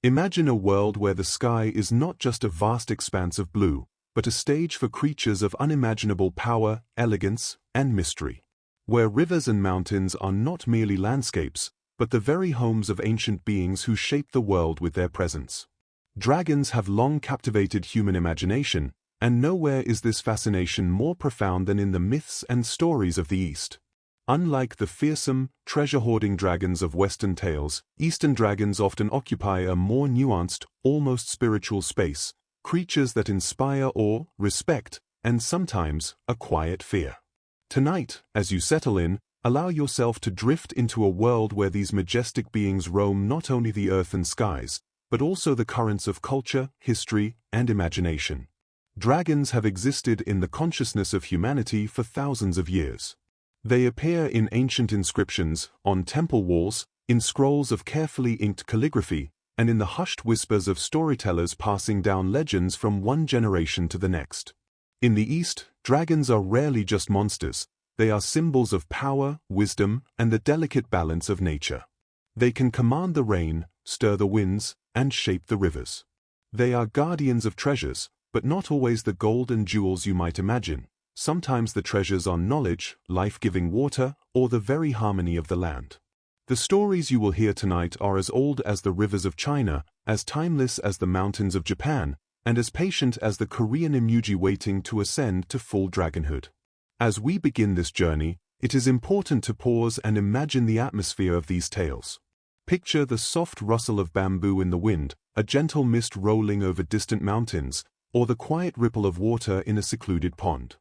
Imagine a world where the sky is not just a vast expanse of blue, but a stage for creatures of unimaginable power, elegance, and mystery. Where rivers and mountains are not merely landscapes, but the very homes of ancient beings who shape the world with their presence. Dragons have long captivated human imagination, and nowhere is this fascination more profound than in the myths and stories of the East. Unlike the fearsome, treasure-hoarding dragons of Western tales, Eastern dragons often occupy a more nuanced, almost spiritual space, creatures that inspire awe, respect, and sometimes a quiet fear. Tonight, as you settle in, allow yourself to drift into a world where these majestic beings roam not only the earth and skies, but also the currents of culture, history, and imagination. Dragons have existed in the consciousness of humanity for thousands of years. They appear in ancient inscriptions, on temple walls, in scrolls of carefully inked calligraphy, and in the hushed whispers of storytellers passing down legends from one generation to the next. In the East, dragons are rarely just monsters. They are symbols of power, wisdom, and the delicate balance of nature. They can command the rain, stir the winds, and shape the rivers. They are guardians of treasures, but not always the gold and jewels you might imagine. Sometimes the treasures are knowledge, life-giving water, or the very harmony of the land. The stories you will hear tonight are as old as the rivers of China, as timeless as the mountains of Japan, and as patient as the Korean emoji waiting to ascend to full dragonhood. As we begin this journey, it is important to pause and imagine the atmosphere of these tales. Picture the soft rustle of bamboo in the wind, a gentle mist rolling over distant mountains, or the quiet ripple of water in a secluded pond.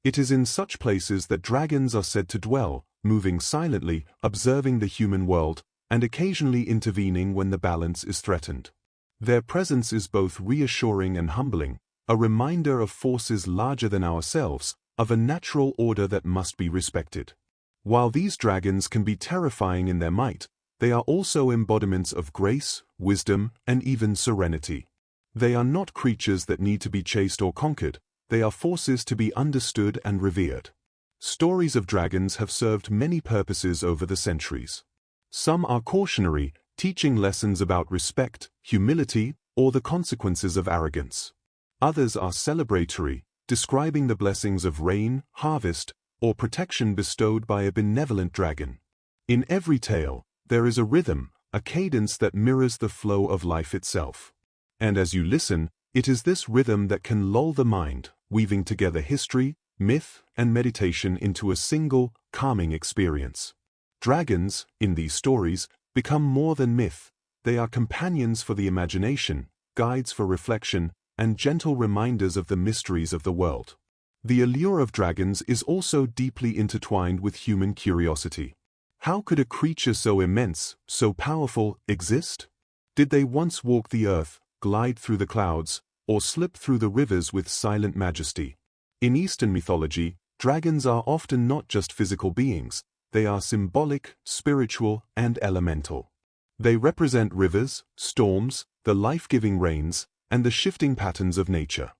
It is in such places that dragons are said to dwell, moving silently, observing the human world, and occasionally intervening when the balance is threatened. Their presence is both reassuring and humbling, a reminder of forces larger than ourselves, of a natural order that must be respected. While these dragons can be terrifying in their might, they are also embodiments of grace, wisdom, and even serenity. They are not creatures that need to be chased or conquered, they are forces to be understood and revered. Stories of dragons have served many purposes over the centuries. Some are cautionary, teaching lessons about respect, humility, or the consequences of arrogance. Others are celebratory, describing the blessings of rain, harvest, or protection bestowed by a benevolent dragon. In every tale, there is a rhythm, a cadence that mirrors the flow of life itself. And as you listen, it is this rhythm that can lull the mind, weaving together history, myth, and meditation into a single, calming experience. Dragons, in these stories, become more than myth. They are companions for the imagination, guides for reflection, and gentle reminders of the mysteries of the world. The allure of dragons is also deeply intertwined with human curiosity. How could a creature so immense, so powerful, exist? Did they once walk the earth, glide through the clouds, or slip through the rivers with silent majesty? In Eastern mythology, dragons are often not just physical beings, they are symbolic, spiritual, and elemental. They represent rivers, storms, the life-giving rains, and the shifting patterns of nature.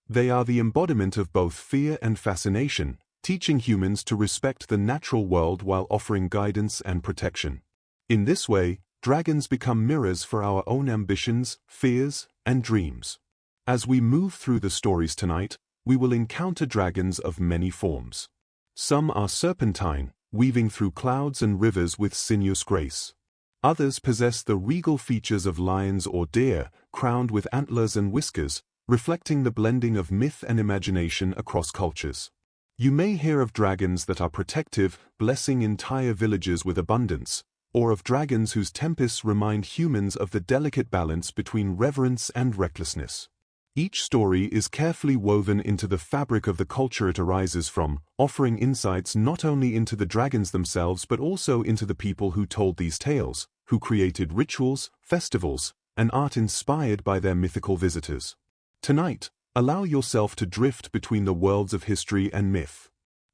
They are the embodiment of both fear and fascination, teaching humans to respect the natural world while offering guidance and protection. In this way, dragons become mirrors for our own ambitions, fears, and dreams. As we move through the stories tonight, we will encounter dragons of many forms. Some are serpentine, weaving through clouds and rivers with sinuous grace. Others possess the regal features of lions or deer, crowned with antlers and whiskers, reflecting the blending of myth and imagination across cultures. You may hear of dragons that are protective, blessing entire villages with abundance, or of dragons whose tempests remind humans of the delicate balance between reverence and recklessness. Each story is carefully woven into the fabric of the culture it arises from, offering insights not only into the dragons themselves but also into the people who told these tales, who created rituals, festivals, and art inspired by their mythical visitors. Tonight, allow yourself to drift between the worlds of history and myth.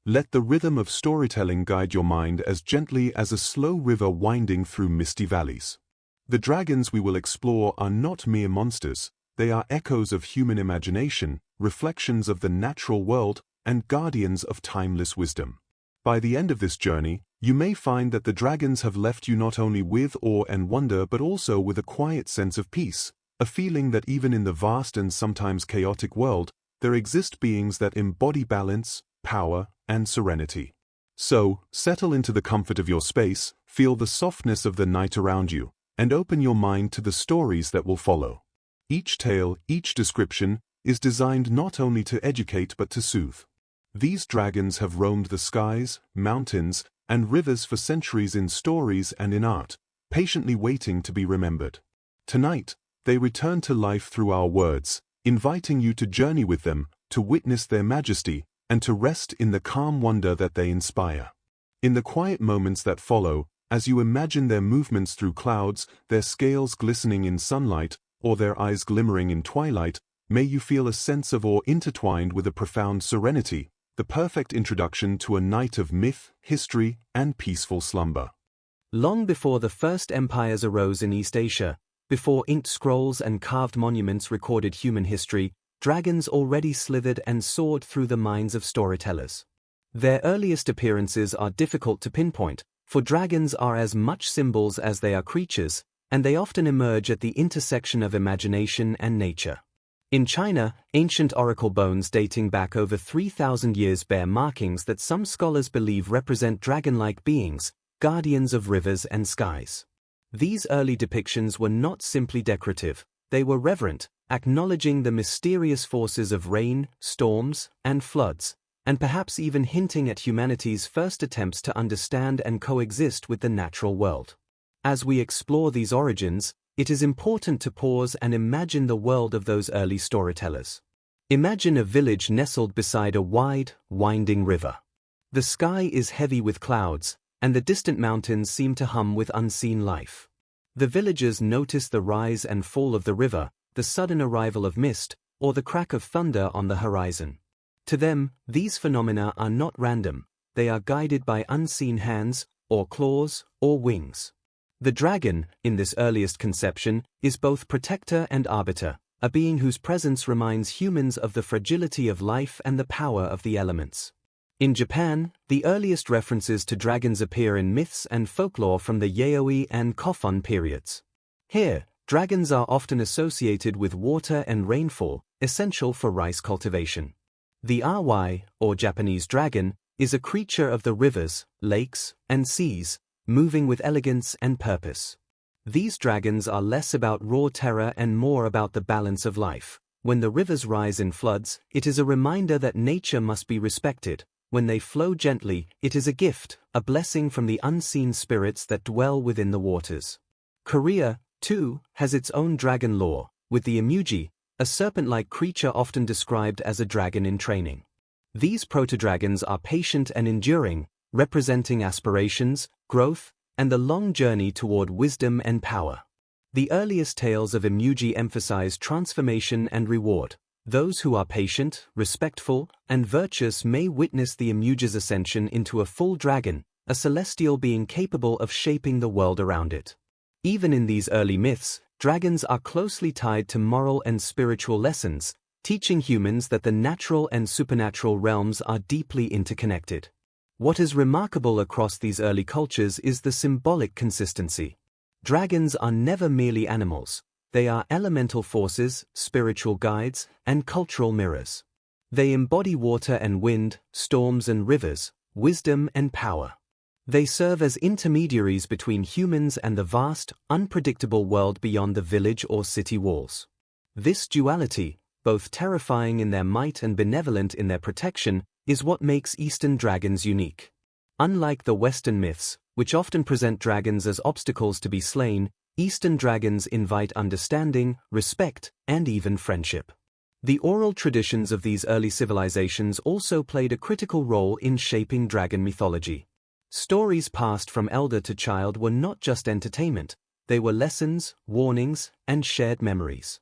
Let the rhythm of storytelling guide your mind as gently as a slow river winding through misty valleys. The dragons we will explore are not mere monsters. They are echoes of human imagination, reflections of the natural world, and guardians of timeless wisdom. By the end of this journey, You may find that the dragons have left you not only with awe and wonder but also with a quiet sense of peace, a feeling that even in the vast and sometimes chaotic world, there exist beings that embody balance, power, and serenity. So, settle into the comfort of your space, feel the softness of the night around you, and open your mind to the stories that will follow. Each tale, each description, is designed not only to educate but to soothe. These dragons have roamed the skies, mountains, and rivers for centuries in stories and in art, patiently waiting to be remembered. Tonight, they return to life through our words, inviting you to journey with them, to witness their majesty, and to rest in the calm wonder that they inspire. In the quiet moments that follow, as you imagine their movements through clouds, their scales glistening in sunlight, or their eyes glimmering in twilight, may you feel a sense of awe intertwined with a profound serenity, the perfect introduction to a night of myth, history, and peaceful slumber. Long before the first empires arose in East Asia, before inked scrolls and carved monuments recorded human history, dragons already slithered and soared through the minds of storytellers. Their earliest appearances are difficult to pinpoint, for dragons are as much symbols as they are creatures, and they often emerge at the intersection of imagination and nature. In China, ancient oracle bones dating back over 3,000 years bear markings that some scholars believe represent dragon-like beings, guardians of rivers and skies. These early depictions were not simply decorative, they were reverent, acknowledging the mysterious forces of rain, storms, and floods, and perhaps even hinting at humanity's first attempts to understand and coexist with the natural world. As we explore these origins, it is important to pause and imagine the world of those early storytellers. Imagine a village nestled beside a wide, winding river. The sky is heavy with clouds, and the distant mountains seem to hum with unseen life. The villagers notice the rise and fall of the river, the sudden arrival of mist, or the crack of thunder on the horizon. To them, these phenomena are not random, they are guided by unseen hands, or claws, or wings. The dragon, in this earliest conception, is both protector and arbiter, a being whose presence reminds humans of the fragility of life and the power of the elements. In Japan, the earliest references to dragons appear in myths and folklore from the Yayoi and Kofun periods. Here, dragons are often associated with water and rainfall, essential for rice cultivation. The Awai, or Japanese dragon, is a creature of the rivers, lakes, and seas, moving with elegance and purpose. These dragons are less about raw terror and more about the balance of life. When the rivers rise in floods, it is a reminder that nature must be respected. When they flow gently, it is a gift, a blessing from the unseen spirits that dwell within the waters. Korea, too, has its own dragon lore, with the Emuji, a serpent-like creature often described as a dragon in training. These proto-dragons are patient and enduring, representing aspirations, growth, and the long journey toward wisdom and power. The earliest tales of Emuji emphasize transformation and reward. Those who are patient, respectful, and virtuous may witness the Emuji's ascension into a full dragon, a celestial being capable of shaping the world around it. Even in these early myths, dragons are closely tied to moral and spiritual lessons, teaching humans that the natural and supernatural realms are deeply interconnected. What is remarkable across these early cultures is the symbolic consistency. Dragons are never merely animals. They are elemental forces, spiritual guides, and cultural mirrors. They embody water and wind, storms and rivers, wisdom and power. They serve as intermediaries between humans and the vast, unpredictable world beyond the village or city walls. This duality, both terrifying in their might and benevolent in their protection, is what makes Eastern dragons unique. Unlike the Western myths, which often present dragons as obstacles to be slain, Eastern dragons invite understanding, respect, and even friendship. The oral traditions of these early civilizations also played a critical role in shaping dragon mythology. Stories passed from elder to child were not just entertainment, they were lessons, warnings, and shared memories.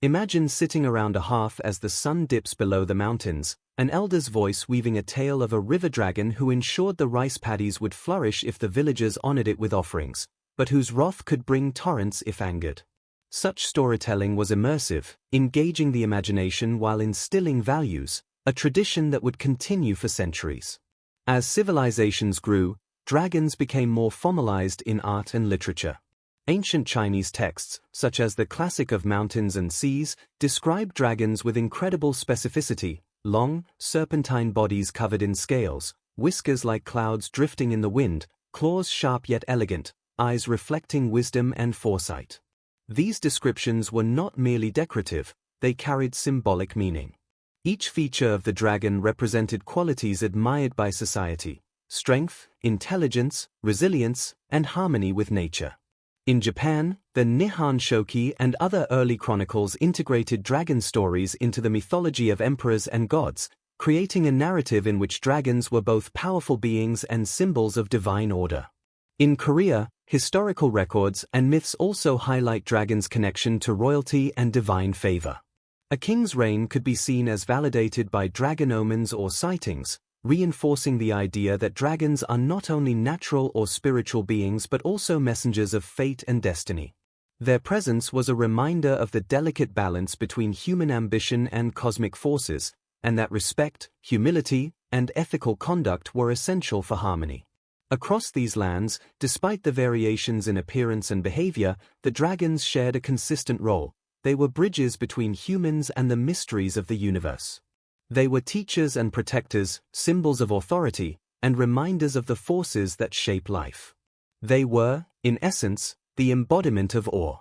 Imagine sitting around a hearth as the sun dips below the mountains, an elder's voice weaving a tale of a river dragon who ensured the rice paddies would flourish if the villagers honored it with offerings, but whose wrath could bring torrents if angered. Such storytelling was immersive, engaging the imagination while instilling values, a tradition that would continue for centuries. As civilizations grew, dragons became more formalized in art and literature. Ancient Chinese texts, such as the Classic of Mountains and Seas, describe dragons with incredible specificity: long, serpentine bodies covered in scales, whiskers like clouds drifting in the wind, claws sharp yet elegant, eyes reflecting wisdom and foresight. These descriptions were not merely decorative, they carried symbolic meaning. Each feature of the dragon represented qualities admired by society: strength, intelligence, resilience, and harmony with nature. In Japan, the Nihon Shoki and other early chronicles integrated dragon stories into the mythology of emperors and gods, creating a narrative in which dragons were both powerful beings and symbols of divine order. In Korea, historical records and myths also highlight dragons' connection to royalty and divine favor. A king's reign could be seen as validated by dragon omens or sightings, reinforcing the idea that dragons are not only natural or spiritual beings but also messengers of fate and destiny. Their presence was a reminder of the delicate balance between human ambition and cosmic forces, and that respect, humility, and ethical conduct were essential for harmony. Across these lands, despite the variations in appearance and behavior, the dragons shared a consistent role. They were bridges between humans and the mysteries of the universe. They were teachers and protectors, symbols of authority, and reminders of the forces that shape life. They were, in essence, the embodiment of awe.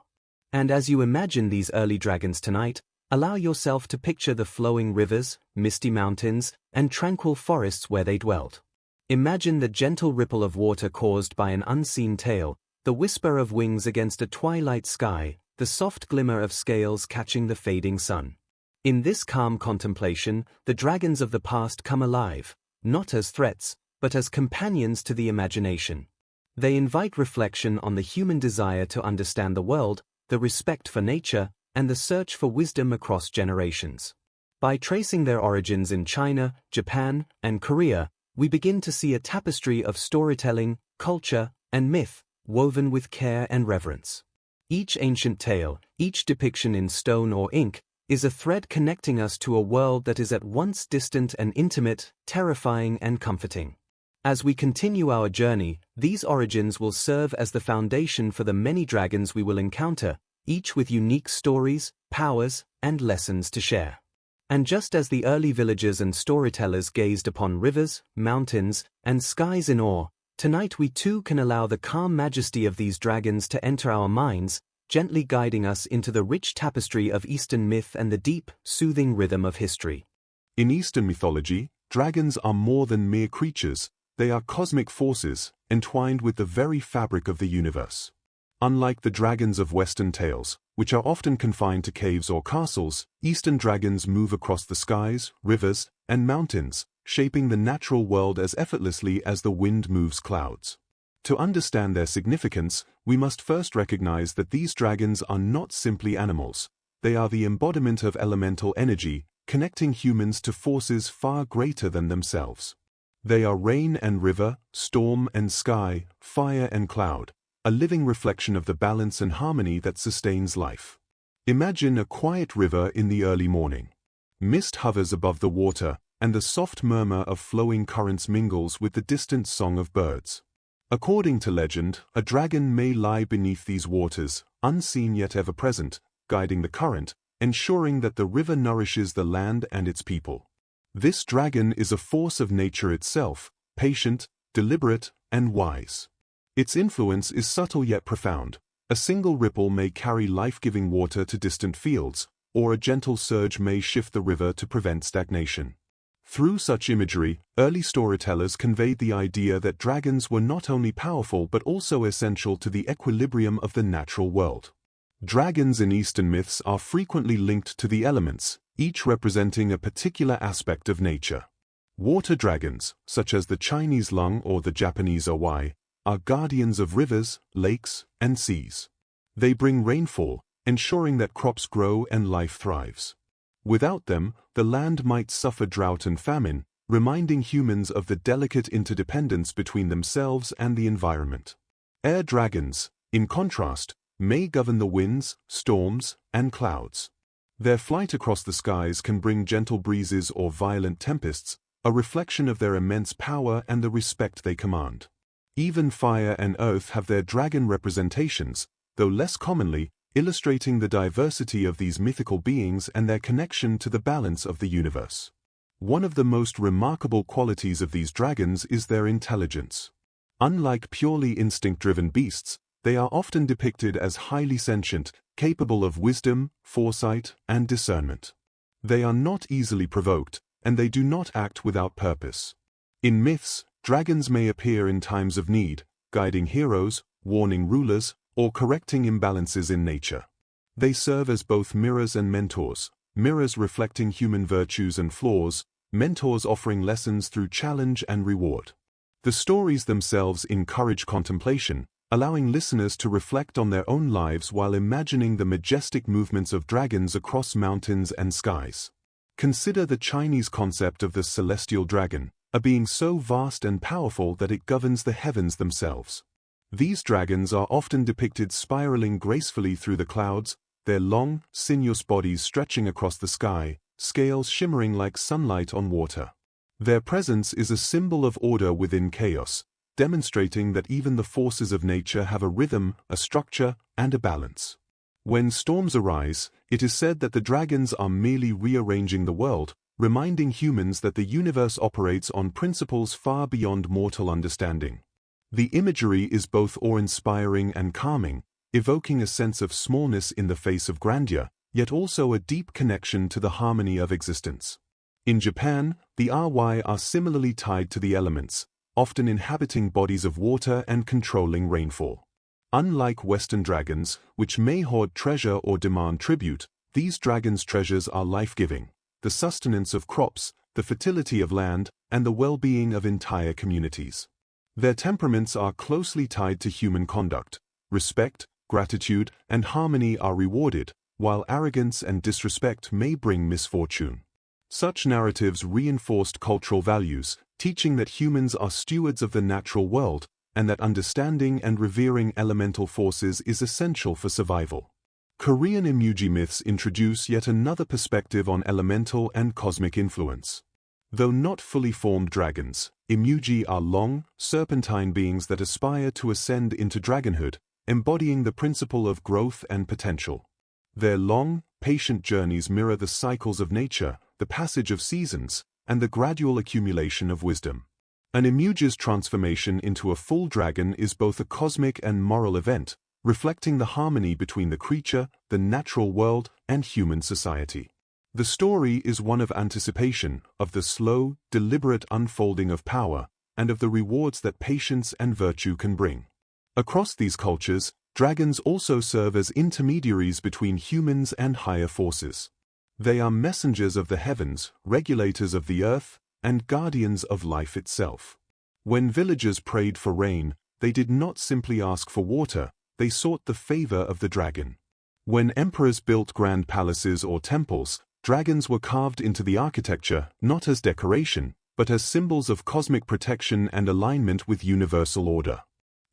And as you imagine these early dragons tonight, allow yourself to picture the flowing rivers, misty mountains, and tranquil forests where they dwelt. Imagine the gentle ripple of water caused by an unseen tail, the whisper of wings against a twilight sky, the soft glimmer of scales catching the fading sun. In this calm contemplation, the dragons of the past come alive, not as threats, but as companions to the imagination. They invite reflection on the human desire to understand the world, the respect for nature, and the search for wisdom across generations. By tracing their origins in China, Japan, and Korea, we begin to see a tapestry of storytelling, culture, and myth, woven with care and reverence. Each ancient tale, each depiction in stone or ink, is a thread connecting us to a world that is at once distant and intimate, terrifying and comforting. As we continue our journey, these origins will serve as the foundation for the many dragons we will encounter, each with unique stories, powers, and lessons to share. And just as the early villagers and storytellers gazed upon rivers, mountains, and skies in awe, tonight we too can allow the calm majesty of these dragons to enter our minds, gently guiding us into the rich tapestry of Eastern myth and the deep, soothing rhythm of history. In Eastern mythology, dragons are more than mere creatures, they are cosmic forces, entwined with the very fabric of the universe. Unlike the dragons of Western tales, which are often confined to caves or castles, Eastern dragons move across the skies, rivers, and mountains, shaping the natural world as effortlessly as the wind moves clouds. To understand their significance, we must first recognize that these dragons are not simply animals. They are the embodiment of elemental energy, connecting humans to forces far greater than themselves. They are rain and river, storm and sky, fire and cloud, a living reflection of the balance and harmony that sustains life. Imagine a quiet river in the early morning. Mist hovers above the water, and the soft murmur of flowing currents mingles with the distant song of birds. According to legend, a dragon may lie beneath these waters, unseen yet ever present, guiding the current, ensuring that the river nourishes the land and its people. This dragon is a force of nature itself, patient, deliberate, and wise. Its influence is subtle yet profound. A single ripple may carry life-giving water to distant fields, or a gentle surge may shift the river to prevent stagnation. Through such imagery, early storytellers conveyed the idea that dragons were not only powerful but also essential to the equilibrium of the natural world. Dragons in Eastern myths are frequently linked to the elements, each representing a particular aspect of nature. Water dragons, such as the Chinese lung or the Japanese owai, are guardians of rivers, lakes, and seas. They bring rainfall, ensuring that crops grow and life thrives. Without them, the land might suffer drought and famine, reminding humans of the delicate interdependence between themselves and the environment. Air dragons, in contrast, may govern the winds, storms, and clouds. Their flight across the skies can bring gentle breezes or violent tempests, a reflection of their immense power and the respect they command. Even fire and earth have their dragon representations, though less commonly, illustrating the diversity of these mythical beings and their connection to the balance of the universe. One of the most remarkable qualities of these dragons is their intelligence. Unlike purely instinct-driven beasts, they are often depicted as highly sentient, capable of wisdom, foresight, and discernment. They are not easily provoked, and they do not act without purpose. In myths, dragons may appear in times of need, guiding heroes, warning rulers, or correcting imbalances in nature. They serve as both mirrors and mentors, mirrors reflecting human virtues and flaws, mentors offering lessons through challenge and reward. The stories themselves encourage contemplation, allowing listeners to reflect on their own lives while imagining the majestic movements of dragons across mountains and skies. Consider the Chinese concept of the celestial dragon, a being so vast and powerful that it governs the heavens themselves. These dragons are often depicted spiraling gracefully through the clouds, their long, sinuous bodies stretching across the sky, scales shimmering like sunlight on water. Their presence is a symbol of order within chaos, demonstrating that even the forces of nature have a rhythm, a structure, and a balance. When storms arise, it is said that the dragons are merely rearranging the world, reminding humans that the universe operates on principles far beyond mortal understanding. The imagery is both awe-inspiring and calming, evoking a sense of smallness in the face of grandeur, yet also a deep connection to the harmony of existence. In Japan, the Aoi are similarly tied to the elements, often inhabiting bodies of water and controlling rainfall. Unlike Western dragons, which may hoard treasure or demand tribute, these dragons' treasures are life-giving, the sustenance of crops, the fertility of land, and the well-being of entire communities. Their temperaments are closely tied to human conduct. Respect, gratitude, and harmony are rewarded, while arrogance and disrespect may bring misfortune. Such narratives reinforced cultural values, teaching that humans are stewards of the natural world, and that understanding and revering elemental forces is essential for survival. Korean Imuji myths introduce yet another perspective on elemental and cosmic influence. Though not fully formed dragons, Imuji are long, serpentine beings that aspire to ascend into dragonhood, embodying the principle of growth and potential. Their long, patient journeys mirror the cycles of nature, the passage of seasons, and the gradual accumulation of wisdom. An Imuji's transformation into a full dragon is both a cosmic and moral event, reflecting the harmony between the creature, the natural world, and human society. The story is one of anticipation, of the slow, deliberate unfolding of power, and of the rewards that patience and virtue can bring. Across these cultures, dragons also serve as intermediaries between humans and higher forces. They are messengers of the heavens, regulators of the earth, and guardians of life itself. When villagers prayed for rain, they did not simply ask for water, they sought the favor of the dragon. When emperors built grand palaces or temples, dragons were carved into the architecture not as decoration, but as symbols of cosmic protection and alignment with universal order.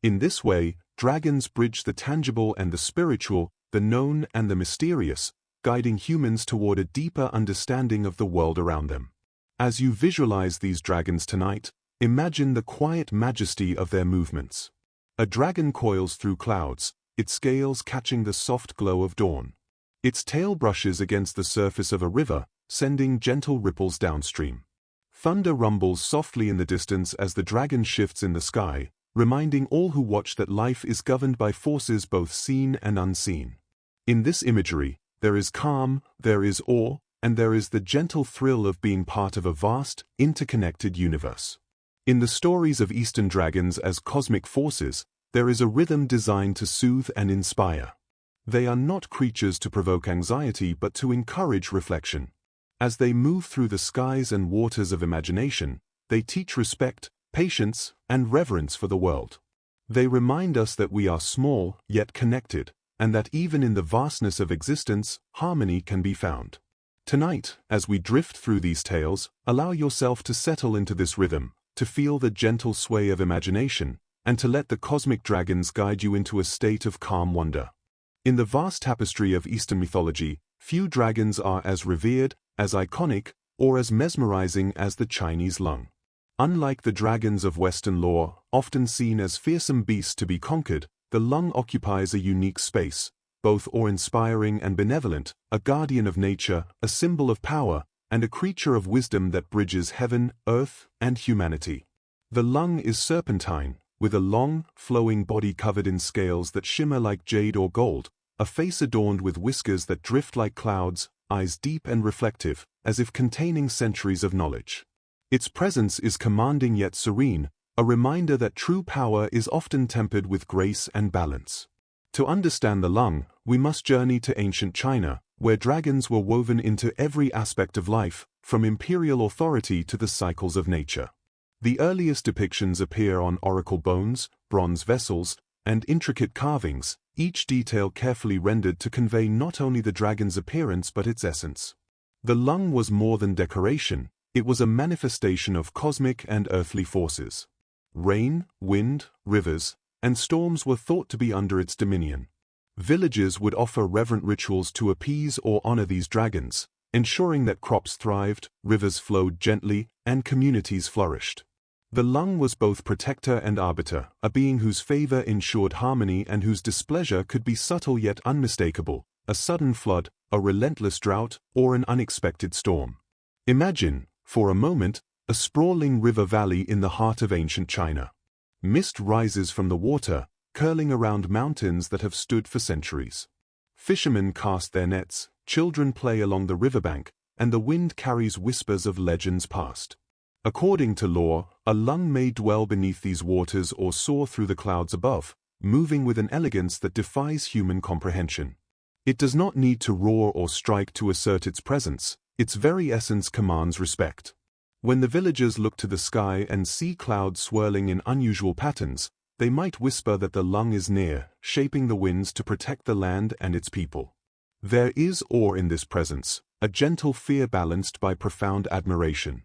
In this way, dragons bridge the tangible and the spiritual, the known and the mysterious, guiding humans toward a deeper understanding of the world around them. As you visualize these dragons tonight, imagine the quiet majesty of their movements. A dragon coils through clouds, its scales catching the soft glow of dawn. Its tail brushes against the surface of a river, sending gentle ripples downstream. Thunder rumbles softly in the distance as the dragon shifts in the sky, reminding all who watch that life is governed by forces both seen and unseen. In this imagery, there is calm, there is awe, and there is the gentle thrill of being part of a vast, interconnected universe. In the stories of Eastern dragons as cosmic forces, there is a rhythm designed to soothe and inspire. They are not creatures to provoke anxiety but to encourage reflection. As they move through the skies and waters of imagination, they teach respect, patience, and reverence for the world. They remind us that we are small yet connected, and that even in the vastness of existence, harmony can be found. Tonight, as we drift through these tales, allow yourself to settle into this rhythm, to feel the gentle sway of imagination, and to let the cosmic dragons guide you into a state of calm wonder. In the vast tapestry of Eastern mythology, few dragons are as revered, as iconic, or as mesmerizing as the Chinese lung. Unlike the dragons of Western lore, often seen as fearsome beasts to be conquered, the lung occupies a unique space, both awe-inspiring and benevolent, a guardian of nature, a symbol of power, and a creature of wisdom that bridges heaven, earth, and humanity. The lung is serpentine, with a long, flowing body covered in scales that shimmer like jade or gold, a face adorned with whiskers that drift like clouds, eyes deep and reflective, as if containing centuries of knowledge. Its presence is commanding yet serene, a reminder that true power is often tempered with grace and balance. To understand the lung, we must journey to ancient China, where dragons were woven into every aspect of life, from imperial authority to the cycles of nature. The earliest depictions appear on oracle bones, bronze vessels, and intricate carvings, each detail carefully rendered to convey not only the dragon's appearance but its essence. The lung was more than decoration, it was a manifestation of cosmic and earthly forces. Rain, wind, rivers, and storms were thought to be under its dominion. Villages would offer reverent rituals to appease or honor these dragons, ensuring that crops thrived, rivers flowed gently, and communities flourished. The lung was both protector and arbiter, a being whose favor ensured harmony and whose displeasure could be subtle yet unmistakable, a sudden flood, a relentless drought, or an unexpected storm. Imagine, for a moment, a sprawling river valley in the heart of ancient China. Mist rises from the water, curling around mountains that have stood for centuries. Fishermen cast their nets, children play along the riverbank, and the wind carries whispers of legends past. According to lore, a lung may dwell beneath these waters or soar through the clouds above, moving with an elegance that defies human comprehension. It does not need to roar or strike to assert its presence, its very essence commands respect. When the villagers look to the sky and see clouds swirling in unusual patterns, they might whisper that the lung is near, shaping the winds to protect the land and its people. There is awe in this presence, a gentle fear balanced by profound admiration.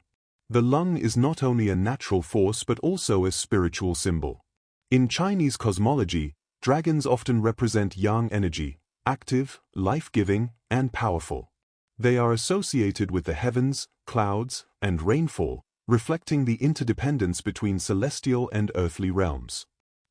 The lung is not only a natural force but also a spiritual symbol. In Chinese cosmology, dragons often represent yang energy, active, life-giving, and powerful. They are associated with the heavens, clouds, and rainfall, reflecting the interdependence between celestial and earthly realms.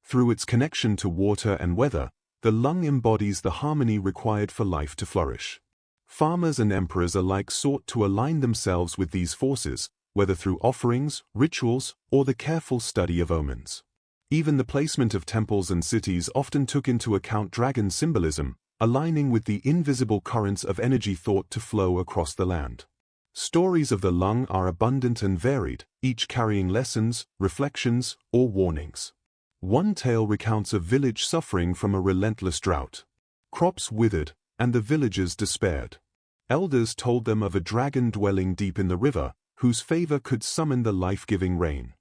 Through its connection to water and weather, the lung embodies the harmony required for life to flourish. Farmers and emperors alike sought to align themselves with these forces, whether through offerings, rituals, or the careful study of omens. Even the placement of temples and cities often took into account dragon symbolism, aligning with the invisible currents of energy thought to flow across the land. Stories of the lung are abundant and varied, each carrying lessons, reflections, or warnings. One tale recounts a village suffering from a relentless drought. Crops withered, and the villagers despaired. Elders told them of a dragon dwelling deep in the river, whose favor could summon the life-giving rain.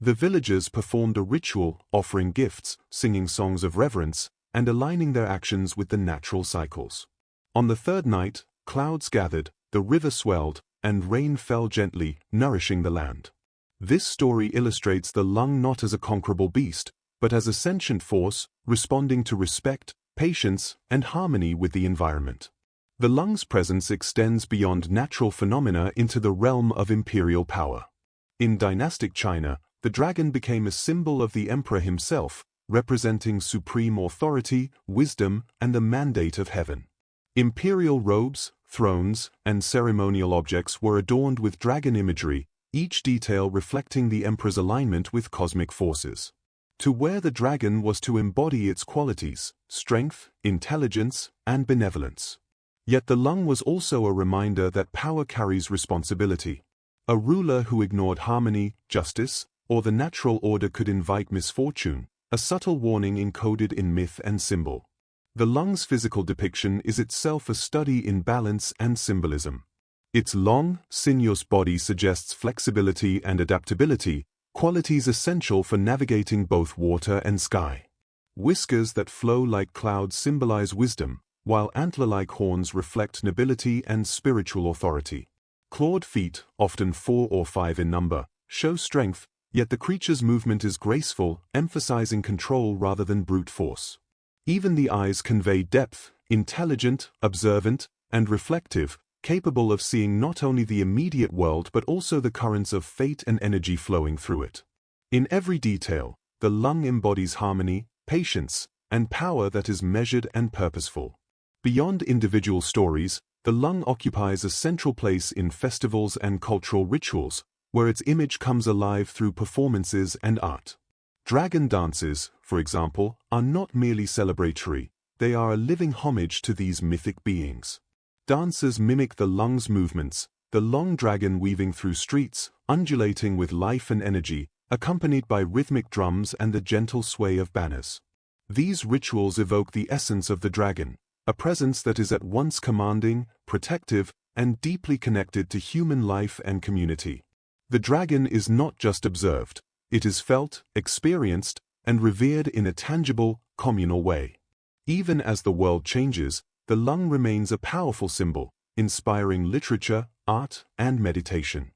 The villagers performed a ritual, offering gifts, singing songs of reverence, and aligning their actions with the natural cycles. On the third night, clouds gathered, the river swelled, and rain fell gently, nourishing the land. This story illustrates the lung not as a conquerable beast, but as a sentient force, responding to respect, patience, and harmony with the environment. The lung's presence extends beyond natural phenomena into the realm of imperial power. In dynastic China, the dragon became a symbol of the emperor himself, representing supreme authority, wisdom, and the mandate of heaven. Imperial robes, thrones, and ceremonial objects were adorned with dragon imagery, each detail reflecting the emperor's alignment with cosmic forces. To wear the dragon was to embody its qualities, strength, intelligence, and benevolence. Yet the lung was also a reminder that power carries responsibility. A ruler who ignored harmony, justice, or the natural order could invite misfortune, a subtle warning encoded in myth and symbol. The lung's physical depiction is itself a study in balance and symbolism. Its long, sinuous body suggests flexibility and adaptability, qualities essential for navigating both water and sky. Whiskers that flow like clouds symbolize wisdom, while antler-like horns reflect nobility and spiritual authority. Clawed feet, often 4 or 5 in number, show strength, yet the creature's movement is graceful, emphasizing control rather than brute force. Even the eyes convey depth, intelligent, observant, and reflective, capable of seeing not only the immediate world but also the currents of fate and energy flowing through it. In every detail, the lung embodies harmony, patience, and power that is measured and purposeful. Beyond individual stories, the lung occupies a central place in festivals and cultural rituals, where its image comes alive through performances and art. Dragon dances, for example, are not merely celebratory, they are a living homage to these mythic beings. Dancers mimic the lung's movements, the long dragon weaving through streets, undulating with life and energy, accompanied by rhythmic drums and the gentle sway of banners. These rituals evoke the essence of the dragon, a presence that is at once commanding, protective, and deeply connected to human life and community. The dragon is not just observed, it is felt, experienced, and revered in a tangible, communal way. Even as the world changes, the lung remains a powerful symbol, inspiring literature, art, and meditation.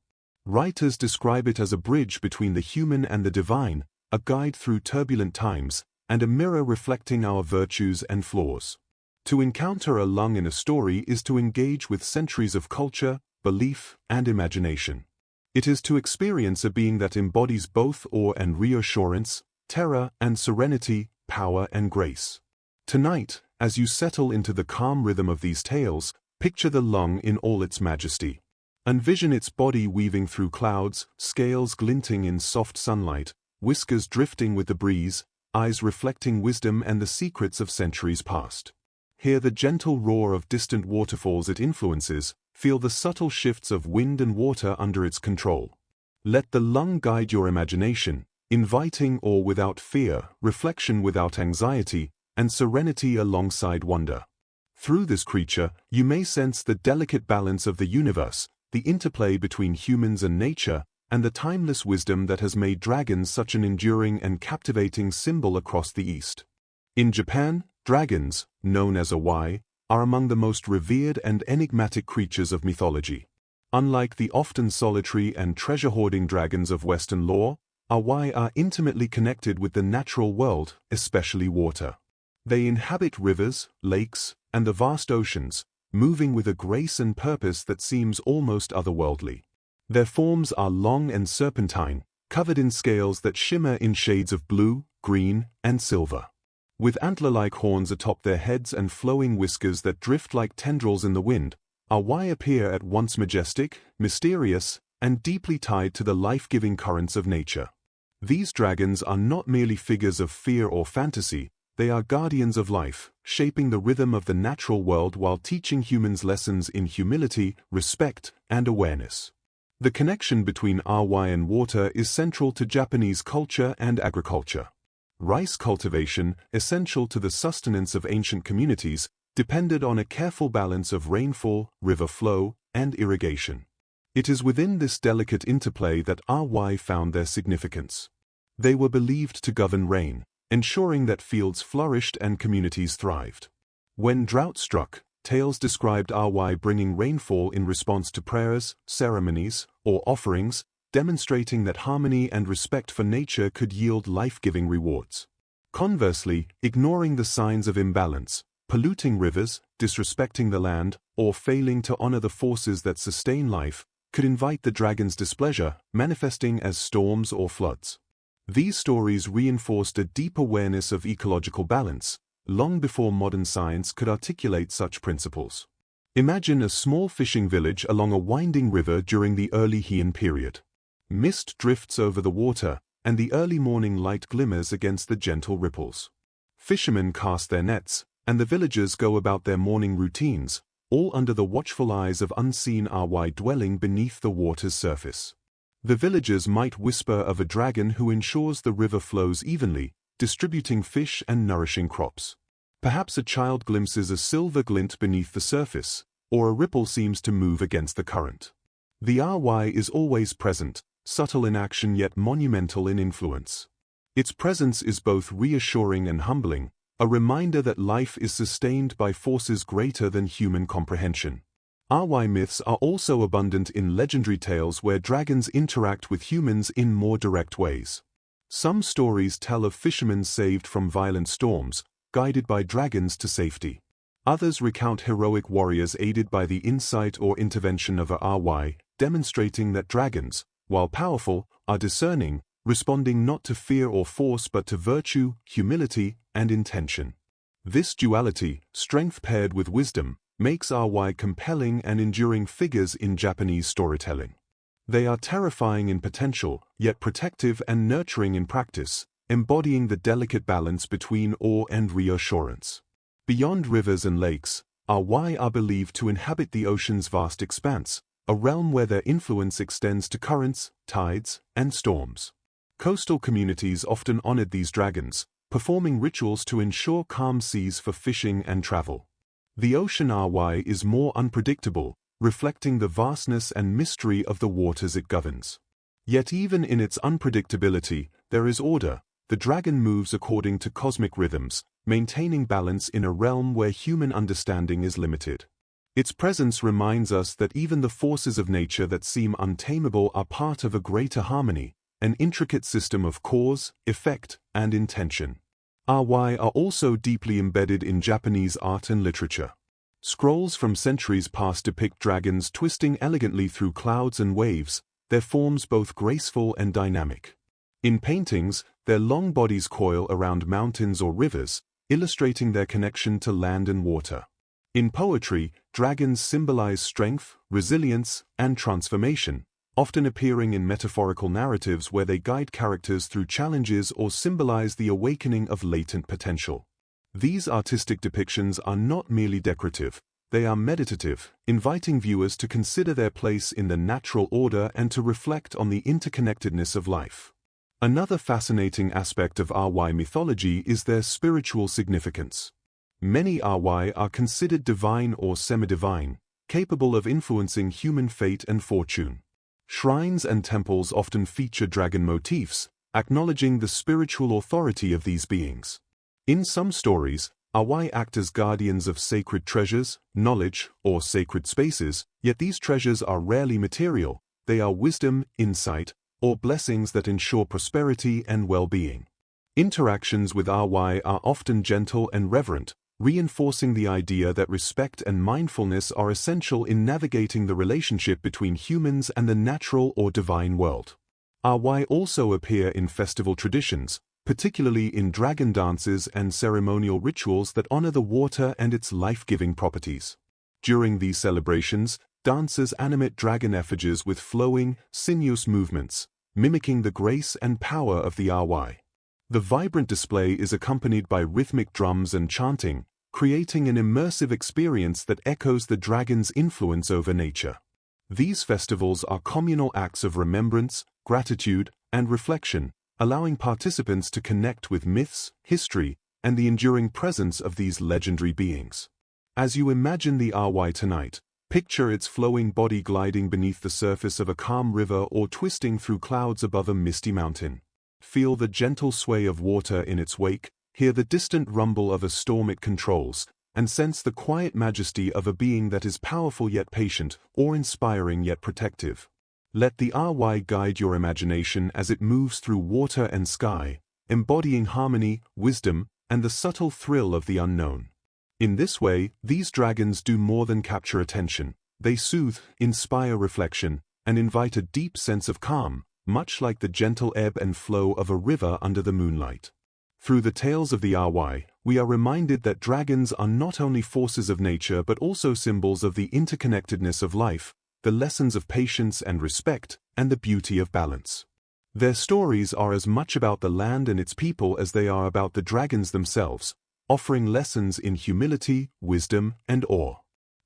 Writers describe it as a bridge between the human and the divine, a guide through turbulent times, and a mirror reflecting our virtues and flaws. To encounter a lung in a story is to engage with centuries of culture, belief, and imagination. It is to experience a being that embodies both awe and reassurance, terror and serenity, power and grace. Tonight, as you settle into the calm rhythm of these tales, picture the lung in all its majesty. Envision its body weaving through clouds, scales glinting in soft sunlight, whiskers drifting with the breeze, eyes reflecting wisdom and the secrets of centuries past. Hear the gentle roar of distant waterfalls it influences, feel the subtle shifts of wind and water under its control. Let the lung guide your imagination, inviting awe without fear, reflection without anxiety, and serenity alongside wonder. Through this creature, you may sense the delicate balance of the universe, the interplay between humans and nature, and the timeless wisdom that has made dragons such an enduring and captivating symbol across the East. In Japan, dragons, known as awai, are among the most revered and enigmatic creatures of mythology. Unlike the often solitary and treasure-hoarding dragons of Western lore, awai are intimately connected with the natural world, especially water. They inhabit rivers, lakes, and the vast oceans, moving with a grace and purpose that seems almost otherworldly. Their forms are long and serpentine, covered in scales that shimmer in shades of blue, green, and silver. With antler-like horns atop their heads and flowing whiskers that drift like tendrils in the wind, awai appear at once majestic, mysterious, and deeply tied to the life-giving currents of nature. These dragons are not merely figures of fear or fantasy, they are guardians of life, shaping the rhythm of the natural world while teaching humans lessons in humility, respect, and awareness. The connection between awai and water is central to Japanese culture and agriculture. Rice cultivation, essential to the sustenance of ancient communities, depended on a careful balance of rainfall, river flow, and irrigation. It is within this delicate interplay that awai found their significance. They were believed to govern rain, ensuring that fields flourished and communities thrived. When drought struck, tales described awai bringing rainfall in response to prayers, ceremonies, or offerings, demonstrating that harmony and respect for nature could yield life-giving rewards. Conversely, ignoring the signs of imbalance, polluting rivers, disrespecting the land, or failing to honor the forces that sustain life, could invite the dragon's displeasure, manifesting as storms or floods. These stories reinforced a deep awareness of ecological balance, long before modern science could articulate such principles. Imagine a small fishing village along a winding river during the early Heian period. Mist drifts over the water, and the early morning light glimmers against the gentle ripples. Fishermen cast their nets, and the villagers go about their morning routines, all under the watchful eyes of unseen awai dwelling beneath the water's surface. The villagers might whisper of a dragon who ensures the river flows evenly, distributing fish and nourishing crops. Perhaps a child glimpses a silver glint beneath the surface, or a ripple seems to move against the current. The awai is always present, subtle in action yet monumental in influence. Its presence is both reassuring and humbling, a reminder that life is sustained by forces greater than human comprehension. Awai myths are also abundant in legendary tales where dragons interact with humans in more direct ways. Some stories tell of fishermen saved from violent storms, guided by dragons to safety. Others recount heroic warriors aided by the insight or intervention of a RY, demonstrating that dragons, while powerful, are discerning, responding not to fear or force but to virtue, humility, and intention. This duality, strength paired with wisdom, makes RY compelling and enduring figures in Japanese storytelling. They are terrifying in potential, yet protective and nurturing in practice, embodying the delicate balance between awe and reassurance. Beyond rivers and lakes, RY are believed to inhabit the ocean's vast expanse, a realm where their influence extends to currents, tides, and storms. Coastal communities often honored these dragons, performing rituals to ensure calm seas for fishing and travel. The ocean RY is more unpredictable, reflecting the vastness and mystery of the waters it governs. Yet even in its unpredictability, there is order. The dragon moves according to cosmic rhythms, maintaining balance in a realm where human understanding is limited. Its presence reminds us that even the forces of nature that seem untamable are part of a greater harmony, an intricate system of cause, effect, and intention. RY are also deeply embedded in Japanese art and literature. Scrolls from centuries past depict dragons twisting elegantly through clouds and waves, their forms both graceful and dynamic. In paintings, their long bodies coil around mountains or rivers, illustrating their connection to land and water. In poetry, dragons symbolize strength, resilience, and transformation, often appearing in metaphorical narratives where they guide characters through challenges or symbolize the awakening of latent potential. These artistic depictions are not merely decorative, they are meditative, inviting viewers to consider their place in the natural order and to reflect on the interconnectedness of life. Another fascinating aspect of RY mythology is their spiritual significance. Many RY are considered divine or semi-divine, capable of influencing human fate and fortune. Shrines and temples often feature dragon motifs, acknowledging the spiritual authority of these beings. In some stories, RY act as guardians of sacred treasures, knowledge, or sacred spaces, yet these treasures are rarely material. They are wisdom, insight, or blessings that ensure prosperity and well-being. Interactions with RY are often gentle and reverent, reinforcing the idea that respect and mindfulness are essential in navigating the relationship between humans and the natural or divine world. RY also appear in festival traditions, particularly in dragon dances and ceremonial rituals that honor the water and its life-giving properties. During these celebrations, dancers animate dragon effigies with flowing, sinuous movements, mimicking the grace and power of the RY. The vibrant display is accompanied by rhythmic drums and chanting, creating an immersive experience that echoes the dragon's influence over nature. These festivals are communal acts of remembrance, gratitude, and reflection, allowing participants to connect with myths, history, and the enduring presence of these legendary beings. As you imagine the RY tonight, picture its flowing body gliding beneath the surface of a calm river or twisting through clouds above a misty mountain. Feel the gentle sway of water in its wake, hear the distant rumble of a storm it controls, and sense the quiet majesty of a being that is powerful yet patient, awe-inspiring yet protective. Let the RY guide your imagination as it moves through water and sky, embodying harmony, wisdom, and the subtle thrill of the unknown. In this way, these dragons do more than capture attention. They soothe, inspire reflection, and invite a deep sense of calm, much like the gentle ebb and flow of a river under the moonlight. Through the tales of the RY, we are reminded that dragons are not only forces of nature but also symbols of the interconnectedness of life, the lessons of patience and respect, and the beauty of balance. Their stories are as much about the land and its people as they are about the dragons themselves, offering lessons in humility, wisdom, and awe.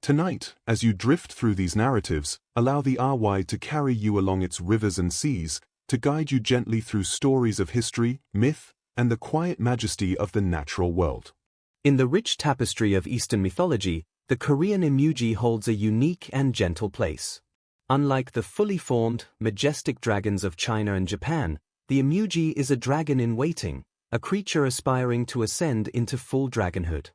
Tonight, as you drift through these narratives, allow the RY to carry you along its rivers and seas, to guide you gently through stories of history, myth, and the quiet majesty of the natural world. In the rich tapestry of Eastern mythology, the Korean emuji holds a unique and gentle place. Unlike the fully formed, majestic dragons of China and Japan, the emuji is a dragon in waiting, a creature aspiring to ascend into full dragonhood.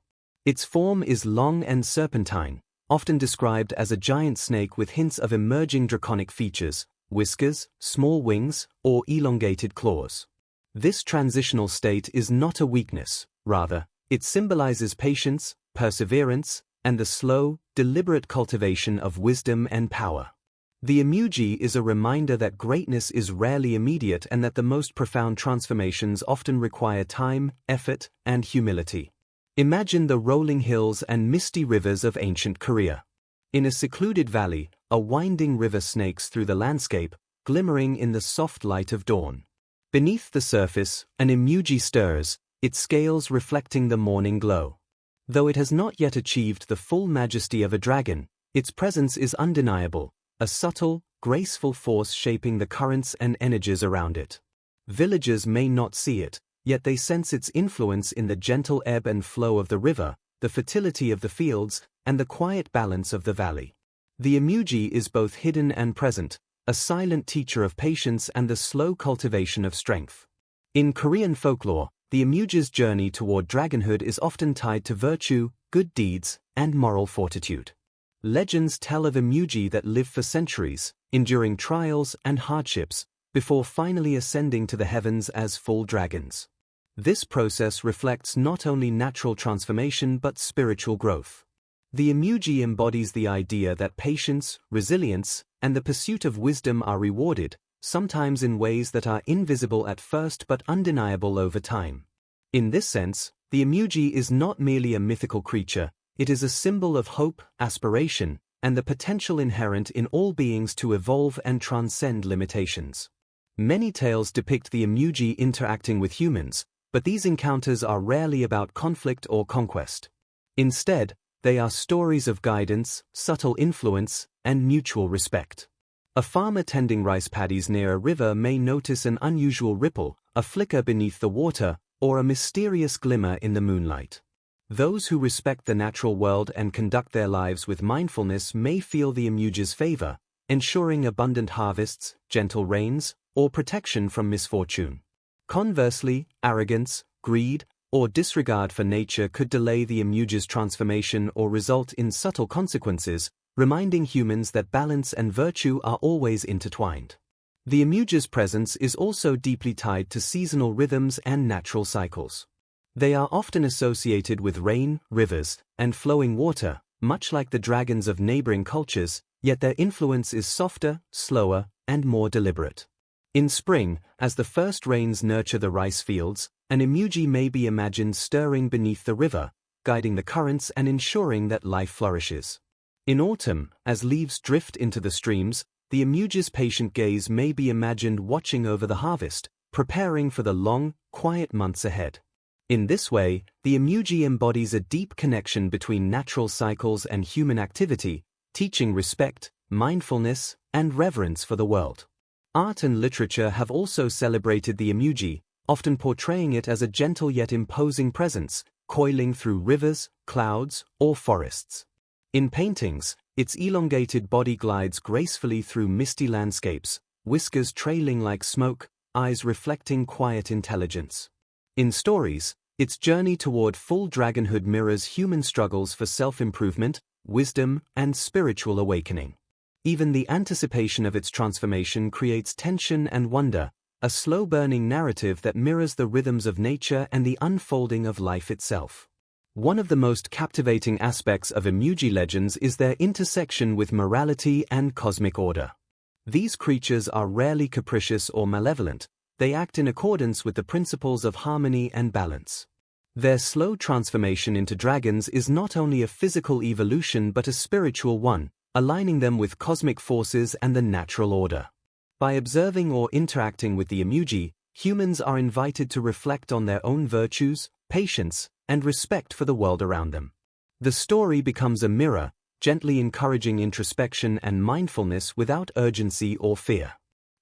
Its form is long and serpentine, often described as a giant snake with hints of emerging draconic features, whiskers, small wings, or elongated claws. This transitional state is not a weakness, rather, it symbolizes patience, perseverance, and the slow, deliberate cultivation of wisdom and power. The emuji is a reminder that greatness is rarely immediate and that the most profound transformations often require time, effort, and humility. Imagine the rolling hills and misty rivers of ancient Korea. In a secluded valley, a winding river snakes through the landscape, glimmering in the soft light of dawn. Beneath the surface, an emuji stirs, its scales reflecting the morning glow. Though it has not yet achieved the full majesty of a dragon, its presence is undeniable, a subtle, graceful force shaping the currents and energies around it. Villagers may not see it, yet they sense its influence in the gentle ebb and flow of the river, the fertility of the fields, and the quiet balance of the valley. The emuji is both hidden and present, a silent teacher of patience and the slow cultivation of strength. In Korean folklore, the emuji's journey toward dragonhood is often tied to virtue, good deeds, and moral fortitude. Legends tell of emuji that live for centuries, enduring trials and hardships, before finally ascending to the heavens as full dragons. This process reflects not only natural transformation but spiritual growth. The emuji embodies the idea that patience, resilience, and the pursuit of wisdom are rewarded, sometimes in ways that are invisible at first but undeniable over time. In this sense, the emuji is not merely a mythical creature, it is a symbol of hope, aspiration, and the potential inherent in all beings to evolve and transcend limitations. Many tales depict the emuji interacting with humans, but these encounters are rarely about conflict or conquest. Instead, they are stories of guidance, subtle influence, and mutual respect. A farmer tending rice paddies near a river may notice an unusual ripple, a flicker beneath the water, or a mysterious glimmer in the moonlight. Those who respect the natural world and conduct their lives with mindfulness may feel the emuji's favor, ensuring abundant harvests, gentle rains, or protection from misfortune. Conversely, arrogance, greed, or disregard for nature could delay the emuji's transformation or result in subtle consequences, reminding humans that balance and virtue are always intertwined. The emuji's presence is also deeply tied to seasonal rhythms and natural cycles. They are often associated with rain, rivers, and flowing water, much like the dragons of neighboring cultures, yet their influence is softer, slower, and more deliberate. In spring, as the first rains nurture the rice fields, an emuji may be imagined stirring beneath the river, guiding the currents and ensuring that life flourishes. In autumn, as leaves drift into the streams, the emuji's patient gaze may be imagined watching over the harvest, preparing for the long, quiet months ahead. In this way, the emuji embodies a deep connection between natural cycles and human activity, teaching respect, mindfulness, and reverence for the world. Art and literature have also celebrated the emuji, often portraying it as a gentle yet imposing presence, coiling through rivers, clouds, or forests. In paintings, its elongated body glides gracefully through misty landscapes, whiskers trailing like smoke, eyes reflecting quiet intelligence. In stories, its journey toward full dragonhood mirrors human struggles for self-improvement, wisdom, and spiritual awakening. Even the anticipation of its transformation creates tension and wonder, a slow-burning narrative that mirrors the rhythms of nature and the unfolding of life itself. One of the most captivating aspects of emuji legends is their intersection with morality and cosmic order. These creatures are rarely capricious or malevolent, they act in accordance with the principles of harmony and balance. Their slow transformation into dragons is not only a physical evolution but a spiritual one, aligning them with cosmic forces and the natural order. By observing or interacting with the emuji, humans are invited to reflect on their own virtues, patience, and respect for the world around them. The story becomes a mirror, gently encouraging introspection and mindfulness without urgency or fear.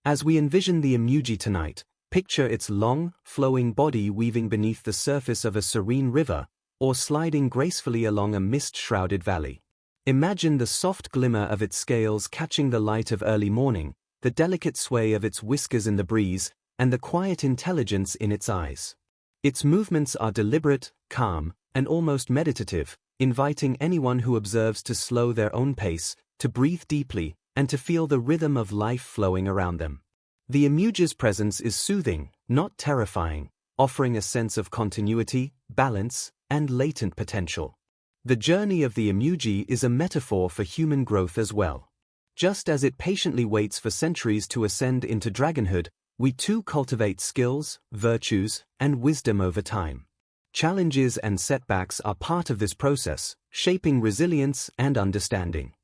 As we envision the emuji tonight, picture its long, flowing body weaving beneath the surface of a serene river, or sliding gracefully along a mist-shrouded valley. Imagine the soft glimmer of its scales catching the light of early morning, the delicate sway of its whiskers in the breeze, and the quiet intelligence in its eyes. Its movements are deliberate, calm, and almost meditative, inviting anyone who observes to slow their own pace, to breathe deeply, and to feel the rhythm of life flowing around them. The emuji's presence is soothing, not terrifying, offering a sense of continuity, balance, and latent potential. The journey of the emuji is a metaphor for human growth as well. Just as it patiently waits for centuries to ascend into dragonhood, we too cultivate skills, virtues, and wisdom over time. Challenges and setbacks are part of this process, shaping resilience and understanding.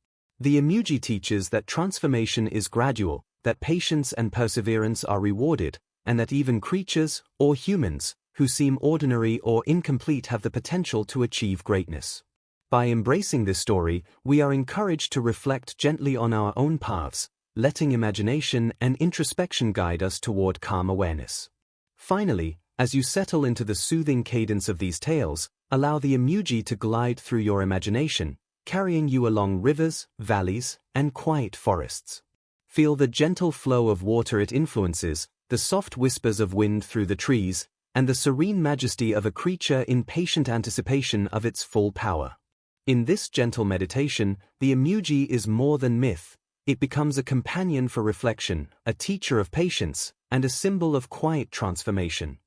The emuji teaches that transformation is gradual, that patience and perseverance are rewarded, and that even creatures, or humans, who seem ordinary or incomplete have the potential to achieve greatness. By embracing this story, we are encouraged to reflect gently on our own paths, letting imagination and introspection guide us toward calm awareness. Finally, as you settle into the soothing cadence of these tales, allow the emuji to glide through your imagination, carrying you along rivers, valleys, and quiet forests. Feel the gentle flow of water it influences, the soft whispers of wind through the trees, and the serene majesty of a creature in patient anticipation of its full power. In this gentle meditation, the emuji is more than myth. It becomes a companion for reflection, a teacher of patience, and a symbol of quiet transformation.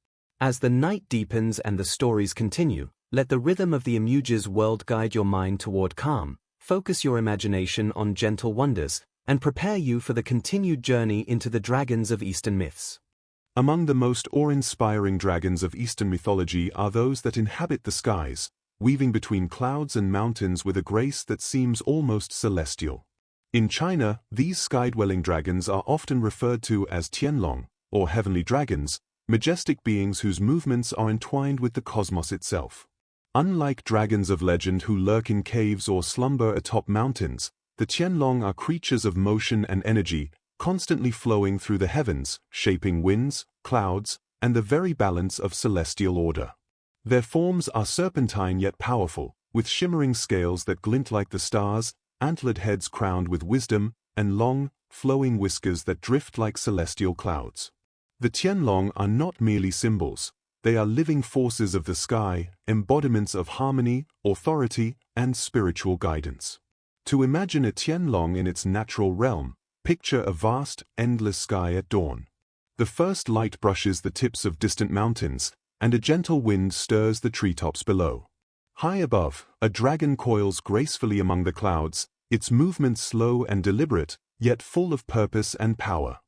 As the night deepens and the stories continue, let the rhythm of the emuji's world guide your mind toward calm, focus your imagination on gentle wonders, and prepare you for the continued journey into the dragons of Eastern myths. Among the most awe-inspiring dragons of Eastern mythology are those that inhabit the skies, weaving between clouds and mountains with a grace that seems almost celestial. In China, these sky-dwelling dragons are often referred to as tianlong, or heavenly dragons, majestic beings whose movements are entwined with the cosmos itself. Unlike dragons of legend who lurk in caves or slumber atop mountains, the tianlong are creatures of motion and energy, constantly flowing through the heavens, shaping winds, clouds, and the very balance of celestial order. Their forms are serpentine yet powerful, with shimmering scales that glint like the stars, antlered heads crowned with wisdom, and long, flowing whiskers that drift like celestial clouds. The tianlong are not merely symbols, they are living forces of the sky, embodiments of harmony, authority, and spiritual guidance. To imagine a tianlong in its natural realm, picture a vast, endless sky at dawn. The first light brushes the tips of distant mountains, and a gentle wind stirs the treetops below. High above, a dragon coils gracefully among the clouds, its movements slow and deliberate, yet full of purpose and power.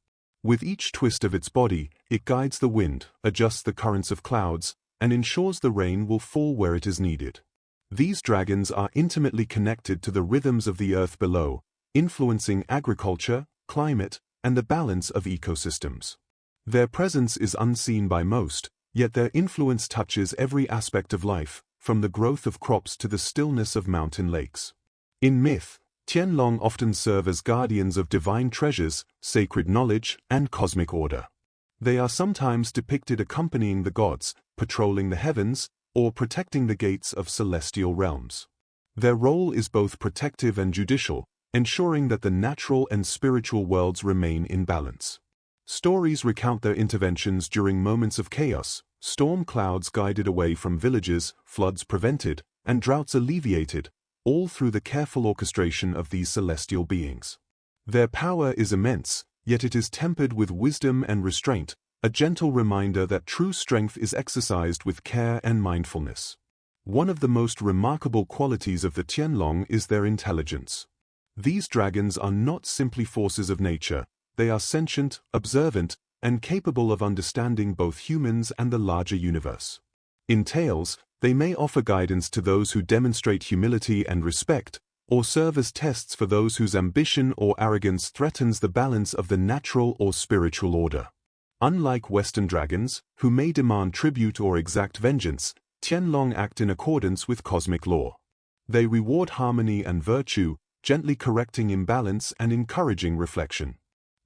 With each twist of its body, it guides the wind, adjusts the currents of clouds, and ensures the rain will fall where it is needed. These dragons are intimately connected to the rhythms of the earth below, influencing agriculture, climate, and the balance of ecosystems. Their presence is unseen by most, yet their influence touches every aspect of life, from the growth of crops to the stillness of mountain lakes. In myth, tianlong often serve as guardians of divine treasures, sacred knowledge, and cosmic order. They are sometimes depicted accompanying the gods, patrolling the heavens, or protecting the gates of celestial realms. Their role is both protective and judicial, ensuring that the natural and spiritual worlds remain in balance. Stories recount their interventions during moments of chaos, storm clouds guided away from villages, floods prevented, and droughts alleviated, all through the careful orchestration of these celestial beings. Their power is immense, yet it is tempered with wisdom and restraint, a gentle reminder that true strength is exercised with care and mindfulness. One of the most remarkable qualities of the tianlong is their intelligence. These dragons are not simply forces of nature, they are sentient, observant, and capable of understanding both humans and the larger universe. In tales, they may offer guidance to those who demonstrate humility and respect, or serve as tests for those whose ambition or arrogance threatens the balance of the natural or spiritual order. Unlike Western dragons, who may demand tribute or exact vengeance, tianlong act in accordance with cosmic law. They reward harmony and virtue, gently correcting imbalance and encouraging reflection.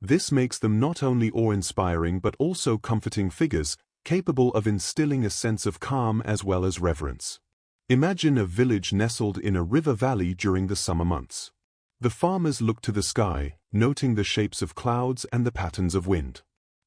This makes them not only awe-inspiring but also comforting figures, capable of instilling a sense of calm as well as reverence. Imagine a village nestled in a river valley during the summer months. The farmers look to the sky, noting the shapes of clouds and the patterns of wind.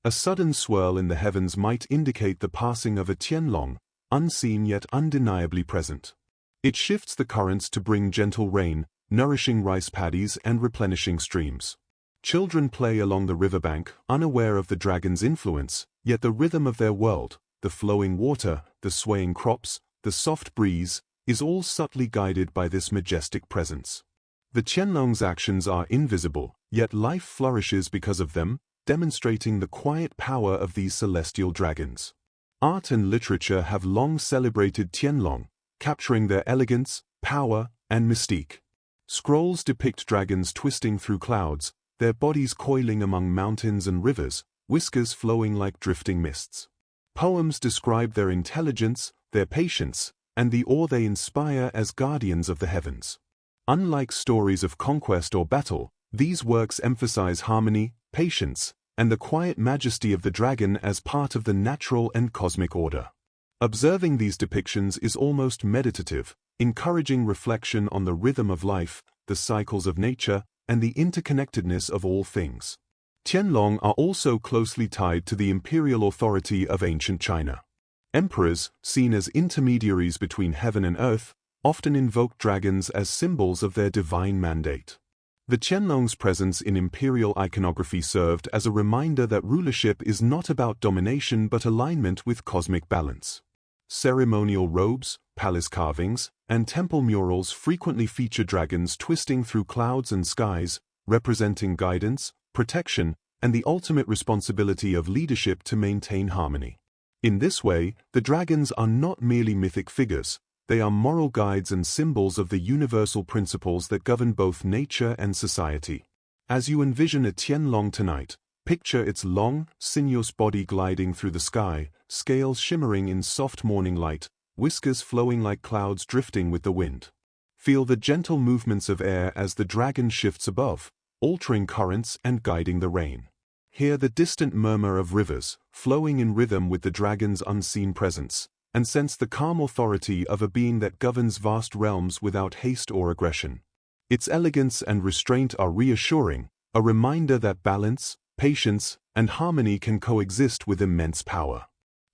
A sudden swirl in the heavens might indicate the passing of a tianlong, unseen yet undeniably present. It shifts the currents to bring gentle rain, nourishing rice paddies and replenishing streams. Children play along the riverbank, unaware of the dragon's influence, yet the rhythm of their world, the flowing water, the swaying crops, the soft breeze, is all subtly guided by this majestic presence. The Qianlong's actions are invisible, yet life flourishes because of them, demonstrating the quiet power of these celestial dragons. Art and literature have long celebrated Qianlong, capturing their elegance, power, and mystique. Scrolls depict dragons twisting through clouds, their bodies coiling among mountains and rivers, whiskers flowing like drifting mists. Poems describe their intelligence, their patience, and the awe they inspire as guardians of the heavens. Unlike stories of conquest or battle, these works emphasize harmony, patience, and the quiet majesty of the dragon as part of the natural and cosmic order. Observing these depictions is almost meditative, encouraging reflection on the rhythm of life, the cycles of nature, and the interconnectedness of all things. Qianlong are also closely tied to the imperial authority of ancient China. Emperors, seen as intermediaries between heaven and earth, often invoke dragons as symbols of their divine mandate. The Qianlong's presence in imperial iconography served as a reminder that rulership is not about domination but alignment with cosmic balance. Ceremonial robes, palace carvings, and temple murals frequently feature dragons twisting through clouds and skies, representing guidance, protection, and the ultimate responsibility of leadership to maintain harmony. In this way, the dragons are not merely mythic figures, they are moral guides and symbols of the universal principles that govern both nature and society. As you envision a Qianlong tonight, picture its long, sinuous body gliding through the sky, scales shimmering in soft morning light, whiskers flowing like clouds drifting with the wind. Feel the gentle movements of air as the dragon shifts above, altering currents and guiding the rain. Hear the distant murmur of rivers, flowing in rhythm with the dragon's unseen presence, and sense the calm authority of a being that governs vast realms without haste or aggression. Its elegance and restraint are reassuring, a reminder that balance, patience, and harmony can coexist with immense power.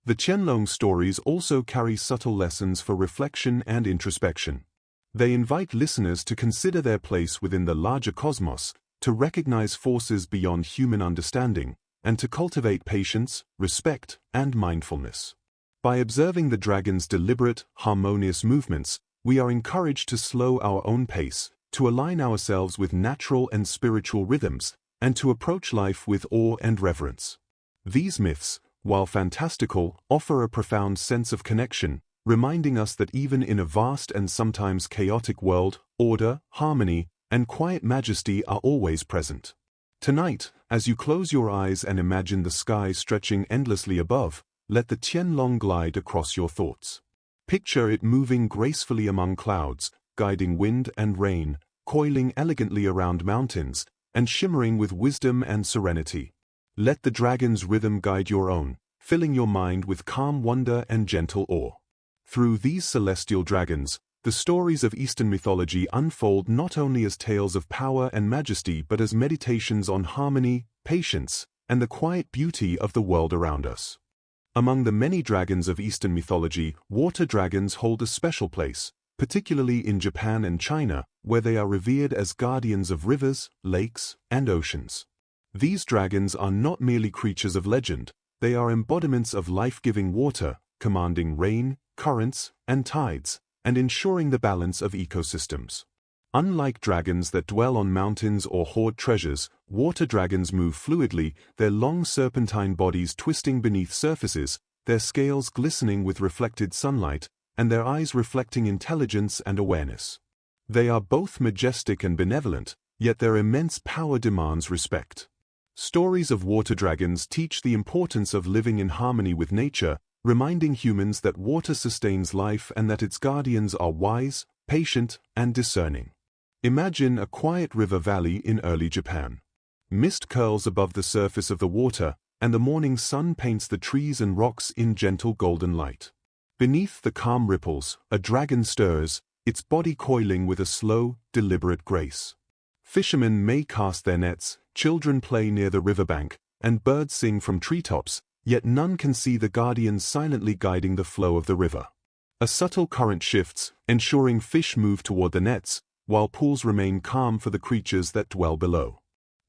The Qianlong stories also carry subtle lessons for reflection and introspection. They invite listeners to consider their place within the larger cosmos, to recognize forces beyond human understanding, and to cultivate patience, respect, and mindfulness. By observing the dragon's deliberate, harmonious movements, we are encouraged to slow our own pace, to align ourselves with natural and spiritual rhythms, and to approach life with awe and reverence. These myths, while fantastical, offer a profound sense of connection, reminding us that even in a vast and sometimes chaotic world, order, harmony, and quiet majesty are always present. Tonight, as you close your eyes and imagine the sky stretching endlessly above, let the Qianlong glide across your thoughts. Picture it moving gracefully among clouds, guiding wind and rain, coiling elegantly around mountains, and shimmering with wisdom and serenity. Let the dragon's rhythm guide your own, filling your mind with calm wonder and gentle awe. Through these celestial dragons, the stories of Eastern mythology unfold not only as tales of power and majesty but as meditations on harmony, patience, and the quiet beauty of the world around us. Among the many dragons of Eastern mythology, water dragons hold a special place, particularly in Japan and China, where they are revered as guardians of rivers, lakes, and oceans. These dragons are not merely creatures of legend, they are embodiments of life-giving water, commanding rain, currents, and tides, and ensuring the balance of ecosystems. Unlike dragons that dwell on mountains or hoard treasures, water dragons move fluidly, their long serpentine bodies twisting beneath surfaces, their scales glistening with reflected sunlight, and their eyes reflecting intelligence and awareness. They are both majestic and benevolent, yet their immense power demands respect. Stories of water dragons teach the importance of living in harmony with nature, reminding humans that water sustains life and that its guardians are wise, patient, and discerning. Imagine a quiet river valley in early Japan. Mist curls above the surface of the water, and the morning sun paints the trees and rocks in gentle golden light. Beneath the calm ripples, a dragon stirs, its body coiling with a slow, deliberate grace. Fishermen may cast their nets, children play near the riverbank, and birds sing from treetops, yet none can see the guardians silently guiding the flow of the river. A subtle current shifts, ensuring fish move toward the nets, while pools remain calm for the creatures that dwell below.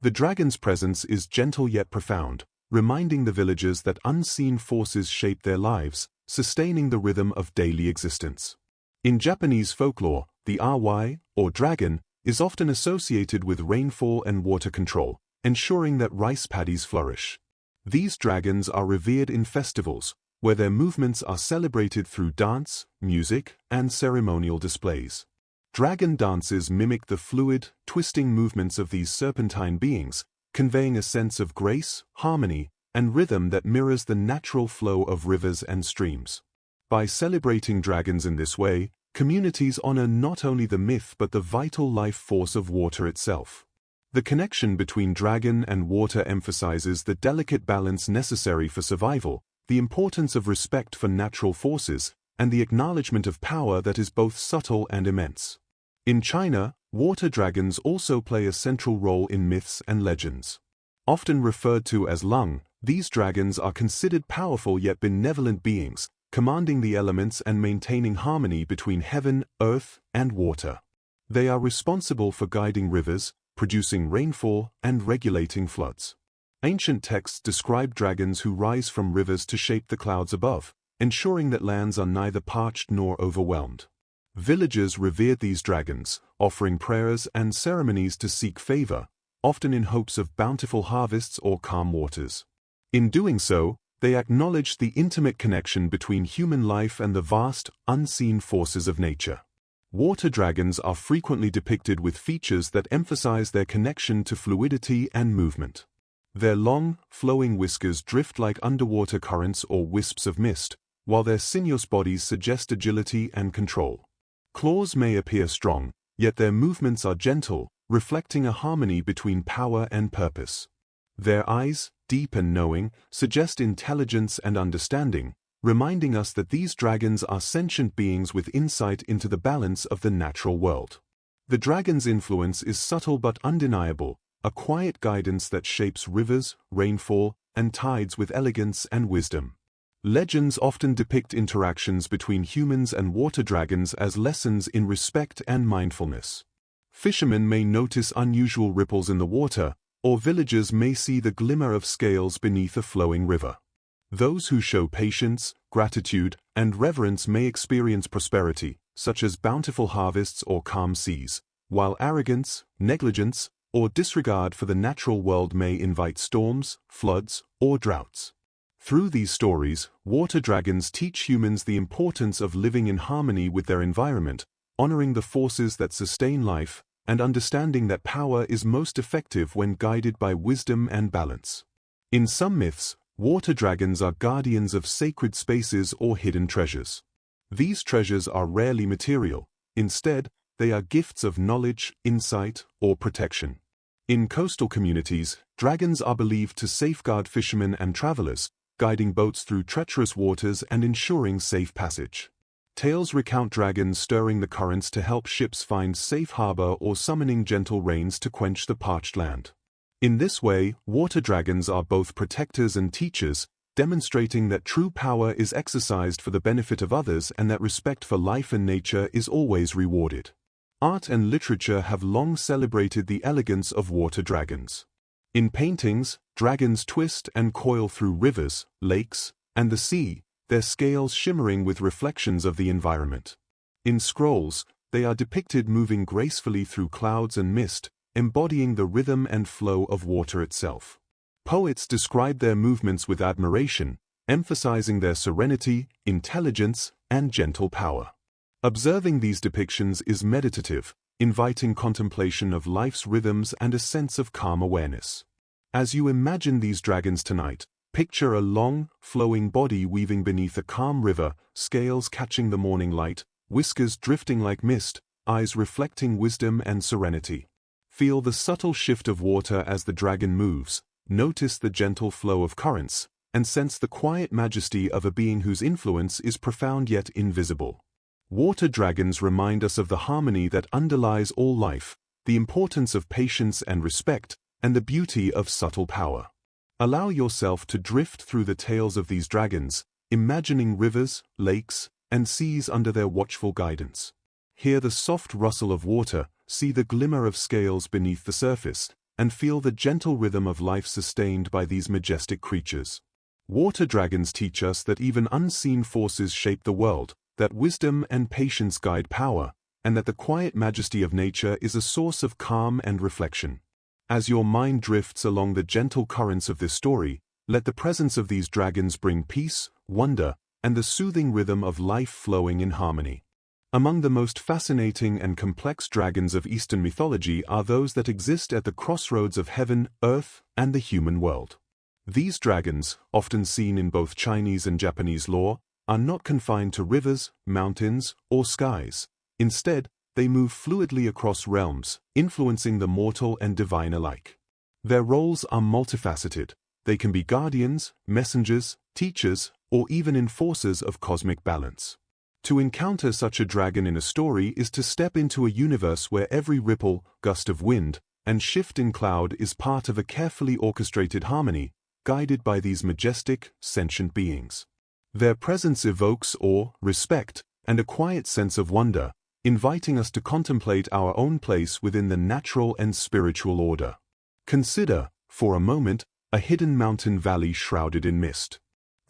The dragon's presence is gentle yet profound, reminding the villagers that unseen forces shape their lives, sustaining the rhythm of daily existence. In Japanese folklore, the awai, or dragon, is often associated with rainfall and water control, ensuring that rice paddies flourish. These dragons are revered in festivals, where their movements are celebrated through dance, music, and ceremonial displays. Dragon dances mimic the fluid, twisting movements of these serpentine beings, conveying a sense of grace, harmony, and rhythm that mirrors the natural flow of rivers and streams. By celebrating dragons in this way, communities honor not only the myth but the vital life force of water itself. The connection between dragon and water emphasizes the delicate balance necessary for survival, the importance of respect for natural forces, and the acknowledgement of power that is both subtle and immense. In China, water dragons also play a central role in myths and legends. Often referred to as lung, these dragons are considered powerful yet benevolent beings, commanding the elements and maintaining harmony between heaven, earth, and water. They are responsible for guiding rivers, producing rainfall, and regulating floods. Ancient texts describe dragons who rise from rivers to shape the clouds above, ensuring that lands are neither parched nor overwhelmed. Villagers revered these dragons, offering prayers and ceremonies to seek favor, often in hopes of bountiful harvests or calm waters. In doing so, they acknowledged the intimate connection between human life and the vast, unseen forces of nature. Water dragons are frequently depicted with features that emphasize their connection to fluidity and movement. Their long, flowing whiskers drift like underwater currents or wisps of mist, while their sinuous bodies suggest agility and control. Claws may appear strong, yet their movements are gentle, reflecting a harmony between power and purpose. Their eyes, deep and knowing, suggest intelligence and understanding, reminding us that these dragons are sentient beings with insight into the balance of the natural world. The dragon's influence is subtle but undeniable, a quiet guidance that shapes rivers, rainfall, and tides with elegance and wisdom. Legends often depict interactions between humans and water dragons as lessons in respect and mindfulness. Fishermen may notice unusual ripples in the water, or villagers may see the glimmer of scales beneath a flowing river. Those who show patience, gratitude, and reverence may experience prosperity, such as bountiful harvests or calm seas, while arrogance, negligence, or disregard for the natural world may invite storms, floods, or droughts. Through these stories, water dragons teach humans the importance of living in harmony with their environment, honoring the forces that sustain life, and understanding that power is most effective when guided by wisdom and balance. In some myths, water dragons are guardians of sacred spaces or hidden treasures. These treasures are rarely material; instead, they are gifts of knowledge, insight, or protection. In coastal communities, dragons are believed to safeguard fishermen and travelers, guiding boats through treacherous waters and ensuring safe passage. Tales recount dragons stirring the currents to help ships find safe harbor or summoning gentle rains to quench the parched land. In this way, water dragons are both protectors and teachers, demonstrating that true power is exercised for the benefit of others and that respect for life and nature is always rewarded. Art and literature have long celebrated the elegance of water dragons. In paintings, dragons twist and coil through rivers, lakes, and the sea, their scales shimmering with reflections of the environment. In scrolls, they are depicted moving gracefully through clouds and mist, embodying the rhythm and flow of water itself. Poets describe their movements with admiration, emphasizing their serenity, intelligence, and gentle power. Observing these depictions is meditative, inviting contemplation of life's rhythms and a sense of calm awareness. As you imagine these dragons tonight, picture a long, flowing body weaving beneath a calm river, scales catching the morning light, whiskers drifting like mist, eyes reflecting wisdom and serenity. Feel the subtle shift of water as the dragon moves, notice the gentle flow of currents, and sense the quiet majesty of a being whose influence is profound yet invisible. Water dragons remind us of the harmony that underlies all life, the importance of patience and respect, and the beauty of subtle power. Allow yourself to drift through the tales of these dragons, imagining rivers, lakes, and seas under their watchful guidance. Hear the soft rustle of water, see the glimmer of scales beneath the surface, and feel the gentle rhythm of life sustained by these majestic creatures. Water dragons teach us that even unseen forces shape the world, that wisdom and patience guide power, and that the quiet majesty of nature is a source of calm and reflection. As your mind drifts along the gentle currents of this story, let the presence of these dragons bring peace, wonder, and the soothing rhythm of life flowing in harmony. Among the most fascinating and complex dragons of Eastern mythology are those that exist at the crossroads of heaven, earth, and the human world. These dragons, often seen in both Chinese and Japanese lore, are not confined to rivers, mountains, or skies. Instead, they move fluidly across realms, influencing the mortal and divine alike. Their roles are multifaceted. They can be guardians, messengers, teachers, or even enforcers of cosmic balance. To encounter such a dragon in a story is to step into a universe where every ripple, gust of wind, and shift in cloud is part of a carefully orchestrated harmony, guided by these majestic, sentient beings. Their presence evokes awe, respect, and a quiet sense of wonder, inviting us to contemplate our own place within the natural and spiritual order. Consider, for a moment, a hidden mountain valley shrouded in mist.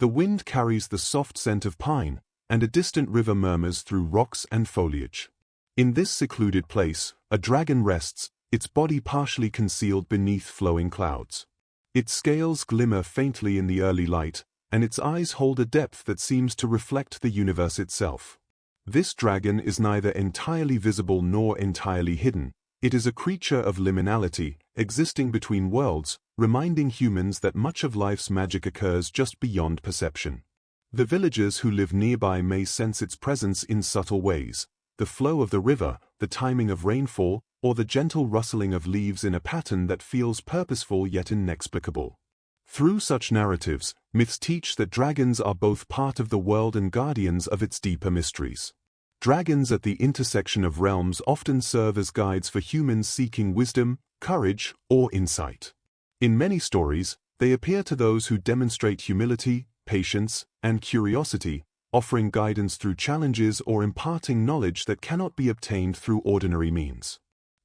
The wind carries the soft scent of pine, and a distant river murmurs through rocks and foliage. In this secluded place, a dragon rests, its body partially concealed beneath flowing clouds. Its scales glimmer faintly in the early light, and its eyes hold a depth that seems to reflect the universe itself. This dragon is neither entirely visible nor entirely hidden. It is a creature of liminality, existing between worlds, reminding humans that much of life's magic occurs just beyond perception. The villagers who live nearby may sense its presence in subtle ways: the flow of the river, the timing of rainfall, or the gentle rustling of leaves in a pattern that feels purposeful yet inexplicable. Through such narratives, myths teach that dragons are both part of the world and guardians of its deeper mysteries. Dragons at the intersection of realms often serve as guides for humans seeking wisdom, courage, or insight. In many stories, they appear to those who demonstrate humility, patience, and curiosity, offering guidance through challenges or imparting knowledge that cannot be obtained through ordinary means.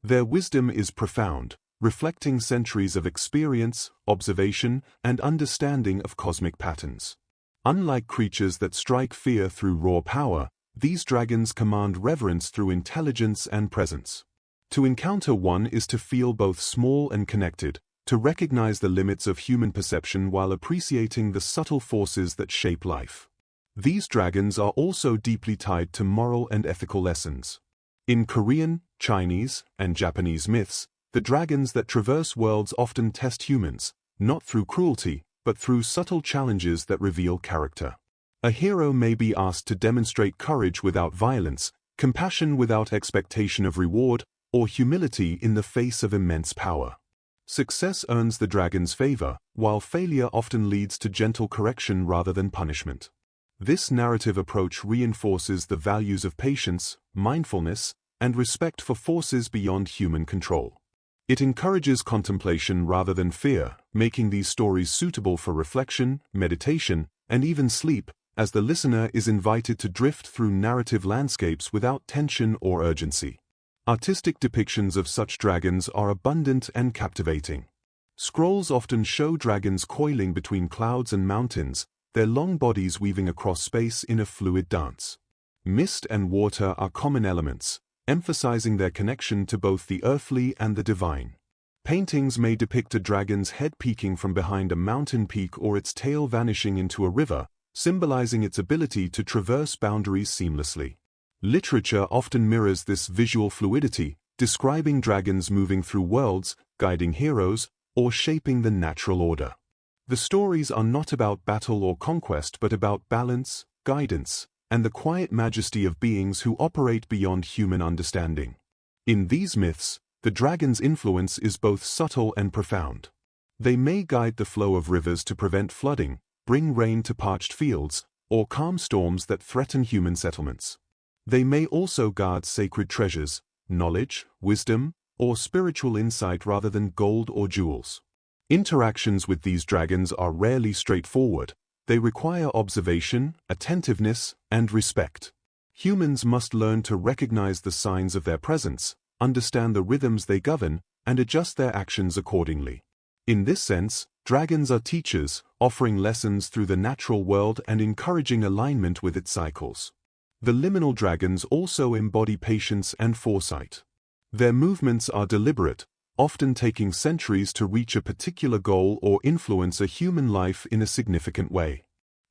Their wisdom is profound, reflecting centuries of experience, observation, and understanding of cosmic patterns. Unlike creatures that strike fear through raw power, these dragons command reverence through intelligence and presence. To encounter one is to feel both small and connected, to recognize the limits of human perception while appreciating the subtle forces that shape life. These dragons are also deeply tied to moral and ethical lessons. In Korean, Chinese, and Japanese myths, the dragons that traverse worlds often test humans, not through cruelty, but through subtle challenges that reveal character. A hero may be asked to demonstrate courage without violence, compassion without expectation of reward, or humility in the face of immense power. Success earns the dragon's favor, while failure often leads to gentle correction rather than punishment. This narrative approach reinforces the values of patience, mindfulness, and respect for forces beyond human control. It encourages contemplation rather than fear, making these stories suitable for reflection, meditation, and even sleep, as the listener is invited to drift through narrative landscapes without tension or urgency. Artistic depictions of such dragons are abundant and captivating. Scrolls often show dragons coiling between clouds and mountains, their long bodies weaving across space in a fluid dance. Mist and water are common elements, emphasizing their connection to both the earthly and the divine. Paintings may depict a dragon's head peeking from behind a mountain peak or its tail vanishing into a river, symbolizing its ability to traverse boundaries seamlessly. Literature often mirrors this visual fluidity, describing dragons moving through worlds, guiding heroes, or shaping the natural order. The stories are not about battle or conquest but about balance, guidance, and the quiet majesty of beings who operate beyond human understanding. In these myths, the dragon's influence is both subtle and profound. They may guide the flow of rivers to prevent flooding, bring rain to parched fields, or calm storms that threaten human settlements. They may also guard sacred treasures, knowledge, wisdom, or spiritual insight rather than gold or jewels. Interactions with these dragons are rarely straightforward. They require observation, attentiveness, and respect. Humans must learn to recognize the signs of their presence, understand the rhythms they govern, and adjust their actions accordingly. In this sense, dragons are teachers, offering lessons through the natural world and encouraging alignment with its cycles. The liminal dragons also embody patience and foresight. Their movements are deliberate, often taking centuries to reach a particular goal or influence a human life in a significant way.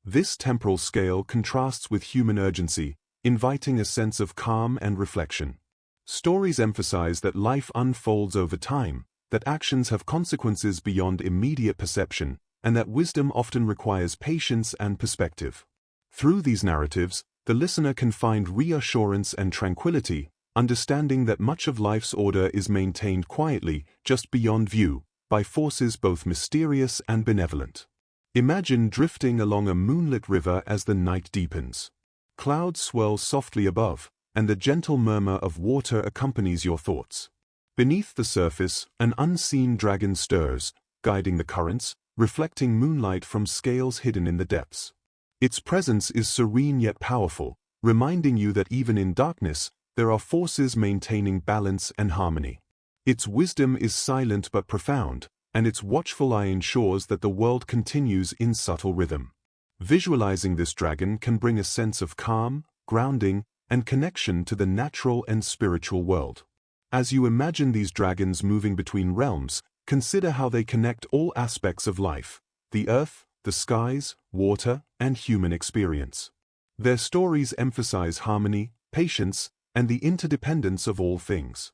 This temporal scale contrasts with human urgency, inviting a sense of calm and reflection. Stories emphasize that life unfolds over time, that actions have consequences beyond immediate perception, and that wisdom often requires patience and perspective. Through these narratives, the listener can find reassurance and tranquility, understanding that much of life's order is maintained quietly, just beyond view, by forces both mysterious and benevolent. Imagine drifting along a moonlit river as the night deepens. Clouds swirl softly above, and the gentle murmur of water accompanies your thoughts. Beneath the surface, an unseen dragon stirs, guiding the currents, reflecting moonlight from scales hidden in the depths. Its presence is serene yet powerful, reminding you that even in darkness, there are forces maintaining balance and harmony. Its wisdom is silent but profound, and its watchful eye ensures that the world continues in subtle rhythm. Visualizing this dragon can bring a sense of calm, grounding, and connection to the natural and spiritual world. As you imagine these dragons moving between realms, consider how they connect all aspects of life: the earth, the skies, water, and human experience. Their stories emphasize harmony, patience, and the interdependence of all things.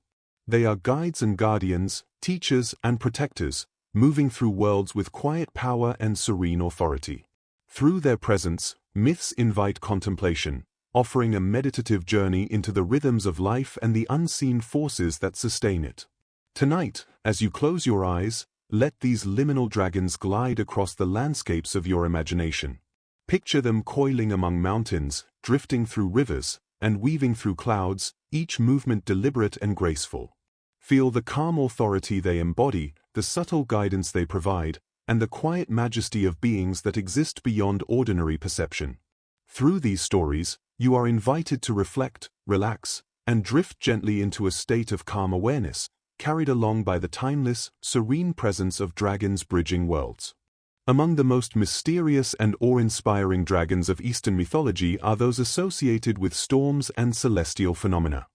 They are guides and guardians, teachers and protectors, moving through worlds with quiet power and serene authority. Through their presence, myths invite contemplation, offering a meditative journey into the rhythms of life and the unseen forces that sustain it. Tonight, as you close your eyes, let these liminal dragons glide across the landscapes of your imagination. Picture them coiling among mountains, drifting through rivers, and weaving through clouds, each movement deliberate and graceful. Feel the calm authority they embody, the subtle guidance they provide, and the quiet majesty of beings that exist beyond ordinary perception. Through these stories, you are invited to reflect, relax, and drift gently into a state of calm awareness, carried along by the timeless, serene presence of dragons bridging worlds. Among the most mysterious and awe-inspiring dragons of Eastern mythology are those associated with storms and celestial phenomena.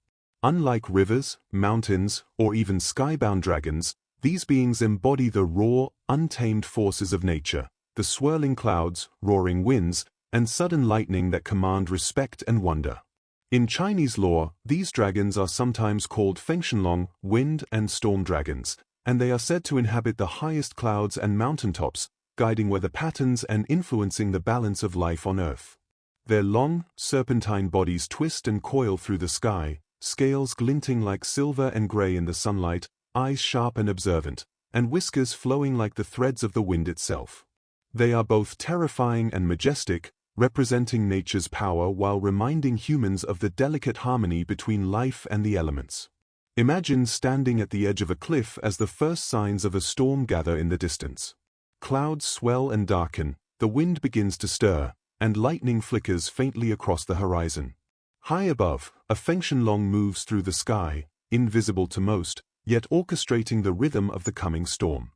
Unlike rivers, mountains, or even skybound dragons, these beings embody the raw, untamed forces of nature, the swirling clouds, roaring winds, and sudden lightning that command respect and wonder. In Chinese lore, these dragons are sometimes called fengshenlong, wind and storm dragons, and they are said to inhabit the highest clouds and mountaintops, guiding weather patterns and influencing the balance of life on Earth. Their long, serpentine bodies twist and coil through the sky, scales glinting like silver and gray in the sunlight, eyes sharp and observant, and whiskers flowing like the threads of the wind itself. They are both terrifying and majestic, representing nature's power while reminding humans of the delicate harmony between life and the elements. Imagine standing at the edge of a cliff as the first signs of a storm gather in the distance. Clouds swell and darken, the wind begins to stir, and lightning flickers faintly across the horizon. High above, a fengshenlong moves through the sky, invisible to most, yet orchestrating the rhythm of the coming storm.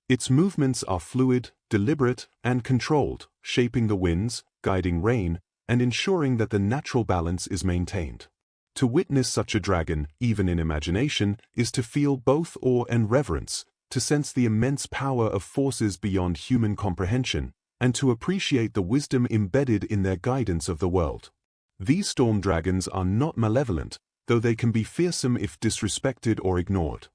Its movements are fluid, deliberate, and controlled, shaping the winds, guiding rain, and ensuring that the natural balance is maintained. To witness such a dragon, even in imagination, is to feel both awe and reverence, to sense the immense power of forces beyond human comprehension, and to appreciate the wisdom embedded in their guidance of the world. These storm dragons are not malevolent, though they can be fearsome if disrespected or ignored.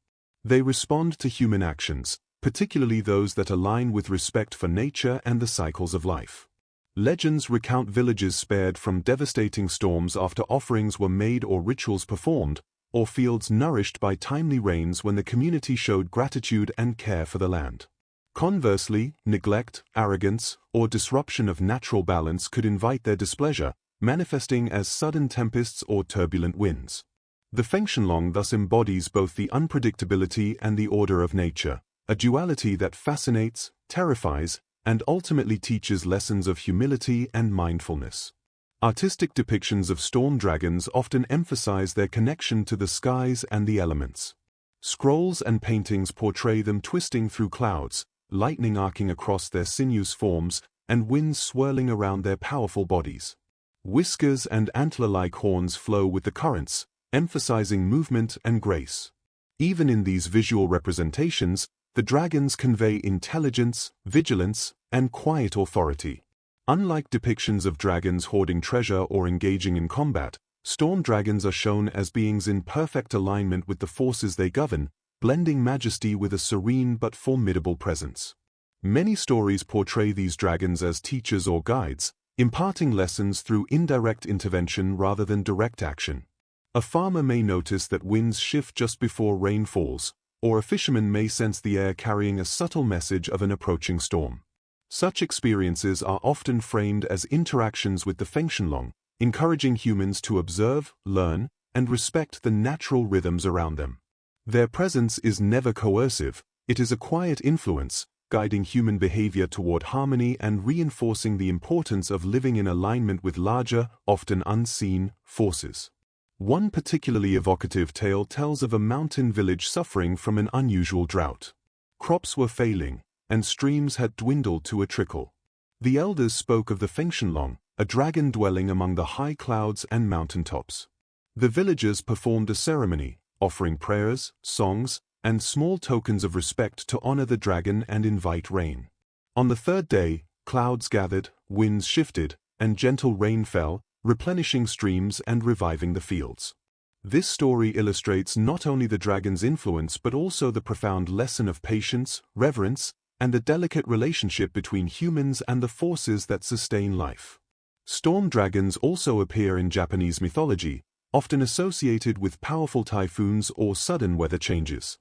They respond to human actions, particularly those that align with respect for nature and the cycles of life. Legends recount villages spared from devastating storms after offerings were made or rituals performed, or fields nourished by timely rains when the community showed gratitude and care for the land. Conversely, neglect, arrogance, or disruption of natural balance could invite their displeasure, manifesting as sudden tempests or turbulent winds. The fengshenlong thus embodies both the unpredictability and the order of nature, a duality that fascinates, terrifies, and ultimately teaches lessons of humility and mindfulness. Artistic depictions of storm dragons often emphasize their connection to the skies and the elements. Scrolls and paintings portray them twisting through clouds, lightning arcing across their sinuous forms, and winds swirling around their powerful bodies. Whiskers and antler-like horns flow with the currents, emphasizing movement and grace. Even in these visual representations, the dragons convey intelligence, vigilance, and quiet authority. Unlike depictions of dragons hoarding treasure or engaging in combat, storm dragons are shown as beings in perfect alignment with the forces they govern, blending majesty with a serene but formidable presence. Many stories portray these dragons as teachers or guides, imparting lessons through indirect intervention rather than direct action. A farmer may notice that winds shift just before rain falls, or a fisherman may sense the air carrying a subtle message of an approaching storm. Such experiences are often framed as interactions with the fengshenlong, encouraging humans to observe, learn, and respect the natural rhythms around them. Their presence is never coercive, it is a quiet influence, guiding human behavior toward harmony and reinforcing the importance of living in alignment with larger, often unseen, forces. One particularly evocative tale tells of a mountain village suffering from an unusual drought. Crops were failing, and streams had dwindled to a trickle. The elders spoke of the fengshenlong, a dragon dwelling among the high clouds and mountain tops. The villagers performed a ceremony, offering prayers, songs, and small tokens of respect to honor the dragon and invite rain. On the third day, clouds gathered, winds shifted, and gentle rain fell, replenishing streams and reviving the fields. This story illustrates not only the dragon's influence but also the profound lesson of patience, reverence, and the delicate relationship between humans and the forces that sustain life. Storm dragons also appear in Japanese mythology, often associated with powerful typhoons or sudden weather changes.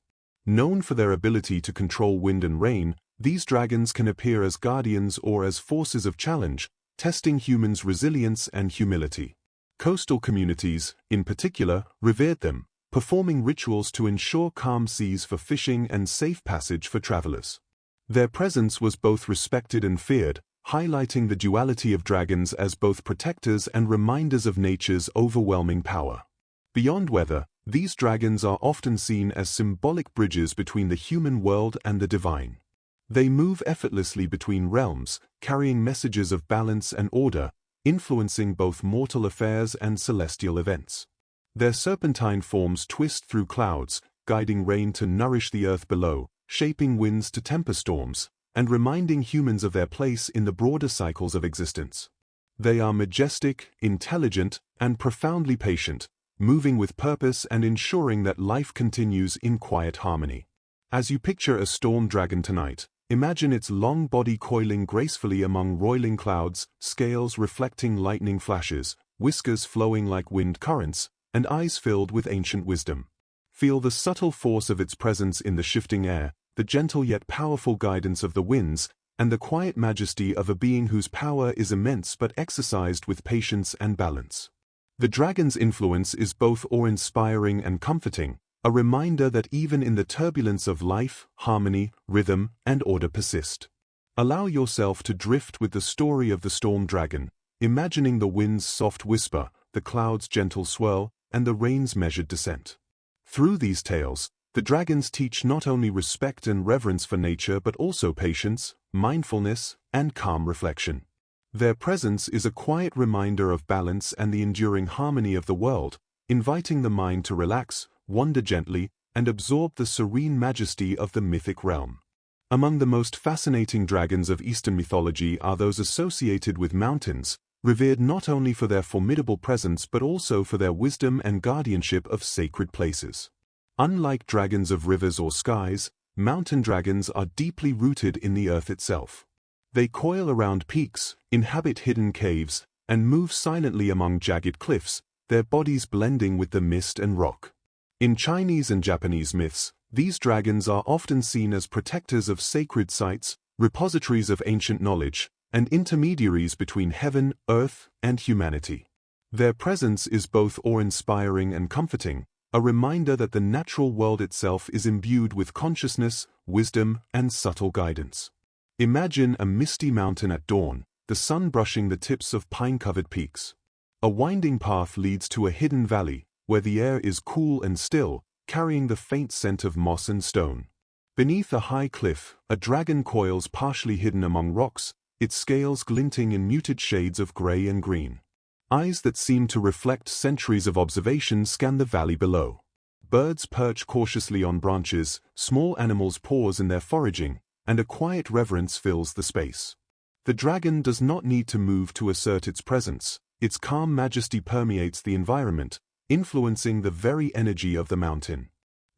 Known for their ability to control wind and rain, these dragons can appear as guardians or as forces of challenge, testing humans' resilience and humility. Coastal communities, in particular, revered them, performing rituals to ensure calm seas for fishing and safe passage for travelers. Their presence was both respected and feared, highlighting the duality of dragons as both protectors and reminders of nature's overwhelming power. Beyond weather, these dragons are often seen as symbolic bridges between the human world and the divine. They move effortlessly between realms, carrying messages of balance and order, influencing both mortal affairs and celestial events. Their serpentine forms twist through clouds, guiding rain to nourish the earth below, shaping winds to temper storms, and reminding humans of their place in the broader cycles of existence. They are majestic, intelligent, and profoundly patient, moving with purpose and ensuring that life continues in quiet harmony. As you picture a storm dragon tonight, imagine its long body coiling gracefully among roiling clouds, scales reflecting lightning flashes, whiskers flowing like wind currents, and eyes filled with ancient wisdom. Feel the subtle force of its presence in the shifting air, the gentle yet powerful guidance of the winds, and the quiet majesty of a being whose power is immense but exercised with patience and balance. The dragon's influence is both awe-inspiring and comforting, a reminder that even in the turbulence of life, harmony, rhythm, and order persist. Allow yourself to drift with the story of the storm dragon, imagining the wind's soft whisper, the cloud's gentle swirl, and the rain's measured descent. Through these tales, the dragons teach not only respect and reverence for nature but also patience, mindfulness, and calm reflection. Their presence is a quiet reminder of balance and the enduring harmony of the world, inviting the mind to relax, wander gently, and absorb the serene majesty of the mythic realm. Among the most fascinating dragons of Eastern mythology are those associated with mountains, revered not only for their formidable presence but also for their wisdom and guardianship of sacred places. Unlike dragons of rivers or skies, mountain dragons are deeply rooted in the earth itself. They coil around peaks, inhabit hidden caves, and move silently among jagged cliffs, their bodies blending with the mist and rock. In Chinese and Japanese myths, these dragons are often seen as protectors of sacred sites, repositories of ancient knowledge, and intermediaries between heaven, earth, and humanity. Their presence is both awe-inspiring and comforting, a reminder that the natural world itself is imbued with consciousness, wisdom, and subtle guidance. Imagine a misty mountain at dawn, the sun brushing the tips of pine-covered peaks. A winding path leads to a hidden valley, where the air is cool and still, carrying the faint scent of moss and stone. Beneath a high cliff, a dragon coils partially hidden among rocks, its scales glinting in muted shades of gray and green. Eyes that seem to reflect centuries of observation scan the valley below. Birds perch cautiously on branches, small animals pause in their foraging, and a quiet reverence fills the space. The dragon does not need to move to assert its presence. Its calm majesty permeates the environment, influencing the very energy of the mountain.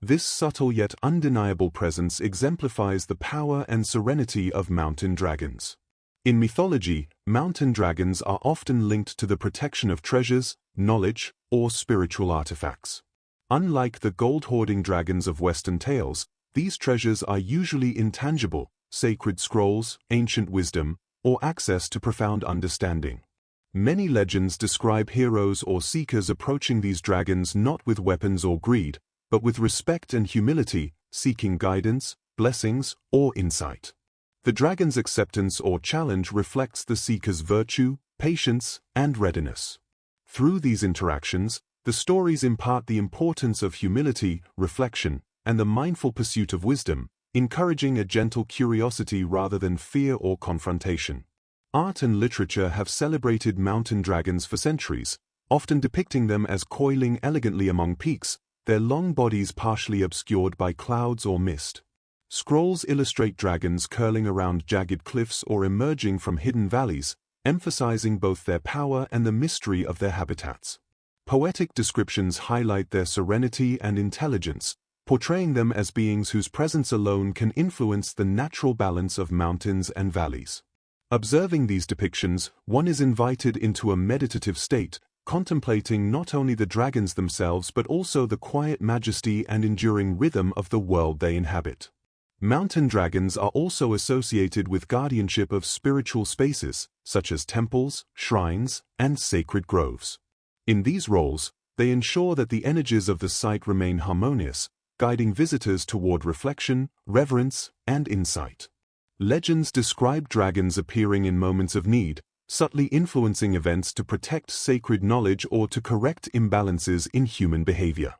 This subtle yet undeniable presence exemplifies the power and serenity of mountain dragons. In mythology, mountain dragons are often linked to the protection of treasures, knowledge, or spiritual artifacts. Unlike the gold-hoarding dragons of Western tales, these treasures are usually intangible, sacred scrolls, ancient wisdom, or access to profound understanding. Many legends describe heroes or seekers approaching these dragons not with weapons or greed, but with respect and humility, seeking guidance, blessings, or insight. The dragon's acceptance or challenge reflects the seeker's virtue, patience, and readiness. Through these interactions, the stories impart the importance of humility, reflection, and the mindful pursuit of wisdom, encouraging a gentle curiosity rather than fear or confrontation. Art and literature have celebrated mountain dragons for centuries, often depicting them as coiling elegantly among peaks, their long bodies partially obscured by clouds or mist. Scrolls illustrate dragons curling around jagged cliffs or emerging from hidden valleys, emphasizing both their power and the mystery of their habitats. Poetic descriptions highlight their serenity and intelligence, portraying them as beings whose presence alone can influence the natural balance of mountains and valleys. Observing these depictions, one is invited into a meditative state, contemplating not only the dragons themselves but also the quiet majesty and enduring rhythm of the world they inhabit. Mountain dragons are also associated with guardianship of spiritual spaces, such as temples, shrines, and sacred groves. In these roles, they ensure that the energies of the site remain harmonious, guiding visitors toward reflection, reverence, and insight. Legends describe dragons appearing in moments of need, subtly influencing events to protect sacred knowledge or to correct imbalances in human behavior.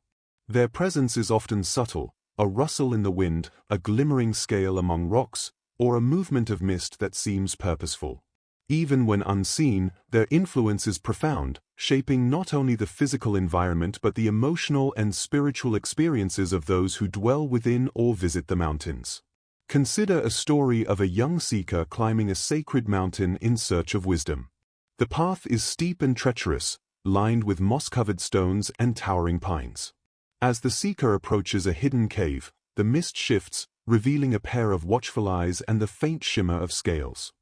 Their presence is often subtle, a rustle in the wind, a glimmering scale among rocks, or a movement of mist that seems purposeful. Even when unseen, their influence is profound, shaping not only the physical environment but the emotional and spiritual experiences of those who dwell within or visit the mountains. Consider a story of a young seeker climbing a sacred mountain in search of wisdom. The path is steep and treacherous, lined with moss-covered stones and towering pines. As the seeker approaches a hidden cave, the mist shifts, revealing a pair of watchful eyes and the faint shimmer of scales.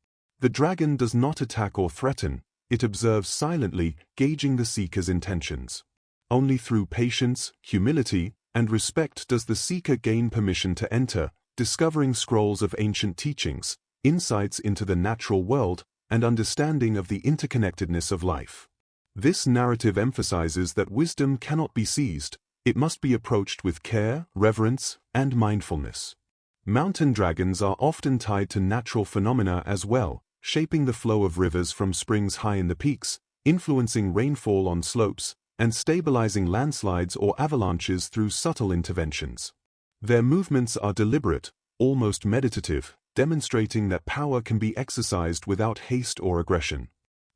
The dragon does not attack or threaten, it observes silently, gauging the seeker's intentions. Only through patience, humility, and respect does the seeker gain permission to enter, discovering scrolls of ancient teachings, insights into the natural world, and understanding of the interconnectedness of life. This narrative emphasizes that wisdom cannot be seized, it must be approached with care, reverence, and mindfulness. Mountain dragons are often tied to natural phenomena as well, shaping the flow of rivers from springs high in the peaks, influencing rainfall on slopes, and stabilizing landslides or avalanches through subtle interventions. Their movements are deliberate, almost meditative, demonstrating that power can be exercised without haste or aggression.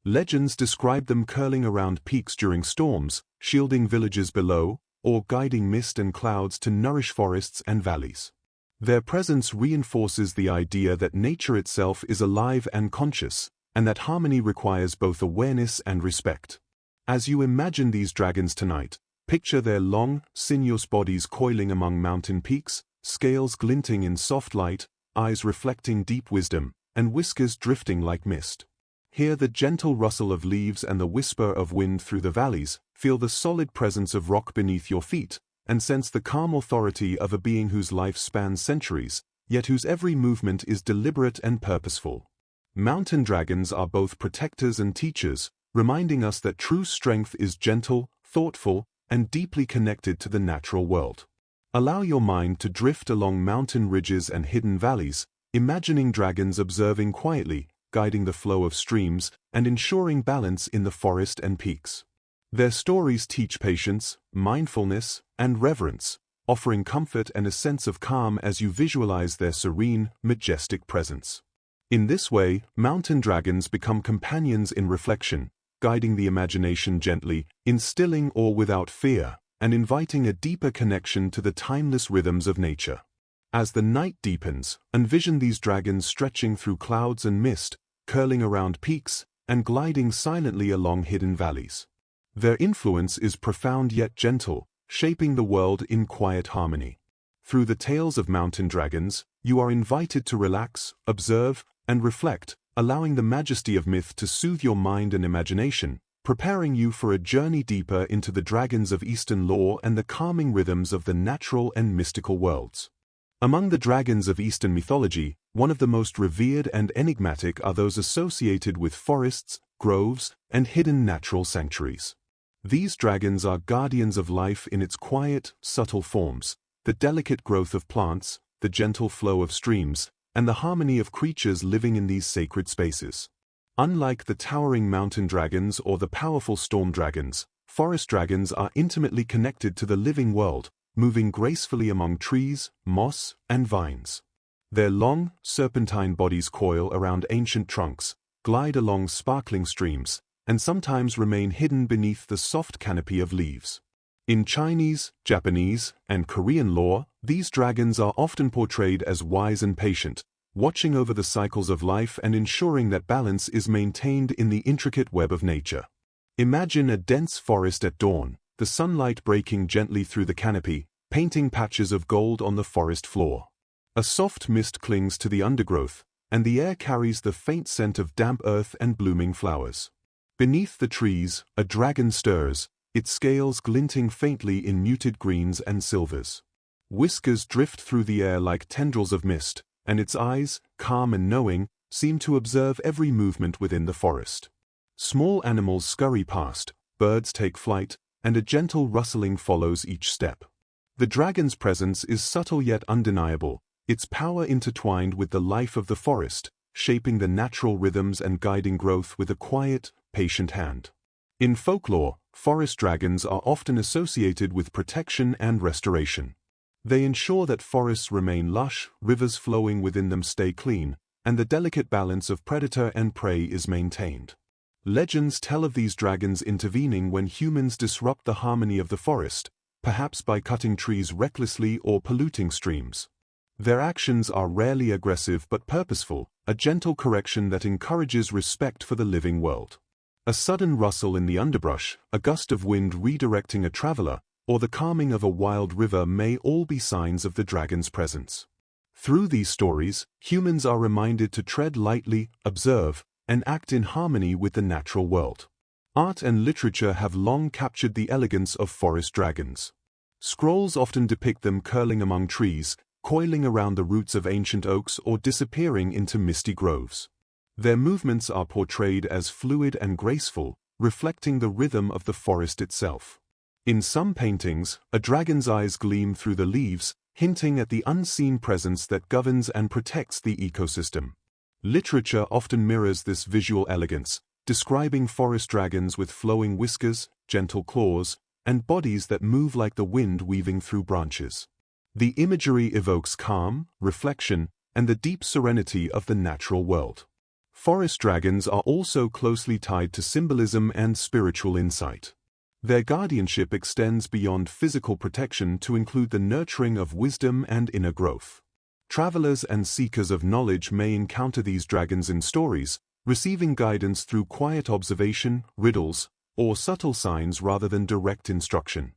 Legends describe them curling around peaks during storms, shielding villages below, or guiding mist and clouds to nourish forests and valleys. Their presence reinforces the idea that nature itself is alive and conscious, and that harmony requires both awareness and respect. As you imagine these dragons tonight, picture their long, sinuous bodies coiling among mountain peaks, scales glinting in soft light, eyes reflecting deep wisdom, and whiskers drifting like mist. Hear the gentle rustle of leaves and the whisper of wind through the valleys, feel the solid presence of rock beneath your feet, and sense the calm authority of a being whose life spans centuries, yet whose every movement is deliberate and purposeful. Mountain dragons are both protectors and teachers, reminding us that true strength is gentle, thoughtful, and deeply connected to the natural world. Allow your mind to drift along mountain ridges and hidden valleys, imagining dragons observing quietly, guiding the flow of streams, and ensuring balance in the forest and peaks. Their stories teach patience, mindfulness, and reverence, offering comfort and a sense of calm as you visualize their serene, majestic presence. In this way, mountain dragons become companions in reflection, guiding the imagination gently, instilling awe without fear, and inviting a deeper connection to the timeless rhythms of nature. As the night deepens, envision these dragons stretching through clouds and mist, curling around peaks, and gliding silently along hidden valleys. Their influence is profound yet gentle, shaping the world in quiet harmony. Through the tales of mountain dragons, you are invited to relax, observe, and reflect, allowing the majesty of myth to soothe your mind and imagination, preparing you for a journey deeper into the dragons of Eastern lore and the calming rhythms of the natural and mystical worlds. Among the dragons of Eastern mythology, one of the most revered and enigmatic are those associated with forests, groves, and hidden natural sanctuaries. These dragons are guardians of life in its quiet, subtle forms, the delicate growth of plants, the gentle flow of streams, and the harmony of creatures living in these sacred spaces. Unlike the towering mountain dragons or the powerful storm dragons, forest dragons are intimately connected to the living world, moving gracefully among trees, moss, and vines. Their long, serpentine bodies coil around ancient trunks, glide along sparkling streams, and sometimes remain hidden beneath the soft canopy of leaves. In Chinese, Japanese, and Korean lore, these dragons are often portrayed as wise and patient, watching over the cycles of life and ensuring that balance is maintained in the intricate web of nature. Imagine a dense forest at dawn, the sunlight breaking gently through the canopy, painting patches of gold on the forest floor. A soft mist clings to the undergrowth, and the air carries the faint scent of damp earth and blooming flowers. Beneath the trees, a dragon stirs, its scales glinting faintly in muted greens and silvers. Whiskers drift through the air like tendrils of mist, and its eyes, calm and knowing, seem to observe every movement within the forest. Small animals scurry past, birds take flight, and a gentle rustling follows each step. The dragon's presence is subtle yet undeniable, its power intertwined with the life of the forest, shaping the natural rhythms and guiding growth with a quiet, patient hand. In folklore, forest dragons are often associated with protection and restoration. They ensure that forests remain lush, rivers flowing within them stay clean, and the delicate balance of predator and prey is maintained. Legends tell of these dragons intervening when humans disrupt the harmony of the forest, perhaps by cutting trees recklessly or polluting streams. Their actions are rarely aggressive but purposeful, a gentle correction that encourages respect for the living world. A sudden rustle in the underbrush, a gust of wind redirecting a traveler, or the calming of a wild river may all be signs of the dragon's presence. Through these stories, humans are reminded to tread lightly, observe, and act in harmony with the natural world. Art and literature have long captured the elegance of forest dragons. Scrolls often depict them curling among trees, coiling around the roots of ancient oaks or disappearing into misty groves. Their movements are portrayed as fluid and graceful, reflecting the rhythm of the forest itself. In some paintings, a dragon's eyes gleam through the leaves, hinting at the unseen presence that governs and protects the ecosystem. Literature often mirrors this visual elegance, describing forest dragons with flowing whiskers, gentle claws, and bodies that move like the wind weaving through branches. The imagery evokes calm, reflection, and the deep serenity of the natural world. Forest dragons are also closely tied to symbolism and spiritual insight. Their guardianship extends beyond physical protection to include the nurturing of wisdom and inner growth. Travelers and seekers of knowledge may encounter these dragons in stories, receiving guidance through quiet observation, riddles, or subtle signs rather than direct instruction.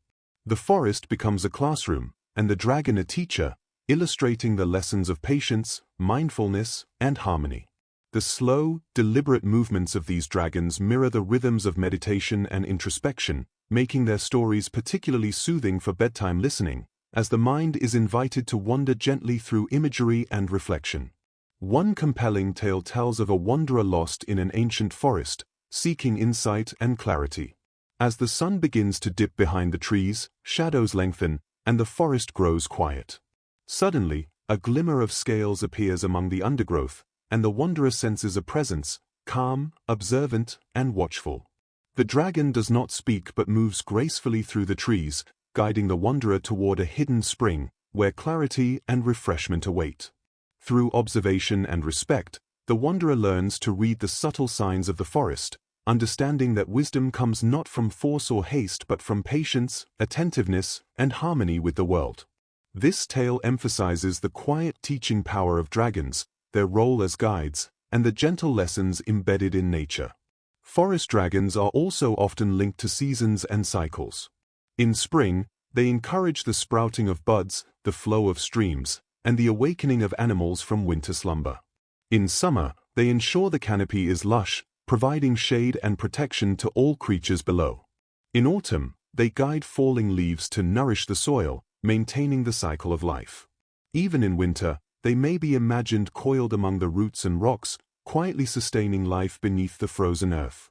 The forest becomes a classroom, and the dragon a teacher, illustrating the lessons of patience, mindfulness, and harmony. The slow, deliberate movements of these dragons mirror the rhythms of meditation and introspection, making their stories particularly soothing for bedtime listening, as the mind is invited to wander gently through imagery and reflection. One compelling tale tells of a wanderer lost in an ancient forest, seeking insight and clarity. As the sun begins to dip behind the trees, shadows lengthen, and the forest grows quiet. Suddenly, a glimmer of scales appears among the undergrowth, and the wanderer senses a presence, calm, observant, and watchful. The dragon does not speak but moves gracefully through the trees, guiding the wanderer toward a hidden spring, where clarity and refreshment await. Through observation and respect, the wanderer learns to read the subtle signs of the forest, understanding that wisdom comes not from force or haste but from patience, attentiveness, and harmony with the world. This tale emphasizes the quiet teaching power of dragons, their role as guides, and the gentle lessons embedded in nature. Forest dragons are also often linked to seasons and cycles. In spring, they encourage the sprouting of buds, the flow of streams, and the awakening of animals from winter slumber. In summer, they ensure the canopy is lush, providing shade and protection to all creatures below. In autumn, they guide falling leaves to nourish the soil, maintaining the cycle of life. Even in winter, they may be imagined coiled among the roots and rocks, quietly sustaining life beneath the frozen earth.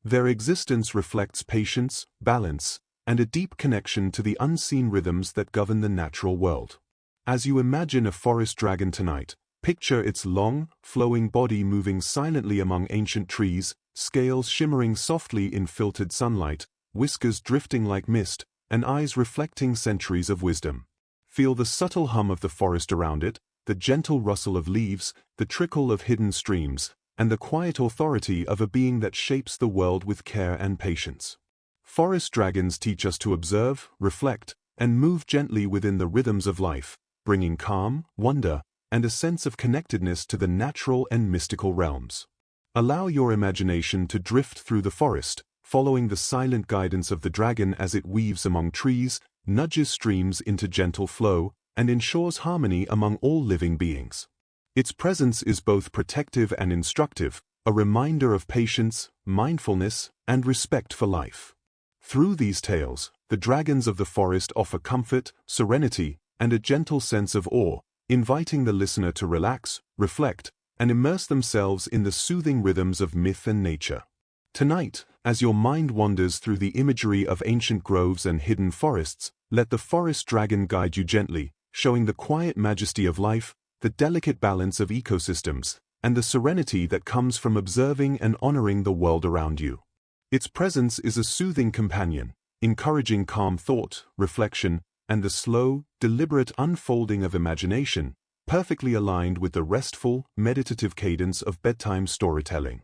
Their existence reflects patience, balance, and a deep connection to the unseen rhythms that govern the natural world. As you imagine a forest dragon tonight, picture its long, flowing body moving silently among ancient trees, scales shimmering softly in filtered sunlight, whiskers drifting like mist, and eyes reflecting centuries of wisdom. Feel the subtle hum of the forest around it, the gentle rustle of leaves, the trickle of hidden streams, and the quiet authority of a being that shapes the world with care and patience. Forest dragons teach us to observe, reflect, and move gently within the rhythms of life, bringing calm, wonder, and a sense of connectedness to the natural and mystical realms. Allow your imagination to drift through the forest, following the silent guidance of the dragon as it weaves among trees, nudges streams into gentle flow, and ensures harmony among all living beings. Its presence is both protective and instructive, a reminder of patience, mindfulness, and respect for life. Through these tales, the dragons of the forest offer comfort, serenity, and a gentle sense of awe, inviting the listener to relax, reflect, and immerse themselves in the soothing rhythms of myth and nature. Tonight, as your mind wanders through the imagery of ancient groves and hidden forests, let the forest dragon guide you gently, showing the quiet majesty of life, the delicate balance of ecosystems, and the serenity that comes from observing and honoring the world around you. Its presence is a soothing companion, encouraging calm thought, reflection, and the slow, deliberate unfolding of imagination, perfectly aligned with the restful, meditative cadence of bedtime storytelling.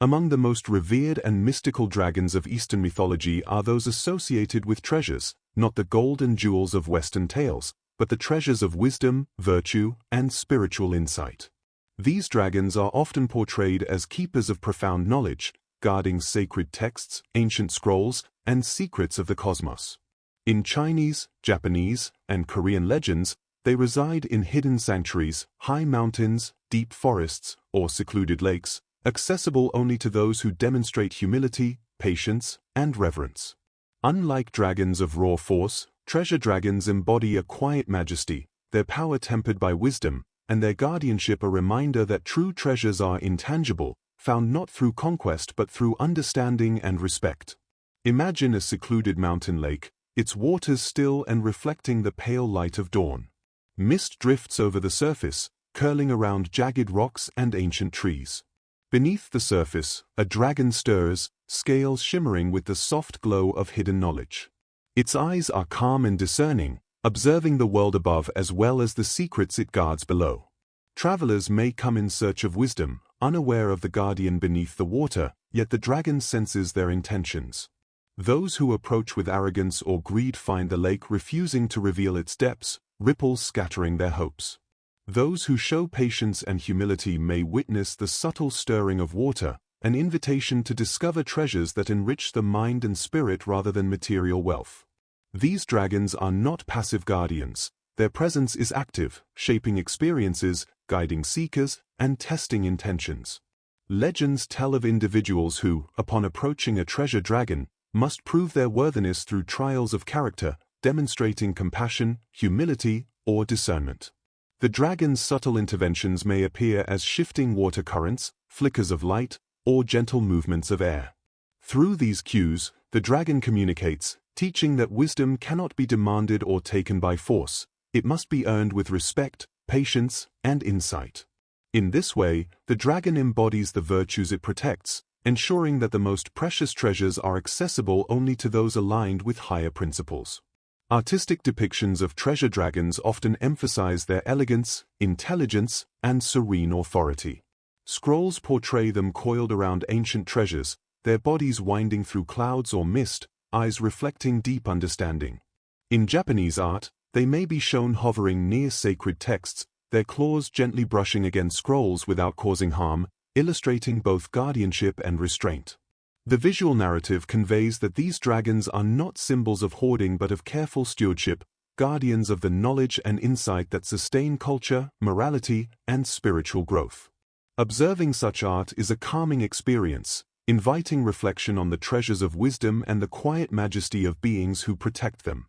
Among the most revered and mystical dragons of Eastern mythology are those associated with treasures, not the gold and jewels of Western tales, but the treasures of wisdom, virtue, and spiritual insight. These dragons are often portrayed as keepers of profound knowledge, guarding sacred texts, ancient scrolls, and secrets of the cosmos. In Chinese, Japanese, and Korean legends, they reside in hidden sanctuaries, high mountains, deep forests, or secluded lakes, accessible only to those who demonstrate humility, patience, and reverence. Unlike dragons of raw force, treasure dragons embody a quiet majesty, their power tempered by wisdom, and their guardianship a reminder that true treasures are intangible, found not through conquest but through understanding and respect. Imagine a secluded mountain lake, its waters still and reflecting the pale light of dawn. Mist drifts over the surface, curling around jagged rocks and ancient trees. Beneath the surface, a dragon stirs, scales shimmering with the soft glow of hidden knowledge. Its eyes are calm and discerning, observing the world above as well as the secrets it guards below. Travelers may come in search of wisdom, unaware of the guardian beneath the water, yet the dragon senses their intentions. Those who approach with arrogance or greed find the lake refusing to reveal its depths, ripples scattering their hopes. Those who show patience and humility may witness the subtle stirring of water, an invitation to discover treasures that enrich the mind and spirit rather than material wealth. These dragons are not passive guardians. Their presence is active, shaping experiences, guiding seekers, and testing intentions. Legends tell of individuals who, upon approaching a treasure dragon, must prove their worthiness through trials of character, demonstrating compassion, humility, or discernment. The dragon's subtle interventions may appear as shifting water currents, flickers of light, or gentle movements of air. Through these cues, the dragon communicates, teaching that wisdom cannot be demanded or taken by force. It must be earned with respect, patience, and insight. In this way, the dragon embodies the virtues it protects, ensuring that the most precious treasures are accessible only to those aligned with higher principles. Artistic depictions of treasure dragons often emphasize their elegance, intelligence, and serene authority. Scrolls portray them coiled around ancient treasures, their bodies winding through clouds or mist, eyes reflecting deep understanding. In Japanese art, they may be shown hovering near sacred texts, their claws gently brushing against scrolls without causing harm, illustrating both guardianship and restraint. The visual narrative conveys that these dragons are not symbols of hoarding but of careful stewardship, guardians of the knowledge and insight that sustain culture, morality, and spiritual growth. Observing such art is a calming experience, inviting reflection on the treasures of wisdom and the quiet majesty of beings who protect them.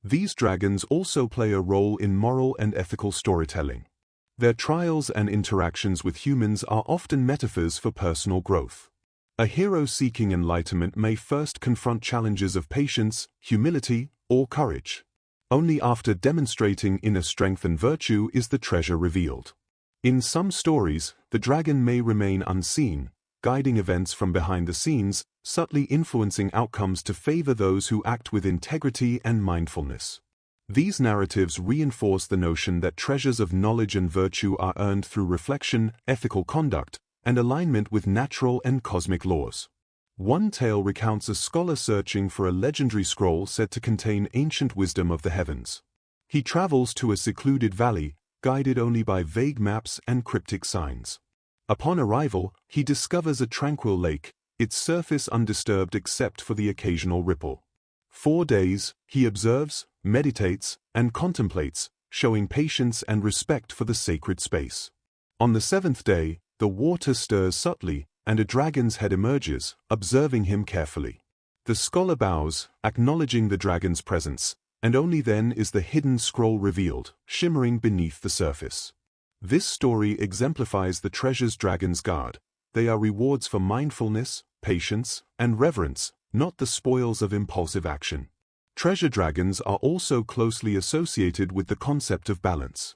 These dragons also play a role in moral and ethical storytelling. Their trials and interactions with humans are often metaphors for personal growth. A hero seeking enlightenment may first confront challenges of patience, humility, or courage. Only after demonstrating inner strength and virtue is the treasure revealed. In some stories, the dragon may remain unseen, guiding events from behind the scenes, subtly influencing outcomes to favor those who act with integrity and mindfulness. These narratives reinforce the notion that treasures of knowledge and virtue are earned through reflection, ethical conduct, and alignment with natural and cosmic laws. One tale recounts a scholar searching for a legendary scroll said to contain ancient wisdom of the heavens. He travels to a secluded valley, guided only by vague maps and cryptic signs. Upon arrival, he discovers a tranquil lake, its surface undisturbed except for the occasional ripple. 4 days, he observes, meditates, and contemplates, showing patience and respect for the sacred space. On the 7th day, the water stirs subtly, and a dragon's head emerges, observing him carefully. The scholar bows, acknowledging the dragon's presence, and only then is the hidden scroll revealed, shimmering beneath the surface. This story exemplifies the treasures dragons guard. They are rewards for mindfulness, patience, and reverence, not the spoils of impulsive action. Treasure dragons are also closely associated with the concept of balance.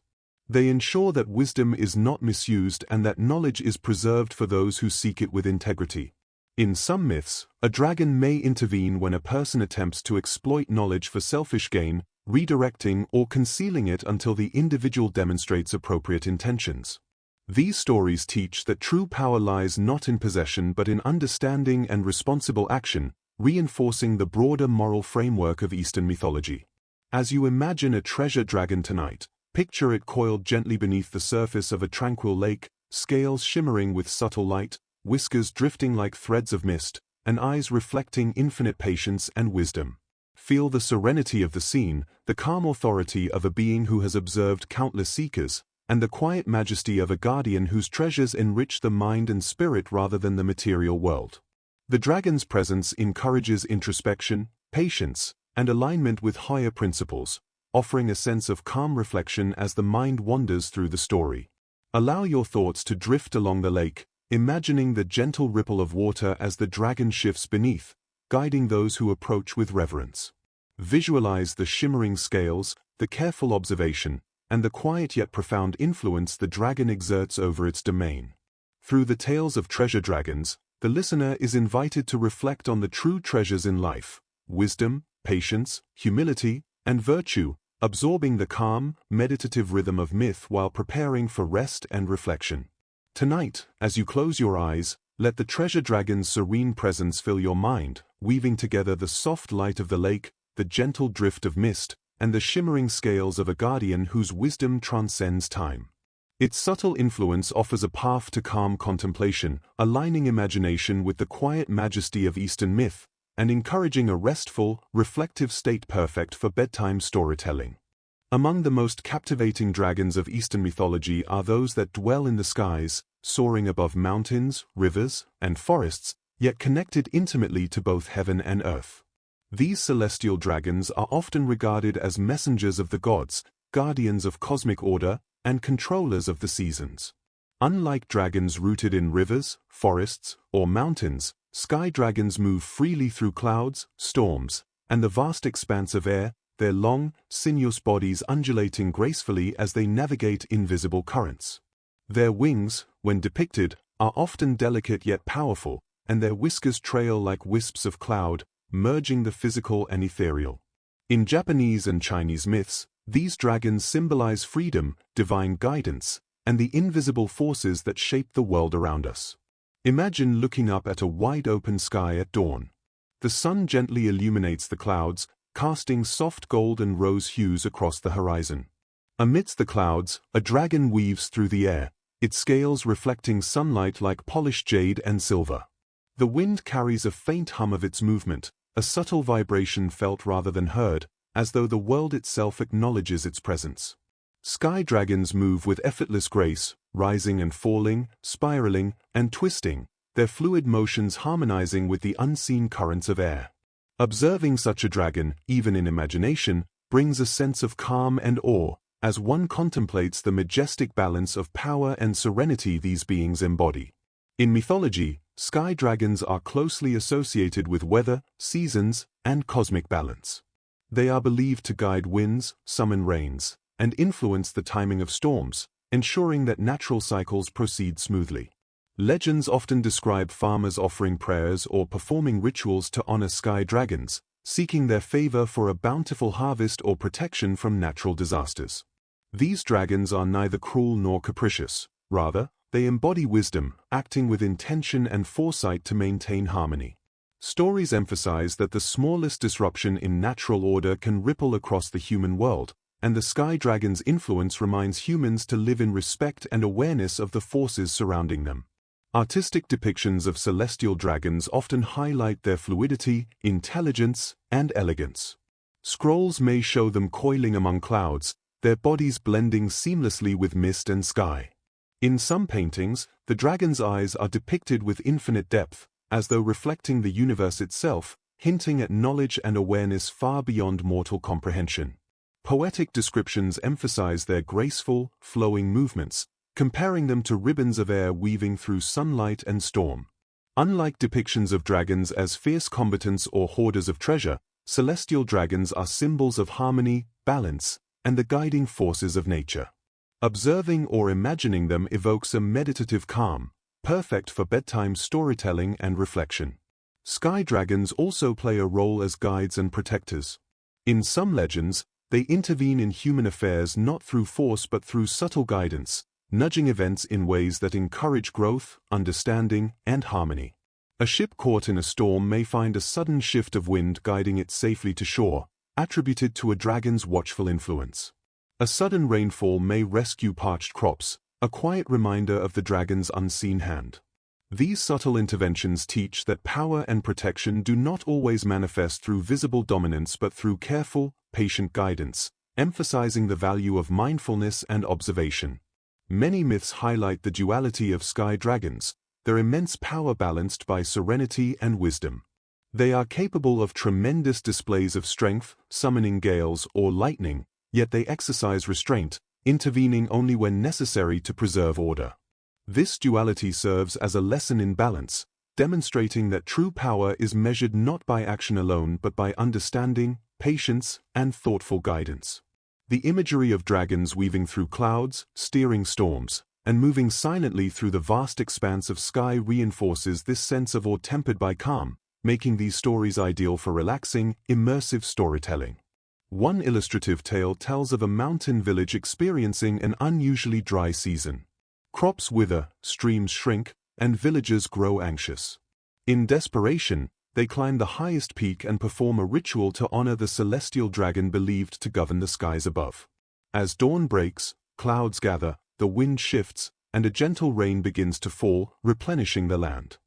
They ensure that wisdom is not misused and that knowledge is preserved for those who seek it with integrity. In some myths, a dragon may intervene when a person attempts to exploit knowledge for selfish gain, redirecting or concealing it until the individual demonstrates appropriate intentions. These stories teach that true power lies not in possession but in understanding and responsible action, reinforcing the broader moral framework of Eastern mythology. As you imagine a treasure dragon tonight, picture it coiled gently beneath the surface of a tranquil lake, scales shimmering with subtle light, whiskers drifting like threads of mist, and eyes reflecting infinite patience and wisdom. Feel the serenity of the scene, the calm authority of a being who has observed countless seekers, and the quiet majesty of a guardian whose treasures enrich the mind and spirit rather than the material world. The dragon's presence encourages introspection, patience, and alignment with higher principles, offering a sense of calm reflection as the mind wanders through the story. Allow your thoughts to drift along the lake, imagining the gentle ripple of water as the dragon shifts beneath, guiding those who approach with reverence. Visualize the shimmering scales, the careful observation, and the quiet yet profound influence the dragon exerts over its domain. Through the tales of treasure dragons, the listener is invited to reflect on the true treasures in life: wisdom, patience, humility, and virtue, absorbing the calm, meditative rhythm of myth while preparing for rest and reflection. Tonight, as you close your eyes, let the treasure dragon's serene presence fill your mind, weaving together the soft light of the lake, the gentle drift of mist, and the shimmering scales of a guardian whose wisdom transcends time. Its subtle influence offers a path to calm contemplation, aligning imagination with the quiet majesty of Eastern myth, and encouraging a restful, reflective state perfect for bedtime storytelling. Among the most captivating dragons of Eastern mythology are those that dwell in the skies, soaring above mountains, rivers, and forests, yet connected intimately to both heaven and earth. These celestial dragons are often regarded as messengers of the gods, guardians of cosmic order, and controllers of the seasons. Unlike dragons rooted in rivers, forests, or mountains, sky dragons move freely through clouds, storms, and the vast expanse of air, their long, sinuous bodies undulating gracefully as they navigate invisible currents. Their wings, when depicted, are often delicate yet powerful, and their whiskers trail like wisps of cloud, merging the physical and ethereal. In Japanese and Chinese myths, these dragons symbolize freedom, divine guidance, and the invisible forces that shape the world around us. Imagine looking up at a wide-open sky at dawn. The sun gently illuminates the clouds, casting soft gold and rose hues across the horizon. Amidst the clouds, a dragon weaves through the air, its scales reflecting sunlight like polished jade and silver. The wind carries a faint hum of its movement, a subtle vibration felt rather than heard, as though the world itself acknowledges its presence. Sky dragons move with effortless grace, rising and falling, spiraling, and twisting, their fluid motions harmonizing with the unseen currents of air. Observing such a dragon, even in imagination, brings a sense of calm and awe, as one contemplates the majestic balance of power and serenity these beings embody. In mythology, sky dragons are closely associated with weather, seasons, and cosmic balance. They are believed to guide winds, summon rains, and influence the timing of storms, ensuring that natural cycles proceed smoothly. Legends often describe farmers offering prayers or performing rituals to honor sky dragons, seeking their favor for a bountiful harvest or protection from natural disasters. These dragons are neither cruel nor capricious. Rather, they embody wisdom, acting with intention and foresight to maintain harmony. Stories emphasize that the smallest disruption in natural order can ripple across the human world, and the sky dragon's influence reminds humans to live in respect and awareness of the forces surrounding them. Artistic depictions of celestial dragons often highlight their fluidity, intelligence, and elegance. Scrolls may show them coiling among clouds, their bodies blending seamlessly with mist and sky. In some paintings, the dragon's eyes are depicted with infinite depth, as though reflecting the universe itself, hinting at knowledge and awareness far beyond mortal comprehension. Poetic descriptions emphasize their graceful, flowing movements, comparing them to ribbons of air weaving through sunlight and storm. Unlike depictions of dragons as fierce combatants or hoarders of treasure, celestial dragons are symbols of harmony, balance, and the guiding forces of nature. Observing or imagining them evokes a meditative calm, perfect for bedtime storytelling and reflection. Sky dragons also play a role as guides and protectors. In some legends, they intervene in human affairs not through force but through subtle guidance, nudging events in ways that encourage growth, understanding, and harmony. A ship caught in a storm may find a sudden shift of wind guiding it safely to shore, attributed to a dragon's watchful influence. A sudden rainfall may rescue parched crops, a quiet reminder of the dragon's unseen hand. These subtle interventions teach that power and protection do not always manifest through visible dominance but through careful, patient guidance, emphasizing the value of mindfulness and observation. Many myths highlight the duality of sky dragons, their immense power balanced by serenity and wisdom. They are capable of tremendous displays of strength, summoning gales or lightning, yet they exercise restraint, intervening only when necessary to preserve order. This duality serves as a lesson in balance, demonstrating that true power is measured not by action alone but by understanding, patience, and thoughtful guidance. The imagery of dragons weaving through clouds, steering storms, and moving silently through the vast expanse of sky reinforces this sense of awe tempered by calm, making these stories ideal for relaxing, immersive storytelling. One illustrative tale tells of a mountain village experiencing an unusually dry season. Crops wither, streams shrink, and villagers grow anxious. In desperation, they climb the highest peak and perform a ritual to honor the celestial dragon believed to govern the skies above. As dawn breaks, clouds gather, the wind shifts, and a gentle rain begins to fall, replenishing the land.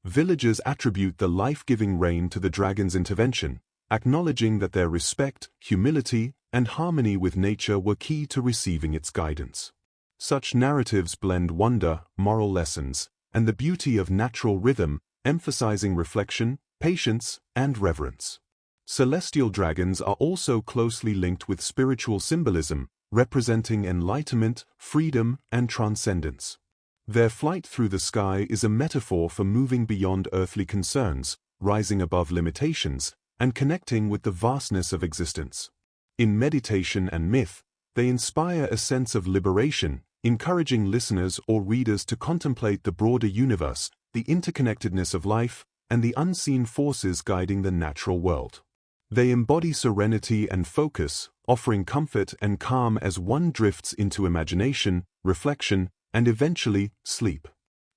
Villagers attribute the life-giving rain to the dragon's intervention, acknowledging that their respect, humility, and harmony with nature were key to receiving its guidance. Such narratives blend wonder, moral lessons, and the beauty of natural rhythm, emphasizing reflection, patience, and reverence. Celestial dragons are also closely linked with spiritual symbolism, representing enlightenment, freedom, and transcendence. Their flight through the sky is a metaphor for moving beyond earthly concerns, rising above limitations, and connecting with the vastness of existence. In meditation and myth, they inspire a sense of liberation, encouraging listeners or readers to contemplate the broader universe, the interconnectedness of life, and the unseen forces guiding the natural world. They embody serenity and focus, offering comfort and calm as one drifts into imagination, reflection, and eventually, sleep.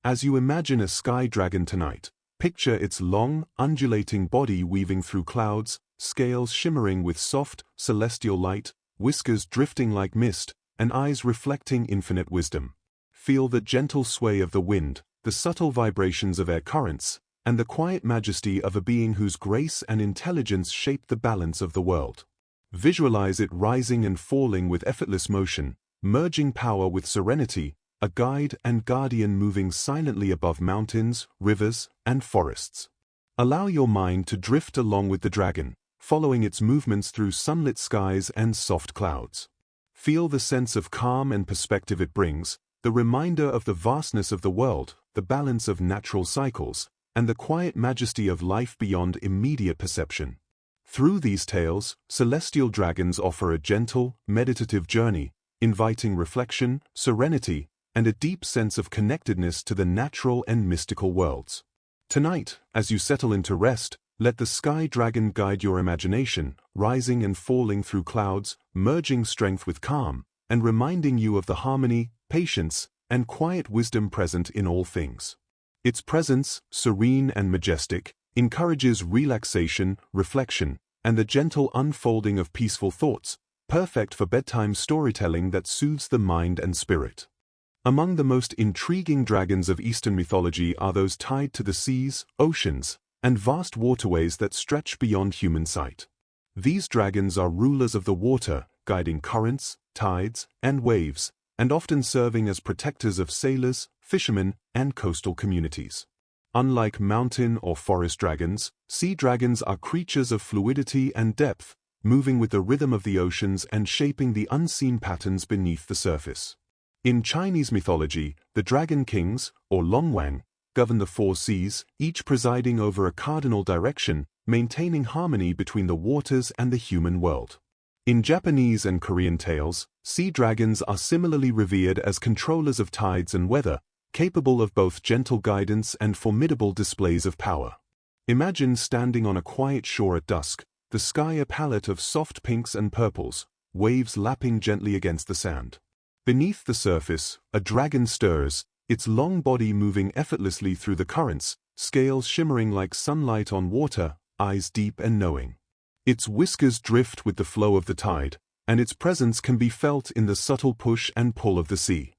As you imagine a sky dragon tonight, picture its long, undulating body weaving through clouds, scales shimmering with soft, celestial light, whiskers drifting like mist, and eyes reflecting infinite wisdom. Feel the gentle sway of the wind, the subtle vibrations of air currents, and the quiet majesty of a being whose grace and intelligence shape the balance of the world. Visualize it rising and falling with effortless motion, merging power with serenity, a guide and guardian moving silently above mountains, rivers, and forests. Allow your mind to drift along with the dragon, following its movements through sunlit skies and soft clouds. Feel the sense of calm and perspective it brings, the reminder of the vastness of the world, the balance of natural cycles, and the quiet majesty of life beyond immediate perception. Through these tales, celestial dragons offer a gentle, meditative journey, inviting reflection, serenity, and a deep sense of connectedness to the natural and mystical worlds. Tonight, as you settle into rest, let the sky dragon guide your imagination, rising and falling through clouds, merging strength with calm, and reminding you of the harmony, patience, and quiet wisdom present in all things. Its presence, serene and majestic, encourages relaxation, reflection, and the gentle unfolding of peaceful thoughts, perfect for bedtime storytelling that soothes the mind and spirit. Among the most intriguing dragons of Eastern mythology are those tied to the seas, oceans, and vast waterways that stretch beyond human sight. These dragons are rulers of the water, guiding currents, tides, and waves, and often serving as protectors of sailors, fishermen, and coastal communities. Unlike mountain or forest dragons, sea dragons are creatures of fluidity and depth, moving with the rhythm of the oceans and shaping the unseen patterns beneath the surface. In Chinese mythology, the dragon kings, or Longwang, govern the four seas, each presiding over a cardinal direction, maintaining harmony between the waters and the human world. In Japanese and Korean tales, sea dragons are similarly revered as controllers of tides and weather, capable of both gentle guidance and formidable displays of power. Imagine standing on a quiet shore at dusk, the sky a palette of soft pinks and purples, waves lapping gently against the sand. Beneath the surface, a dragon stirs, its long body moving effortlessly through the currents, scales shimmering like sunlight on water, eyes deep and knowing. Its whiskers drift with the flow of the tide, and its presence can be felt in the subtle push and pull of the sea.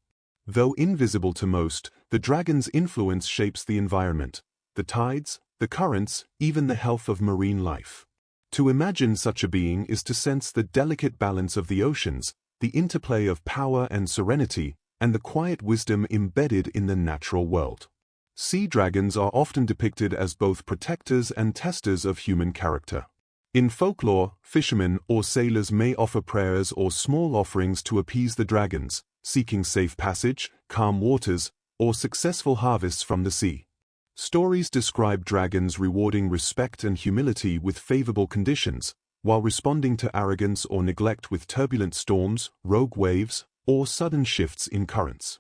Though invisible to most, the dragon's influence shapes the environment, the tides, the currents, even the health of marine life. To imagine such a being is to sense the delicate balance of the oceans, the interplay of power and serenity, and the quiet wisdom embedded in the natural world. Sea dragons are often depicted as both protectors and testers of human character. In folklore, fishermen or sailors may offer prayers or small offerings to appease the dragons, seeking safe passage, calm waters, or successful harvests from the sea. Stories describe dragons rewarding respect and humility with favorable conditions, while responding to arrogance or neglect with turbulent storms, rogue waves, or sudden shifts in currents.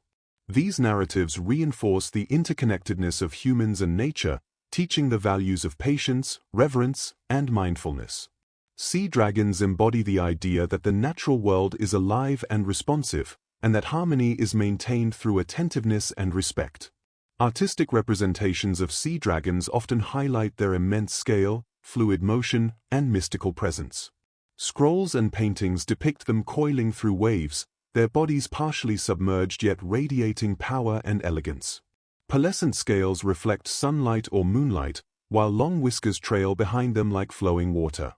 These narratives reinforce the interconnectedness of humans and nature, teaching the values of patience, reverence, and mindfulness. Sea dragons embody the idea that the natural world is alive and responsive, and that harmony is maintained through attentiveness and respect. Artistic representations of sea dragons often highlight their immense scale, fluid motion, and mystical presence. Scrolls and paintings depict them coiling through waves, their bodies partially submerged yet radiating power and elegance. Pearlescent scales reflect sunlight or moonlight, while long whiskers trail behind them like flowing water.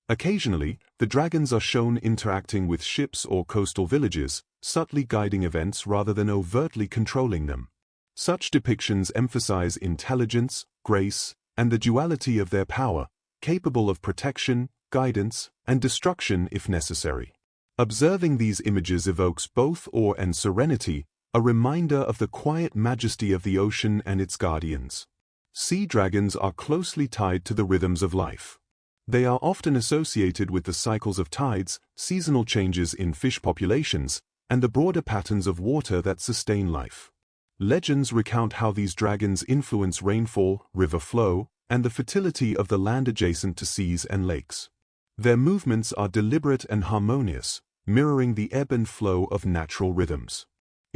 Occasionally, the dragons are shown interacting with ships or coastal villages, subtly guiding events rather than overtly controlling them. Such depictions emphasize intelligence, grace, and the duality of their power, capable of protection, guidance, and destruction if necessary. Observing these images evokes both awe and serenity, a reminder of the quiet majesty of the ocean and its guardians. Sea dragons are closely tied to the rhythms of life. They are often associated with the cycles of tides, seasonal changes in fish populations, and the broader patterns of water that sustain life. Legends recount how these dragons influence rainfall, river flow, and the fertility of the land adjacent to seas and lakes. Their movements are deliberate and harmonious, mirroring the ebb and flow of natural rhythms.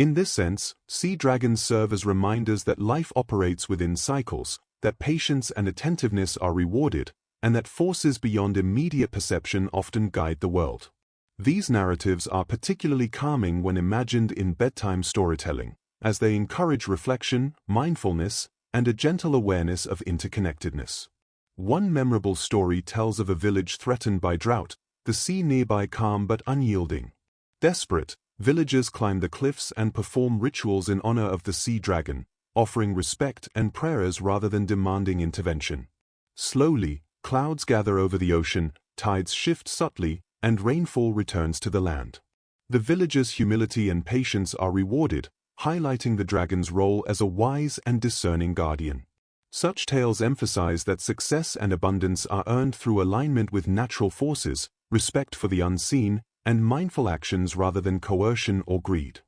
In this sense, sea dragons serve as reminders that life operates within cycles, that patience and attentiveness are rewarded, and that forces beyond immediate perception often guide the world. These narratives are particularly calming when imagined in bedtime storytelling, as they encourage reflection, mindfulness, and a gentle awareness of interconnectedness. One memorable story tells of a village threatened by drought, the sea nearby calm but unyielding. Desperate, villagers climb the cliffs and perform rituals in honor of the sea dragon, offering respect and prayers rather than demanding intervention. Slowly, clouds gather over the ocean, tides shift subtly, and rainfall returns to the land. The villagers' humility and patience are rewarded, highlighting the dragon's role as a wise and discerning guardian. Such tales emphasize that success and abundance are earned through alignment with natural forces, respect for the unseen, and mindful actions rather than coercion or greed.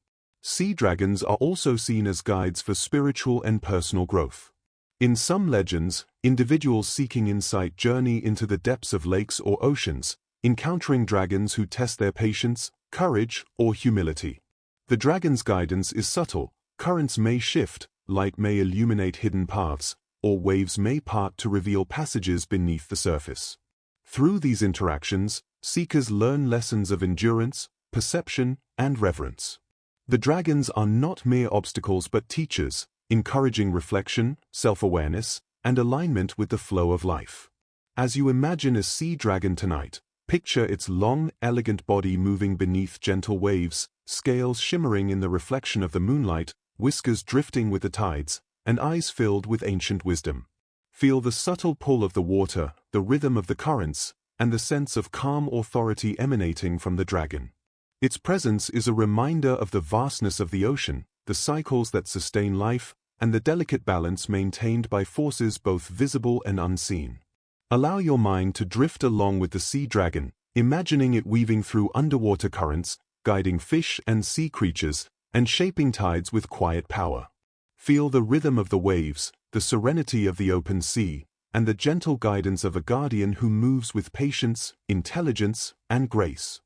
Sea dragons are also seen as guides for spiritual and personal growth. In some legends, individuals seeking insight journey into the depths of lakes or oceans, encountering dragons who test their patience, courage, or humility. The dragon's guidance is subtle. Currents may shift, light may illuminate hidden paths, or waves may part to reveal passages beneath the surface. Through these interactions, seekers learn lessons of endurance, perception, and reverence. The dragons are not mere obstacles but teachers, encouraging reflection, self-awareness, and alignment with the flow of life. As you imagine a sea dragon tonight, picture its long, elegant body moving beneath gentle waves, scales shimmering in the reflection of the moonlight, whiskers drifting with the tides, and eyes filled with ancient wisdom. Feel the subtle pull of the water, the rhythm of the currents, and the sense of calm authority emanating from the dragon. Its presence is a reminder of the vastness of the ocean, the cycles that sustain life, and the delicate balance maintained by forces both visible and unseen. Allow your mind to drift along with the sea dragon, imagining it weaving through underwater currents, guiding fish and sea creatures, and shaping tides with quiet power. Feel the rhythm of the waves, the serenity of the open sea, and the gentle guidance of a guardian who moves with patience, intelligence, and grace.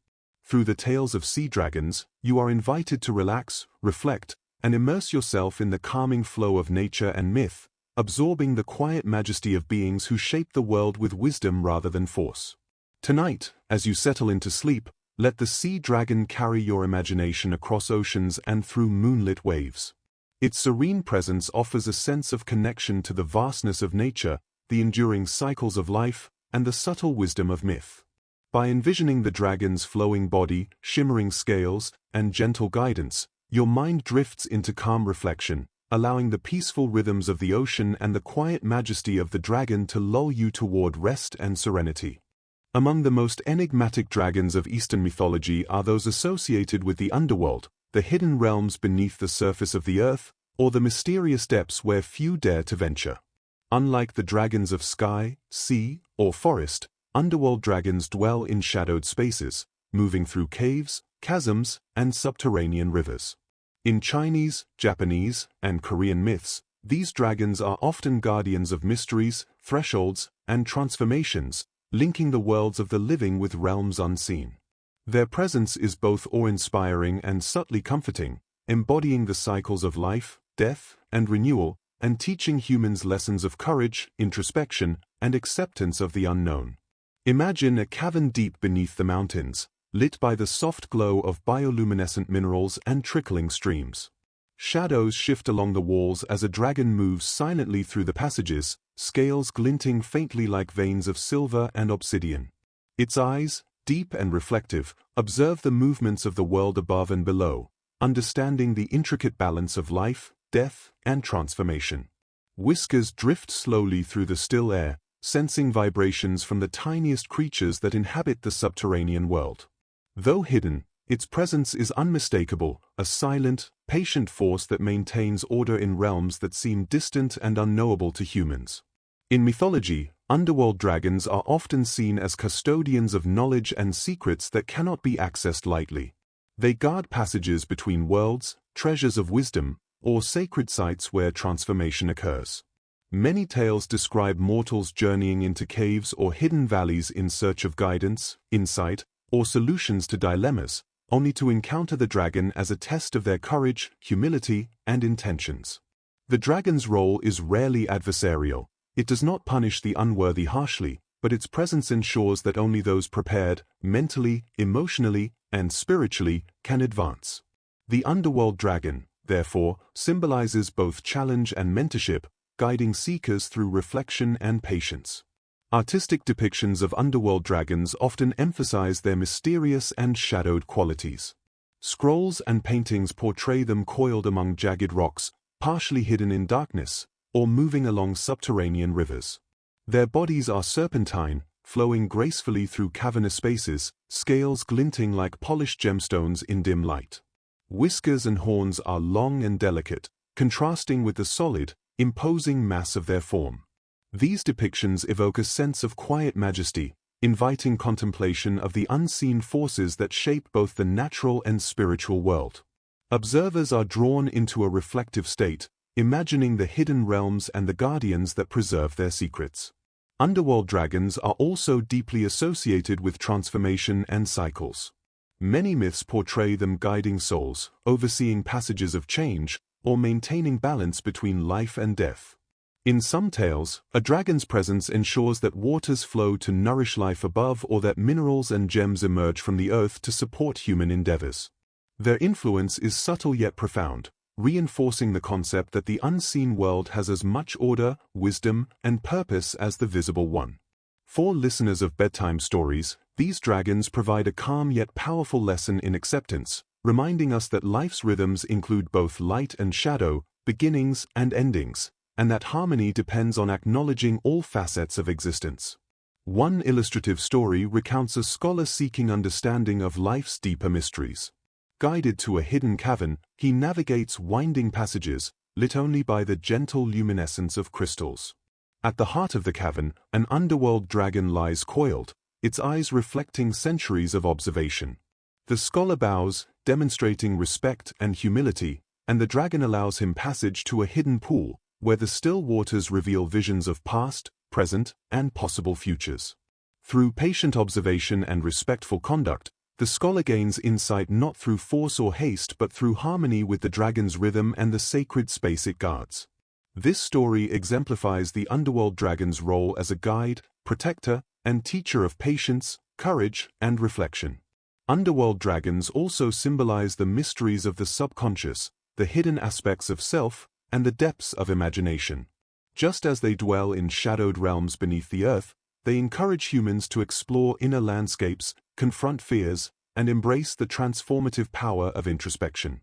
Through the tales of sea dragons, you are invited to relax, reflect, and immerse yourself in the calming flow of nature and myth, absorbing the quiet majesty of beings who shape the world with wisdom rather than force. Tonight, as you settle into sleep, let the sea dragon carry your imagination across oceans and through moonlit waves. Its serene presence offers a sense of connection to the vastness of nature, the enduring cycles of life, and the subtle wisdom of myth. By envisioning the dragon's flowing body, shimmering scales, and gentle guidance, your mind drifts into calm reflection, allowing the peaceful rhythms of the ocean and the quiet majesty of the dragon to lull you toward rest and serenity. Among the most enigmatic dragons of Eastern mythology are those associated with the underworld, the hidden realms beneath the surface of the earth, or the mysterious depths where few dare to venture. Unlike the dragons of sky, sea, or forest, underworld dragons dwell in shadowed spaces, moving through caves, chasms, and subterranean rivers. In Chinese, Japanese, and Korean myths, these dragons are often guardians of mysteries, thresholds, and transformations, linking the worlds of the living with realms unseen. Their presence is both awe-inspiring and subtly comforting, embodying the cycles of life, death, and renewal, and teaching humans lessons of courage, introspection, and acceptance of the unknown. Imagine a cavern deep beneath the mountains, lit by the soft glow of bioluminescent minerals and trickling streams. Shadows shift along the walls as a dragon moves silently through the passages, scales glinting faintly like veins of silver and obsidian. Its eyes, deep and reflective, observe the movements of the world above and below, understanding the intricate balance of life, death, and transformation. Whiskers drift slowly through the still air, sensing vibrations from the tiniest creatures that inhabit the subterranean world. Though hidden, its presence is unmistakable, a silent, patient force that maintains order in realms that seem distant and unknowable to humans. In mythology, underworld dragons are often seen as custodians of knowledge and secrets that cannot be accessed lightly. They guard passages between worlds, treasures of wisdom, or sacred sites where transformation occurs. Many tales describe mortals journeying into caves or hidden valleys in search of guidance, insight, or solutions to dilemmas, only to encounter the dragon as a test of their courage, humility, and intentions. The dragon's role is rarely adversarial. It does not punish the unworthy harshly, but its presence ensures that only those prepared, mentally, emotionally, and spiritually, can advance. The underworld dragon, therefore, symbolizes both challenge and mentorship, guiding seekers through reflection and patience. Artistic depictions of underworld dragons often emphasize their mysterious and shadowed qualities. Scrolls and paintings portray them coiled among jagged rocks, partially hidden in darkness, or moving along subterranean rivers. Their bodies are serpentine, flowing gracefully through cavernous spaces, scales glinting like polished gemstones in dim light. Whiskers and horns are long and delicate, contrasting with the solid, imposing mass of their form. These depictions evoke a sense of quiet majesty, inviting contemplation of the unseen forces that shape both the natural and spiritual world. Observers are drawn into a reflective state, imagining the hidden realms and the guardians that preserve their secrets. Underworld dragons are also deeply associated with transformation and cycles. Many myths portray them guiding souls, overseeing passages of change, or maintaining balance between life and death. In some tales, a dragon's presence ensures that waters flow to nourish life above or that minerals and gems emerge from the earth to support human endeavors. Their influence is subtle yet profound, reinforcing the concept that the unseen world has as much order, wisdom, and purpose as the visible one. For listeners of bedtime stories, these dragons provide a calm yet powerful lesson in acceptance, reminding us that life's rhythms include both light and shadow, beginnings and endings, and that harmony depends on acknowledging all facets of existence. One illustrative story recounts a scholar seeking understanding of life's deeper mysteries. Guided to a hidden cavern, he navigates winding passages, lit only by the gentle luminescence of crystals. At the heart of the cavern, an underworld dragon lies coiled, its eyes reflecting centuries of observation. The scholar bows, demonstrating respect and humility, and the dragon allows him passage to a hidden pool, where the still waters reveal visions of past, present, and possible futures. Through patient observation and respectful conduct, the scholar gains insight not through force or haste but through harmony with the dragon's rhythm and the sacred space it guards. This story exemplifies the underworld dragon's role as a guide, protector, and teacher of patience, courage, and reflection. Underworld dragons also symbolize the mysteries of the subconscious, the hidden aspects of self, and the depths of imagination. Just as they dwell in shadowed realms beneath the earth, they encourage humans to explore inner landscapes, confront fears, and embrace the transformative power of introspection.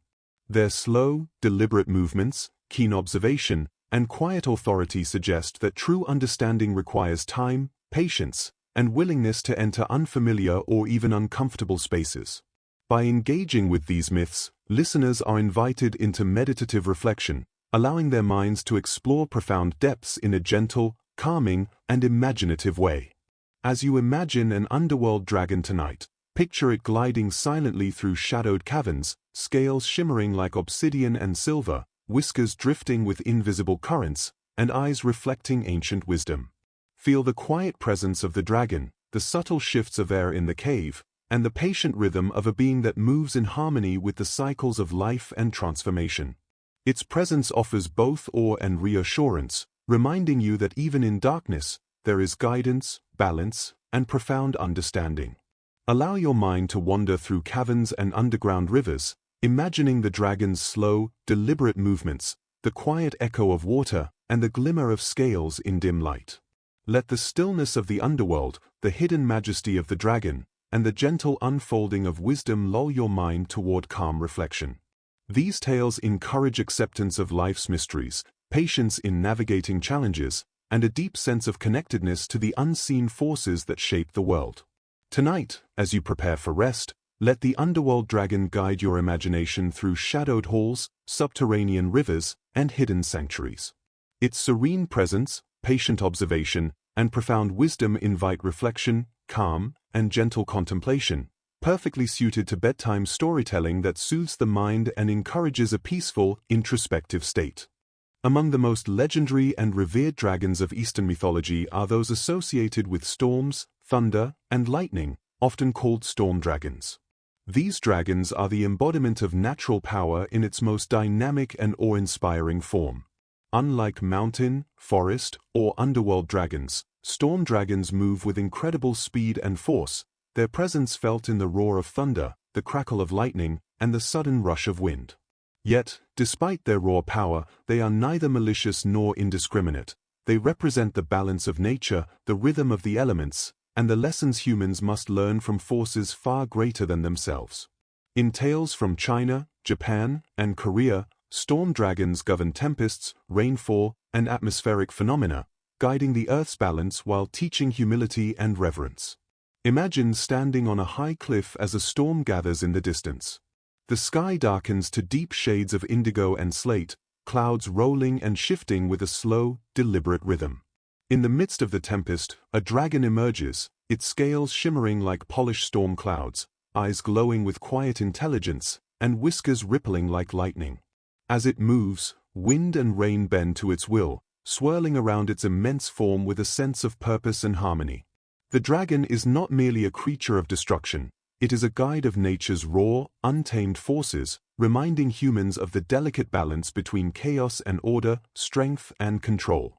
Their slow, deliberate movements, keen observation, and quiet authority suggest that true understanding requires time, patience, and willingness to enter unfamiliar or even uncomfortable spaces. By engaging with these myths, listeners are invited into meditative reflection, allowing their minds to explore profound depths in a gentle, calming, and imaginative way. As you imagine an underworld dragon tonight, picture it gliding silently through shadowed caverns, scales shimmering like obsidian and silver, whiskers drifting with invisible currents, and eyes reflecting ancient wisdom. Feel the quiet presence of the dragon, the subtle shifts of air in the cave, and the patient rhythm of a being that moves in harmony with the cycles of life and transformation. Its presence offers both awe and reassurance, reminding you that even in darkness, there is guidance, balance, and profound understanding. Allow your mind to wander through caverns and underground rivers, imagining the dragon's slow, deliberate movements, the quiet echo of water, and the glimmer of scales in dim light. Let the stillness of the underworld, the hidden majesty of the dragon, and the gentle unfolding of wisdom lull your mind toward calm reflection. These tales encourage acceptance of life's mysteries, patience in navigating challenges, and a deep sense of connectedness to the unseen forces that shape the world. Tonight, as you prepare for rest, let the underworld dragon guide your imagination through shadowed halls, subterranean rivers, and hidden sanctuaries. Its serene presence, patient observation, and profound wisdom invite reflection, calm, and gentle contemplation, perfectly suited to bedtime storytelling that soothes the mind and encourages a peaceful, introspective state. Among the most legendary and revered dragons of Eastern mythology are those associated with storms, thunder, and lightning, often called storm dragons. These dragons are the embodiment of natural power in its most dynamic and awe-inspiring form. Unlike mountain, forest, or underworld dragons, storm dragons move with incredible speed and force, their presence felt in the roar of thunder, the crackle of lightning, and the sudden rush of wind. Yet, despite their raw power, they are neither malicious nor indiscriminate. They represent the balance of nature, the rhythm of the elements, and the lessons humans must learn from forces far greater than themselves. In tales from China, Japan, and Korea, storm dragons govern tempests, rainfall, and atmospheric phenomena, guiding the Earth's balance while teaching humility and reverence. Imagine standing on a high cliff as a storm gathers in the distance. The sky darkens to deep shades of indigo and slate, clouds rolling and shifting with a slow, deliberate rhythm. In the midst of the tempest, a dragon emerges, its scales shimmering like polished storm clouds, eyes glowing with quiet intelligence, and whiskers rippling like lightning. As it moves, wind and rain bend to its will, swirling around its immense form with a sense of purpose and harmony. The dragon is not merely a creature of destruction, it is a guide of nature's raw, untamed forces, reminding humans of the delicate balance between chaos and order, strength and control.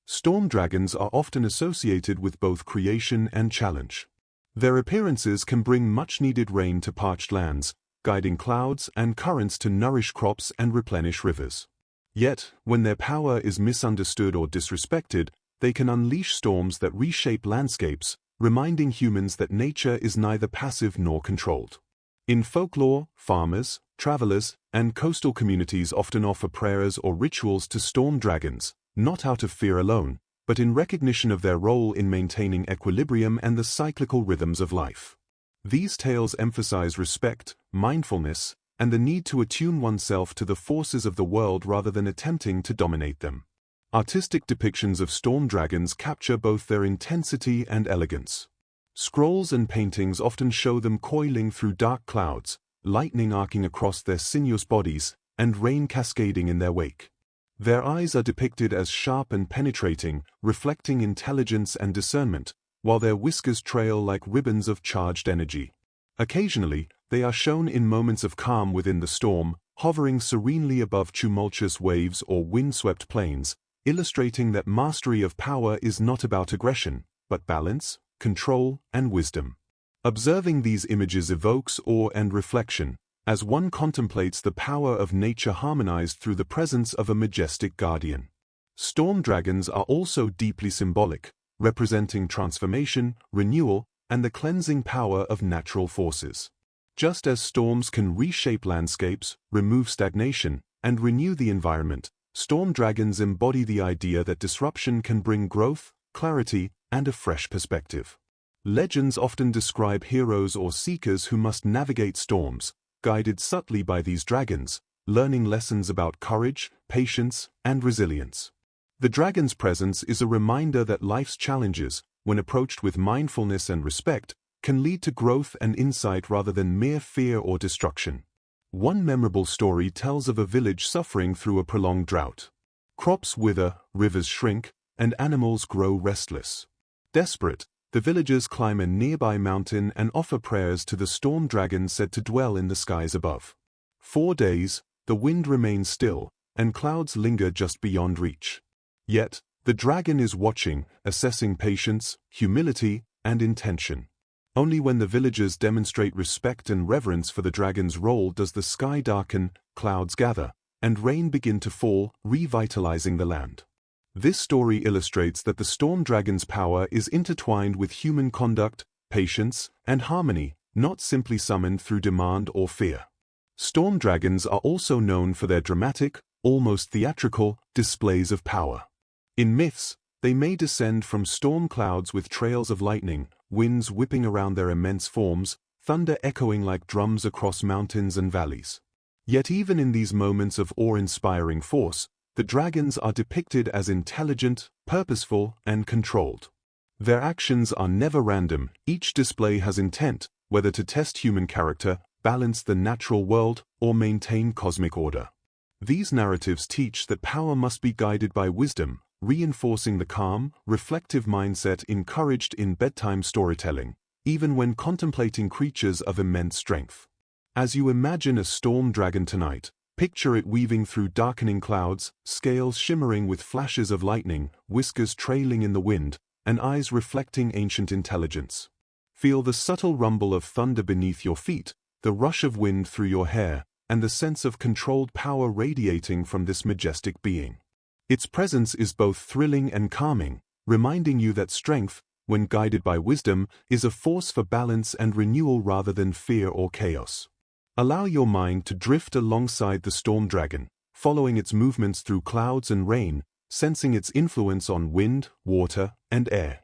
Storm dragons are often associated with both creation and challenge. Their appearances can bring much-needed rain to parched lands, guiding clouds and currents to nourish crops and replenish rivers. Yet, when their power is misunderstood or disrespected, they can unleash storms that reshape landscapes, reminding humans that nature is neither passive nor controlled. In folklore, farmers, travelers, and coastal communities often offer prayers or rituals to storm dragons, not out of fear alone, but in recognition of their role in maintaining equilibrium and the cyclical rhythms of life. These tales emphasize respect, mindfulness, and the need to attune oneself to the forces of the world rather than attempting to dominate them. Artistic depictions of storm dragons capture both their intensity and elegance. Scrolls and paintings often show them coiling through dark clouds, lightning arcing across their sinuous bodies, and rain cascading in their wake. Their eyes are depicted as sharp and penetrating, reflecting intelligence and discernment, while their whiskers trail like ribbons of charged energy. Occasionally, they are shown in moments of calm within the storm, hovering serenely above tumultuous waves or wind-swept plains, illustrating that mastery of power is not about aggression, but balance, control, and wisdom. Observing these images evokes awe and reflection, as one contemplates the power of nature harmonized through the presence of a majestic guardian. Storm dragons are also deeply symbolic, representing transformation, renewal, and the cleansing power of natural forces. Just as storms can reshape landscapes, remove stagnation, and renew the environment, storm dragons embody the idea that disruption can bring growth, clarity, and a fresh perspective. Legends often describe heroes or seekers who must navigate storms, guided subtly by these dragons, learning lessons about courage, patience, and resilience. The dragon's presence is a reminder that life's challenges, when approached with mindfulness and respect, can lead to growth and insight rather than mere fear or destruction. One memorable story tells of a village suffering through a prolonged drought. Crops wither, rivers shrink, and animals grow restless. Desperate, the villagers climb a nearby mountain and offer prayers to the storm dragon said to dwell in the skies above. 4 days, the wind remains still, and clouds linger just beyond reach. Yet, the dragon is watching, assessing patience, humility, and intention. Only when the villagers demonstrate respect and reverence for the dragon's role does the sky darken, clouds gather, and rain begin to fall, revitalizing the land. This story illustrates that the storm dragon's power is intertwined with human conduct, patience, and harmony, not simply summoned through demand or fear. Storm dragons are also known for their dramatic, almost theatrical, displays of power. In myths, they may descend from storm clouds with trails of lightning, winds whipping around their immense forms, thunder echoing like drums across mountains and valleys. Yet even in these moments of awe-inspiring force, the dragons are depicted as intelligent, purposeful, and controlled. Their actions are never random, each display has intent, whether to test human character, balance the natural world, or maintain cosmic order. These narratives teach that power must be guided by wisdom, reinforcing the calm, reflective mindset encouraged in bedtime storytelling, even when contemplating creatures of immense strength. As you imagine a storm dragon tonight, picture it weaving through darkening clouds, scales shimmering with flashes of lightning, whiskers trailing in the wind, and eyes reflecting ancient intelligence. Feel the subtle rumble of thunder beneath your feet, the rush of wind through your hair, and the sense of controlled power radiating from this majestic being. Its presence is both thrilling and calming, reminding you that strength, when guided by wisdom, is a force for balance and renewal rather than fear or chaos. Allow your mind to drift alongside the storm dragon, following its movements through clouds and rain, sensing its influence on wind, water, and air.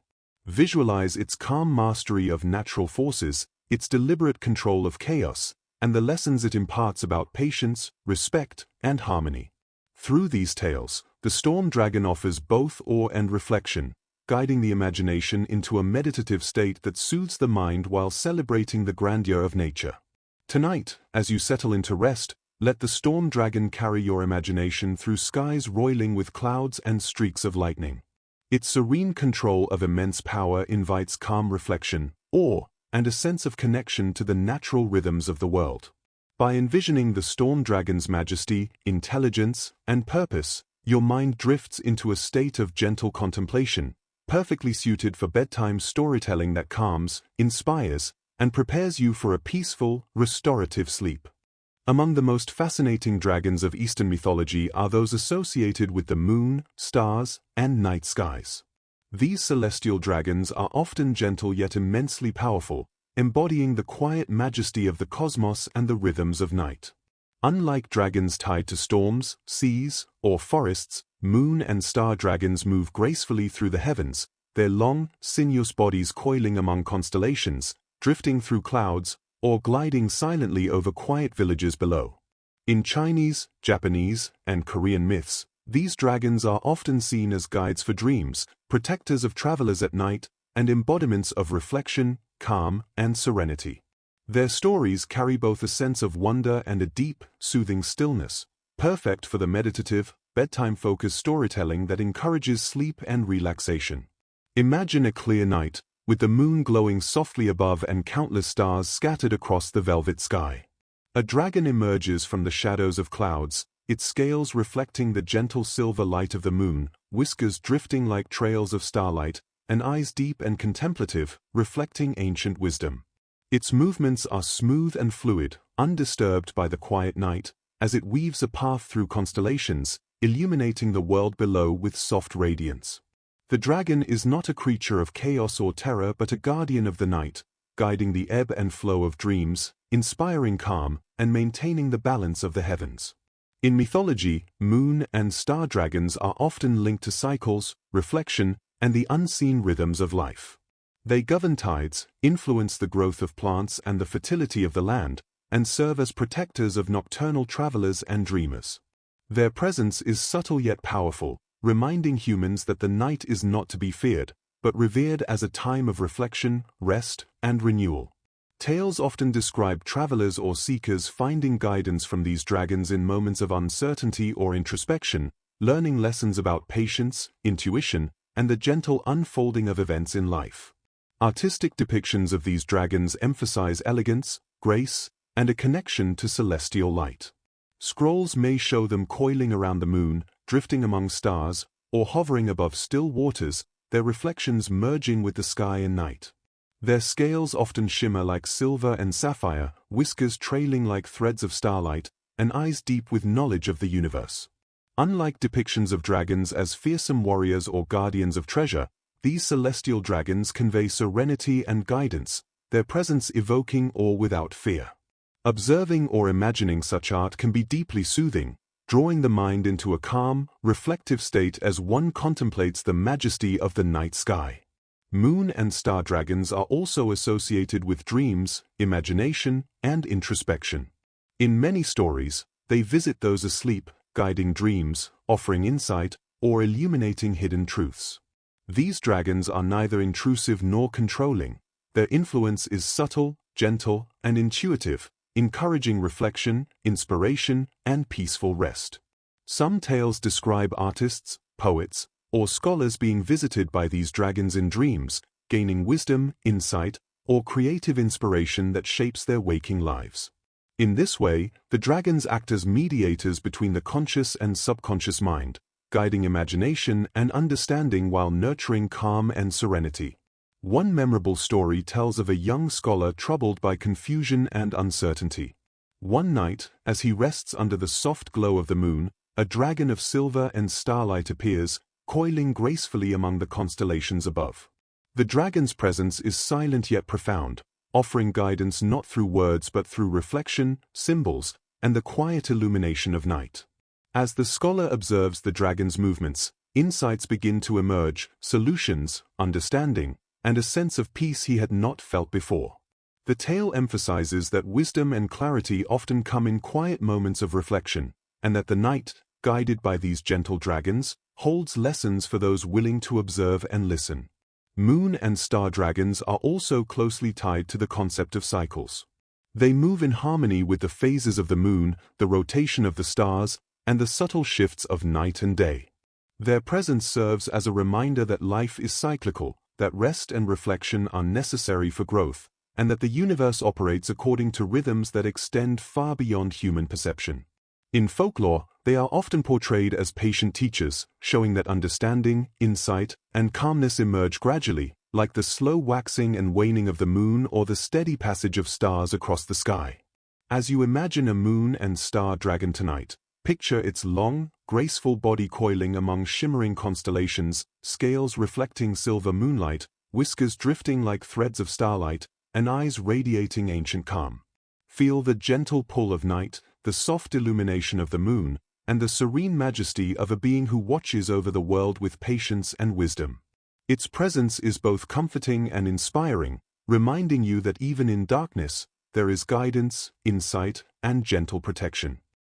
Visualize its calm mastery of natural forces, its deliberate control of chaos, and the lessons it imparts about patience, respect, and harmony. Through these tales, the storm dragon offers both awe and reflection, guiding the imagination into a meditative state that soothes the mind while celebrating the grandeur of nature. Tonight, as you settle into rest, let the storm dragon carry your imagination through skies roiling with clouds and streaks of lightning. Its serene control of immense power invites calm reflection, awe, and a sense of connection to the natural rhythms of the world. By envisioning the storm dragon's majesty, intelligence, and purpose, your mind drifts into a state of gentle contemplation, perfectly suited for bedtime storytelling that calms, inspires, and prepares you for a peaceful, restorative sleep. Among the most fascinating dragons of Eastern mythology are those associated with the moon, stars, and night skies. These celestial dragons are often gentle yet immensely powerful, embodying the quiet majesty of the cosmos and the rhythms of night. Unlike dragons tied to storms, seas, or forests, moon and star dragons move gracefully through the heavens, their long, sinuous bodies coiling among constellations, drifting through clouds, or gliding silently over quiet villages below. In Chinese, Japanese, and Korean myths, these dragons are often seen as guides for dreams, protectors of travelers at night, and embodiments of reflection, calm, and serenity. Their stories carry both a sense of wonder and a deep, soothing stillness, perfect for the meditative, bedtime-focused storytelling that encourages sleep and relaxation. Imagine a clear night, with the moon glowing softly above and countless stars scattered across the velvet sky. A dragon emerges from the shadows of clouds, its scales reflecting the gentle silver light of the moon, whiskers drifting like trails of starlight, and eyes deep and contemplative, reflecting ancient wisdom. Its movements are smooth and fluid, undisturbed by the quiet night, as it weaves a path through constellations, illuminating the world below with soft radiance. The dragon is not a creature of chaos or terror but a guardian of the night, guiding the ebb and flow of dreams, inspiring calm, and maintaining the balance of the heavens. In mythology, moon and star dragons are often linked to cycles, reflection, and the unseen rhythms of life. They govern tides, influence the growth of plants and the fertility of the land, and serve as protectors of nocturnal travelers and dreamers. Their presence is subtle yet powerful, reminding humans that the night is not to be feared, but revered as a time of reflection, rest, and renewal. Tales often describe travelers or seekers finding guidance from these dragons in moments of uncertainty or introspection, learning lessons about patience, intuition, and the gentle unfolding of events in life. Artistic depictions of these dragons emphasize elegance, grace, and a connection to celestial light. Scrolls may show them coiling around the moon, drifting among stars, or hovering above still waters, their reflections merging with the sky and night. Their scales often shimmer like silver and sapphire, whiskers trailing like threads of starlight, and eyes deep with knowledge of the universe. Unlike depictions of dragons as fearsome warriors or guardians of treasure, these celestial dragons convey serenity and guidance, their presence evoking awe without fear. Observing or imagining such art can be deeply soothing, drawing the mind into a calm, reflective state as one contemplates the majesty of the night sky. Moon and star dragons are also associated with dreams, imagination, and introspection. In many stories, they visit those asleep, guiding dreams, offering insight, or illuminating hidden truths. These dragons are neither intrusive nor controlling. Their influence is subtle, gentle, and intuitive, encouraging reflection, inspiration, and peaceful rest. Some tales describe artists, poets, or scholars being visited by these dragons in dreams, gaining wisdom, insight, or creative inspiration that shapes their waking lives. In this way, the dragons act as mediators between the conscious and subconscious mind, guiding imagination and understanding while nurturing calm and serenity. One memorable story tells of a young scholar troubled by confusion and uncertainty. One night, as he rests under the soft glow of the moon, a dragon of silver and starlight appears, coiling gracefully among the constellations above. The dragon's presence is silent yet profound, offering guidance not through words but through reflection, symbols, and the quiet illumination of night. As the scholar observes the dragon's movements, insights begin to emerge, solutions, understanding, and a sense of peace he had not felt before. The tale emphasizes that wisdom and clarity often come in quiet moments of reflection, and that the night, guided by these gentle dragons, holds lessons for those willing to observe and listen. Moon and star dragons are also closely tied to the concept of cycles. They move in harmony with the phases of the moon, the rotation of the stars, and the subtle shifts of night and day. Their presence serves as a reminder that life is cyclical, that rest and reflection are necessary for growth, and that the universe operates according to rhythms that extend far beyond human perception. In folklore, they are often portrayed as patient teachers, showing that understanding, insight, and calmness emerge gradually, like the slow waxing and waning of the moon or the steady passage of stars across the sky. As you imagine a moon and star dragon tonight, picture its long, graceful body coiling among shimmering constellations, scales reflecting silver moonlight, whiskers drifting like threads of starlight, and eyes radiating ancient calm. Feel the gentle pull of night, the soft illumination of the moon, and the serene majesty of a being who watches over the world with patience and wisdom. Its presence is both comforting and inspiring, reminding you that even in darkness, there is guidance, insight, and gentle protection.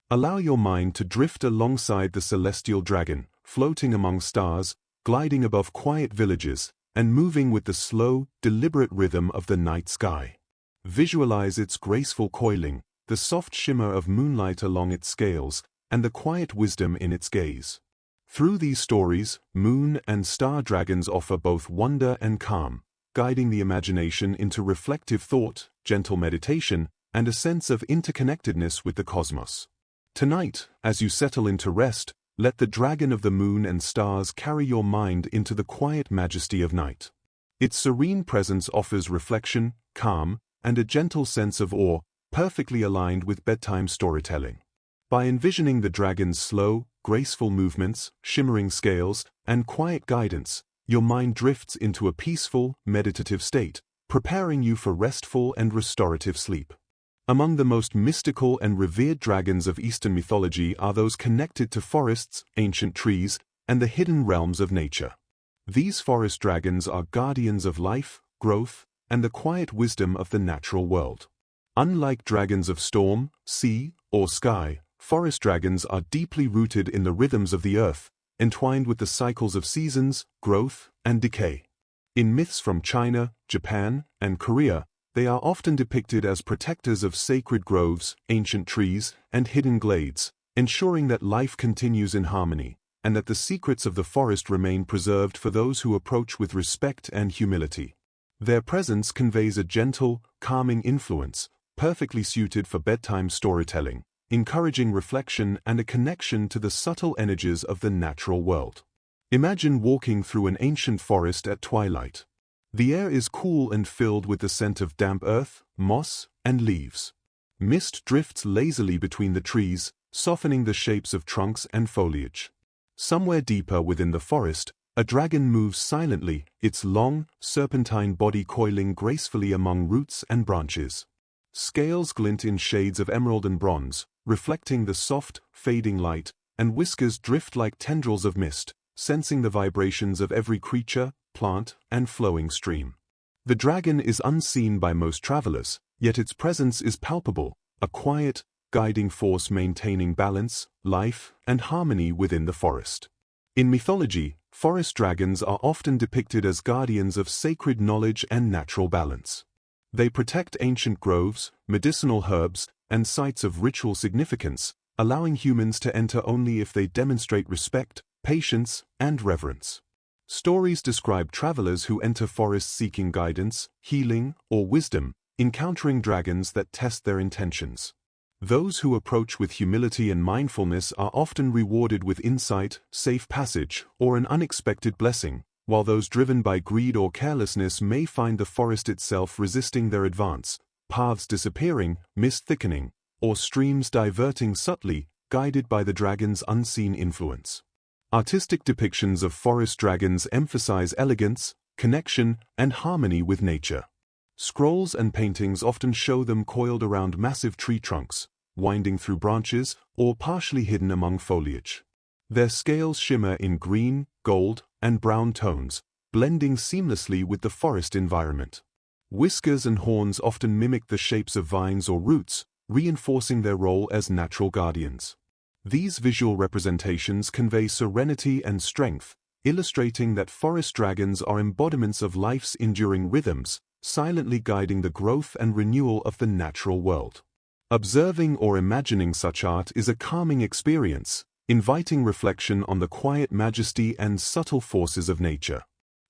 Allow your mind to drift alongside the celestial dragon, floating among stars, gliding above quiet villages, and moving with the slow, deliberate rhythm of the night sky. Visualize its graceful coiling, the soft shimmer of moonlight along its scales, and the quiet wisdom in its gaze. Through these stories, moon and star dragons offer both wonder and calm, guiding the imagination into reflective thought, gentle meditation, and a sense of interconnectedness with the cosmos. Tonight, as you settle into rest, let the dragon of the moon and stars carry your mind into the quiet majesty of night. Its serene presence offers reflection, calm, and a gentle sense of awe, perfectly aligned with bedtime storytelling. By envisioning the dragon's slow, graceful movements, shimmering scales, and quiet guidance, your mind drifts into a peaceful, meditative state, preparing you for restful and restorative sleep. Among the most mystical and revered dragons of Eastern mythology are those connected to forests, ancient trees, and the hidden realms of nature. These forest dragons are guardians of life, growth, and the quiet wisdom of the natural world. Unlike dragons of storm, sea, or sky, forest dragons are deeply rooted in the rhythms of the earth, entwined with the cycles of seasons, growth, and decay. In myths from China, Japan, and Korea, they are often depicted as protectors of sacred groves, ancient trees, and hidden glades, ensuring that life continues in harmony, and that the secrets of the forest remain preserved for those who approach with respect and humility. Their presence conveys a gentle, calming influence, perfectly suited for bedtime storytelling, encouraging reflection and a connection to the subtle energies of the natural world. Imagine walking through an ancient forest at twilight. The air is cool and filled with the scent of damp earth, moss, and leaves. Mist drifts lazily between the trees, softening the shapes of trunks and foliage. Somewhere deeper within the forest, a dragon moves silently, its long, serpentine body coiling gracefully among roots and branches. Scales glint in shades of emerald and bronze, reflecting the soft, fading light, and whiskers drift like tendrils of mist, sensing the vibrations of every creature, plant, and flowing stream. The dragon is unseen by most travelers, yet its presence is palpable, a quiet, guiding force maintaining balance, life, and harmony within the forest. In mythology, forest dragons are often depicted as guardians of sacred knowledge and natural balance. They protect ancient groves, medicinal herbs, and sites of ritual significance, allowing humans to enter only if they demonstrate respect, patience, and reverence. Stories describe travelers who enter forests seeking guidance, healing, or wisdom, encountering dragons that test their intentions. Those who approach with humility and mindfulness are often rewarded with insight, safe passage, or an unexpected blessing, while those driven by greed or carelessness may find the forest itself resisting their advance, paths disappearing, mist thickening, or streams diverting subtly, guided by the dragon's unseen influence. Artistic depictions of forest dragons emphasize elegance, connection, and harmony with nature. Scrolls and paintings often show them coiled around massive tree trunks, winding through branches, or partially hidden among foliage. Their scales shimmer in green, gold, and brown tones, blending seamlessly with the forest environment. Whiskers and horns often mimic the shapes of vines or roots, reinforcing their role as natural guardians. These visual representations convey serenity and strength, illustrating that forest dragons are embodiments of life's enduring rhythms, silently guiding the growth and renewal of the natural world. Observing or imagining such art is a calming experience, inviting reflection on the quiet majesty and subtle forces of nature.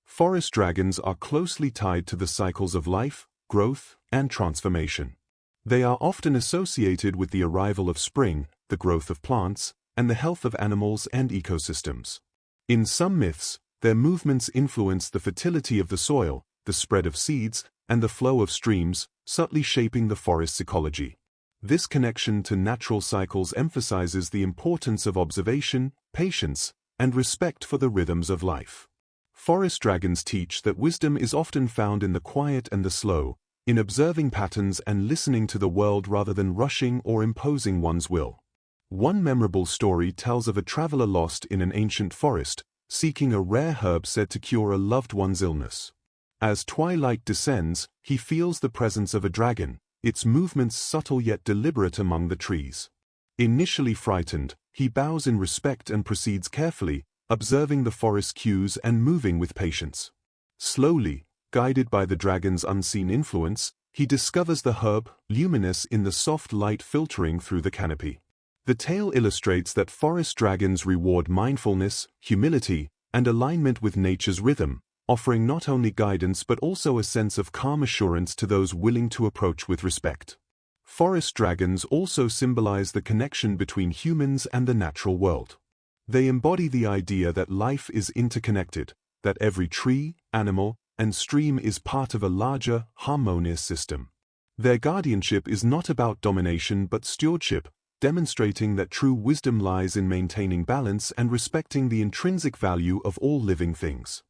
Forest dragons are closely tied to the cycles of life, growth, and transformation. They are often associated with the arrival of spring, the growth of plants, and the health of animals and ecosystems. In some myths, their movements influence the fertility of the soil, the spread of seeds, and the flow of streams, subtly shaping the forest's ecology. This connection to natural cycles emphasizes the importance of observation, patience, and respect for the rhythms of life. Forest dragons teach that wisdom is often found in the quiet and the slow, in observing patterns and listening to the world rather than rushing or imposing one's will. One memorable story tells of a traveler lost in an ancient forest, seeking a rare herb said to cure a loved one's illness. As twilight descends, he feels the presence of a dragon, its movements subtle yet deliberate among the trees. Initially frightened, he bows in respect and proceeds carefully, observing the forest's cues and moving with patience. Slowly, guided by the dragon's unseen influence, he discovers the herb, luminous in the soft light filtering through the canopy. The tale illustrates that forest dragons reward mindfulness, humility, and alignment with nature's rhythm, offering not only guidance but also a sense of calm assurance to those willing to approach with respect. Forest dragons also symbolize the connection between humans and the natural world. They embody the idea that life is interconnected, that every tree, animal, and stream is part of a larger, harmonious system. Their guardianship is not about domination but stewardship, demonstrating that true wisdom lies in maintaining balance and respecting the intrinsic value of all living things.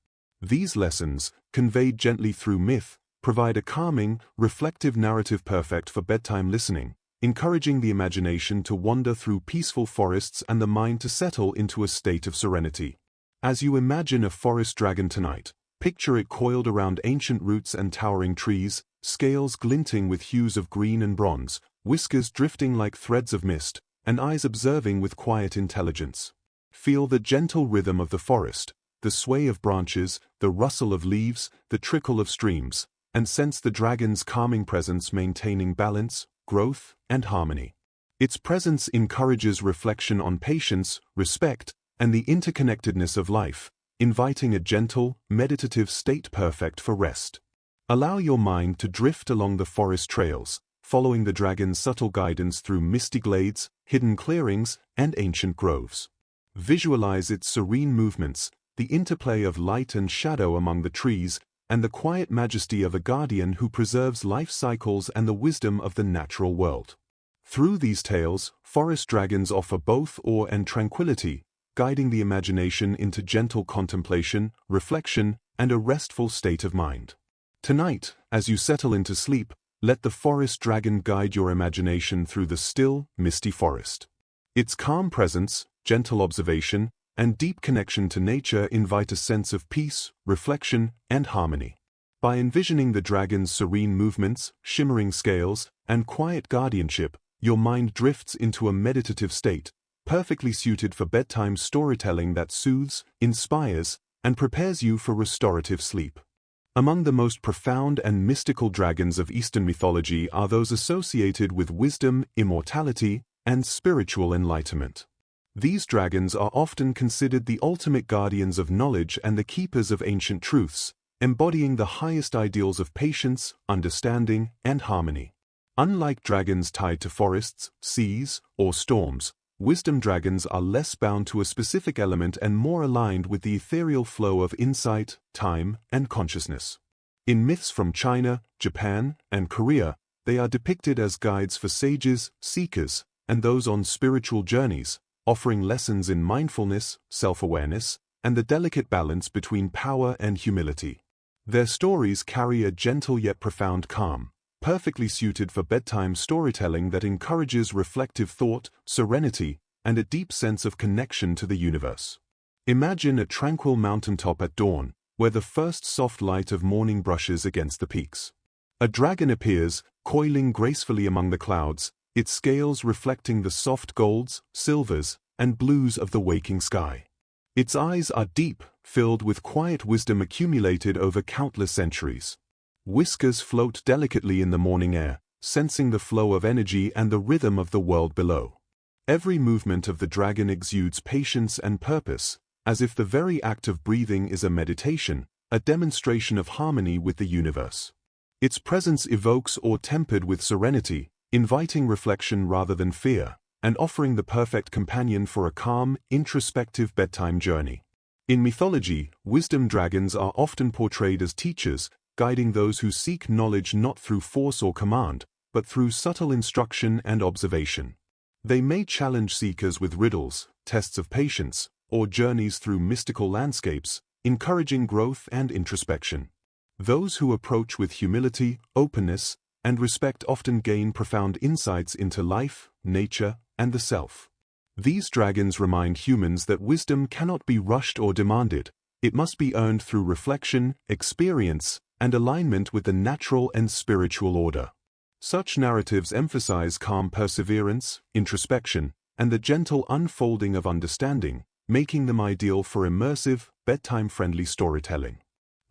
These lessons, conveyed gently through myth, provide a calming, reflective narrative perfect for bedtime listening, encouraging the imagination to wander through peaceful forests and the mind to settle into a state of serenity. As you imagine a forest dragon tonight, picture it coiled around ancient roots and towering trees, scales glinting with hues of green and bronze, whiskers drifting like threads of mist, and eyes observing with quiet intelligence. Feel the gentle rhythm of the forest, the sway of branches, the rustle of leaves, the trickle of streams, and sense the dragon's calming presence maintaining balance, growth, and harmony. Its presence encourages reflection on patience, respect, and the interconnectedness of life, inviting a gentle, meditative state perfect for rest. Allow your mind to drift along the forest trails, following the dragon's subtle guidance through misty glades, hidden clearings, and ancient groves. Visualize its serene movements, the interplay of light and shadow among the trees, and the quiet majesty of a guardian who preserves life cycles and the wisdom of the natural world. Through these tales, forest dragons offer both awe and tranquility, guiding the imagination into gentle contemplation, reflection, and a restful state of mind. Tonight, as you settle into sleep, let the forest dragon guide your imagination through the still, misty forest. Its calm presence, gentle observation, and deep connection to nature invite a sense of peace, reflection, and harmony. By envisioning the dragon's serene movements, shimmering scales, and quiet guardianship, your mind drifts into a meditative state, perfectly suited for bedtime storytelling that soothes, inspires, and prepares you for restorative sleep. Among the most profound and mystical dragons of Eastern mythology are those associated with wisdom, immortality, and spiritual enlightenment. These dragons are often considered the ultimate guardians of knowledge and the keepers of ancient truths, embodying the highest ideals of patience, understanding, and harmony. Unlike dragons tied to forests, seas, or storms, wisdom dragons are less bound to a specific element and more aligned with the ethereal flow of insight, time, and consciousness. In myths from China, Japan, and Korea, they are depicted as guides for sages, seekers, and those on spiritual journeys, offering lessons in mindfulness, self-awareness, and the delicate balance between power and humility. Their stories carry a gentle yet profound calm, perfectly suited for bedtime storytelling that encourages reflective thought, serenity, and a deep sense of connection to the universe. Imagine a tranquil mountaintop at dawn, where the first soft light of morning brushes against the peaks. A dragon appears, coiling gracefully among the clouds, its scales reflecting the soft golds, silvers, and blues of the waking sky. Its eyes are deep, filled with quiet wisdom accumulated over countless centuries. Whiskers float delicately in the morning air, sensing the flow of energy and the rhythm of the world below. Every movement of the dragon exudes patience and purpose, as if the very act of breathing is a meditation, a demonstration of harmony with the universe. Its presence evokes awe tempered with serenity, inviting reflection rather than fear, and offering the perfect companion for a calm, introspective bedtime journey. In mythology, wisdom dragons are often portrayed as teachers, guiding those who seek knowledge not through force or command, but through subtle instruction and observation. They may challenge seekers with riddles, tests of patience, or journeys through mystical landscapes, encouraging growth and introspection. Those who approach with humility, openness, and respect often gain profound insights into life, nature, and the self. These dragons remind humans that wisdom cannot be rushed or demanded. It must be earned through reflection, experience, and alignment with the natural and spiritual order. Such narratives emphasize calm perseverance, introspection, and the gentle unfolding of understanding, making them ideal for immersive, bedtime-friendly storytelling.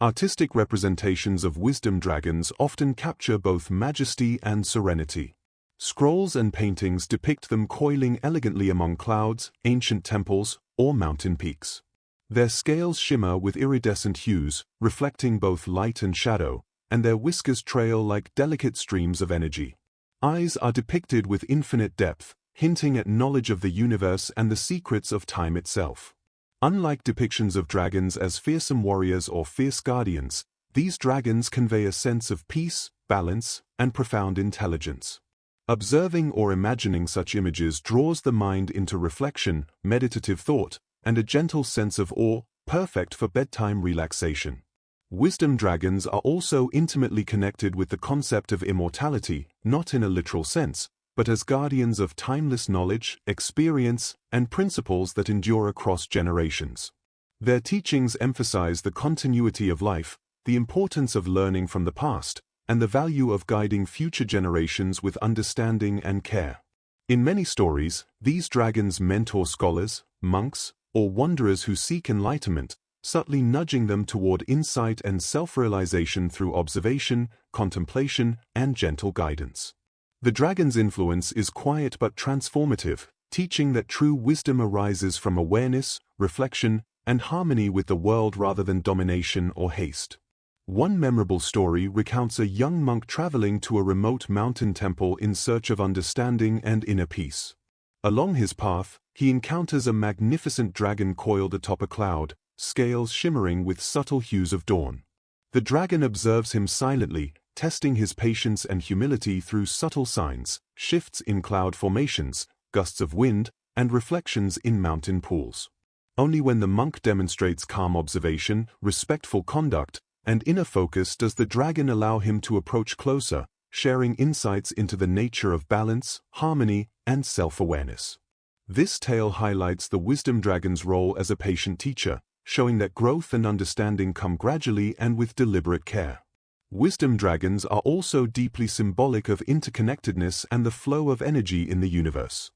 Artistic representations of wisdom dragons often capture both majesty and serenity. Scrolls and paintings depict them coiling elegantly among clouds, ancient temples, or mountain peaks. Their scales shimmer with iridescent hues, reflecting both light and shadow, and their whiskers trail like delicate streams of energy. Eyes are depicted with infinite depth, hinting at knowledge of the universe and the secrets of time itself. Unlike depictions of dragons as fearsome warriors or fierce guardians, these dragons convey a sense of peace, balance, and profound intelligence. Observing or imagining such images draws the mind into reflection, meditative thought, and a gentle sense of awe, perfect for bedtime relaxation. Wisdom dragons are also intimately connected with the concept of immortality, not in a literal sense, but as guardians of timeless knowledge, experience, and principles that endure across generations. Their teachings emphasize the continuity of life, the importance of learning from the past, and the value of guiding future generations with understanding and care. In many stories, these dragons mentor scholars, monks, or wanderers who seek enlightenment, subtly nudging them toward insight and self-realization through observation, contemplation, and gentle guidance. The dragon's influence is quiet but transformative, teaching that true wisdom arises from awareness, reflection, and harmony with the world rather than domination or haste. One memorable story recounts a young monk traveling to a remote mountain temple in search of understanding and inner peace. Along his path, he encounters a magnificent dragon coiled atop a cloud, scales shimmering with subtle hues of dawn. The dragon observes him silently, testing his patience and humility through subtle signs, shifts in cloud formations, gusts of wind, and reflections in mountain pools. Only when the monk demonstrates calm observation, respectful conduct, and inner focus does the dragon allow him to approach closer, sharing insights into the nature of balance, harmony, and self-awareness. This tale highlights the wisdom dragon's role as a patient teacher, showing that growth and understanding come gradually and with deliberate care. Wisdom dragons are also deeply symbolic of interconnectedness and the flow of energy in the universe.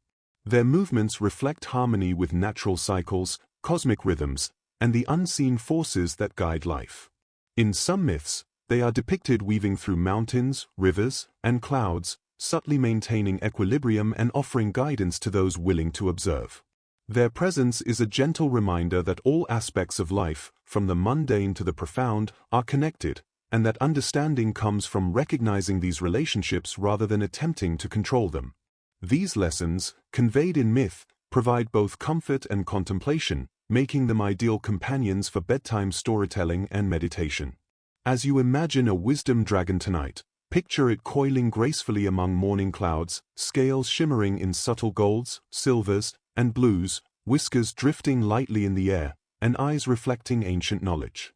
Their movements reflect harmony with natural cycles, cosmic rhythms, and the unseen forces that guide life. In some myths, they are depicted weaving through mountains, rivers, and clouds, subtly maintaining equilibrium and offering guidance to those willing to observe. Their presence is a gentle reminder that all aspects of life, from the mundane to the profound, are connected, and that understanding comes from recognizing these relationships rather than attempting to control them. These lessons, conveyed in myth, provide both comfort and contemplation, making them ideal companions for bedtime storytelling and meditation. As you imagine a wisdom dragon tonight, picture it coiling gracefully among morning clouds, scales shimmering in subtle golds, silvers, and blues, whiskers drifting lightly in the air, and eyes reflecting ancient knowledge.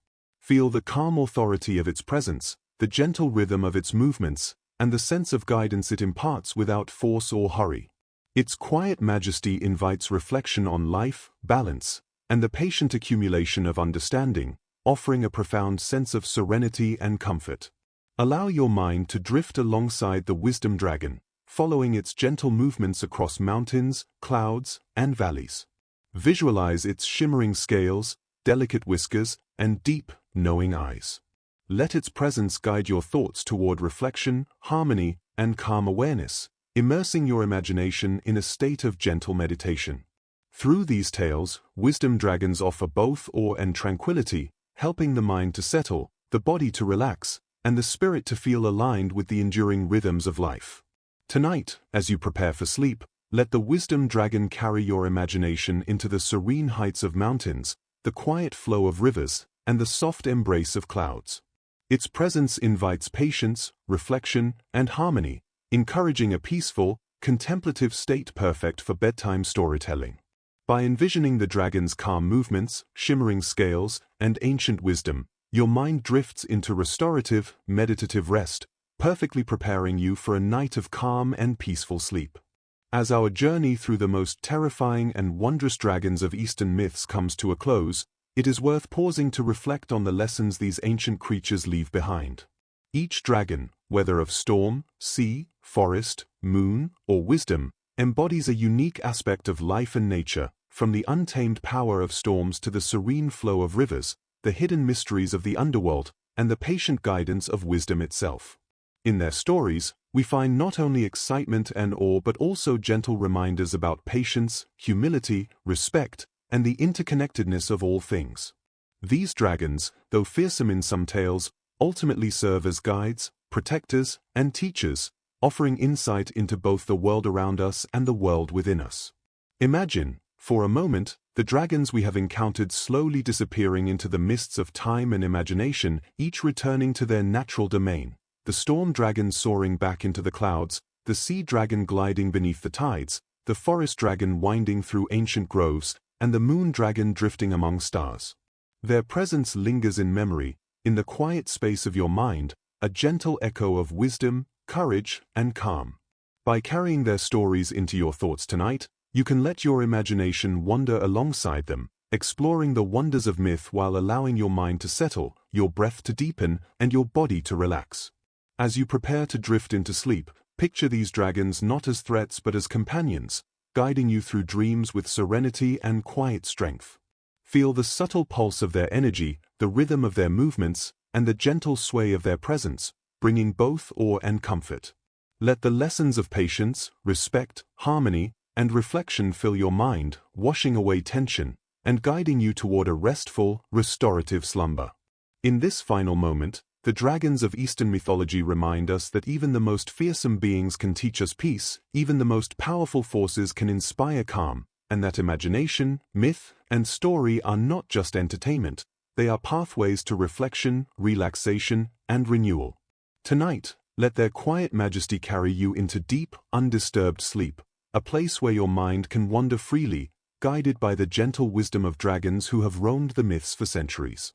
Feel the calm authority of its presence, the gentle rhythm of its movements, and the sense of guidance it imparts without force or hurry. Its quiet majesty invites reflection on life, balance, and the patient accumulation of understanding, offering a profound sense of serenity and comfort. Allow your mind to drift alongside the wisdom dragon, following its gentle movements across mountains, clouds, and valleys. Visualize its shimmering scales, delicate whiskers, and deep, knowing eyes. Let its presence guide your thoughts toward reflection, harmony, and calm awareness, immersing your imagination in a state of gentle meditation. Through these tales, wisdom dragons offer both awe and tranquility, helping the mind to settle, the body to relax, and the spirit to feel aligned with the enduring rhythms of life. Tonight, as you prepare for sleep, let the wisdom dragon carry your imagination into the serene heights of mountains, the quiet flow of rivers, and the soft embrace of clouds. Its presence invites patience, reflection, and harmony, encouraging a peaceful, contemplative state perfect for bedtime storytelling. By envisioning the dragon's calm movements, shimmering scales, and ancient wisdom, your mind drifts into restorative, meditative rest, perfectly preparing you for a night of calm and peaceful sleep. As our journey through the most terrifying and wondrous dragons of Eastern myths comes to a close, it is worth pausing to reflect on the lessons these ancient creatures leave behind. Each dragon, whether of storm, sea, forest, moon, or wisdom, embodies a unique aspect of life and nature, from the untamed power of storms to the serene flow of rivers, the hidden mysteries of the underworld, and the patient guidance of wisdom itself. In their stories, we find not only excitement and awe but also gentle reminders about patience, humility, respect, and the interconnectedness of all things. These dragons, though fearsome in some tales, ultimately serve as guides, protectors, and teachers, offering insight into both the world around us and the world within us. Imagine, for a moment, the dragons we have encountered slowly disappearing into the mists of time and imagination, each returning to their natural domain. The storm dragon soaring back into the clouds, the sea dragon gliding beneath the tides, the forest dragon winding through ancient groves, and the moon dragon drifting among stars. Their presence lingers in memory, in the quiet space of your mind, a gentle echo of wisdom, courage, and calm. By carrying their stories into your thoughts tonight, you can let your imagination wander alongside them, exploring the wonders of myth while allowing your mind to settle, your breath to deepen, and your body to relax. As you prepare to drift into sleep, picture these dragons not as threats but as companions, guiding you through dreams with serenity and quiet strength. Feel the subtle pulse of their energy, the rhythm of their movements, and the gentle sway of their presence, bringing both awe and comfort. Let the lessons of patience, respect, harmony, and reflection fill your mind, washing away tension, and guiding you toward a restful, restorative slumber. In this final moment, the dragons of Eastern mythology remind us that even the most fearsome beings can teach us peace, even the most powerful forces can inspire calm, and that imagination, myth, and story are not just entertainment, they are pathways to reflection, relaxation, and renewal. Tonight, let their quiet majesty carry you into deep, undisturbed sleep, a place where your mind can wander freely, guided by the gentle wisdom of dragons who have roamed the myths for centuries.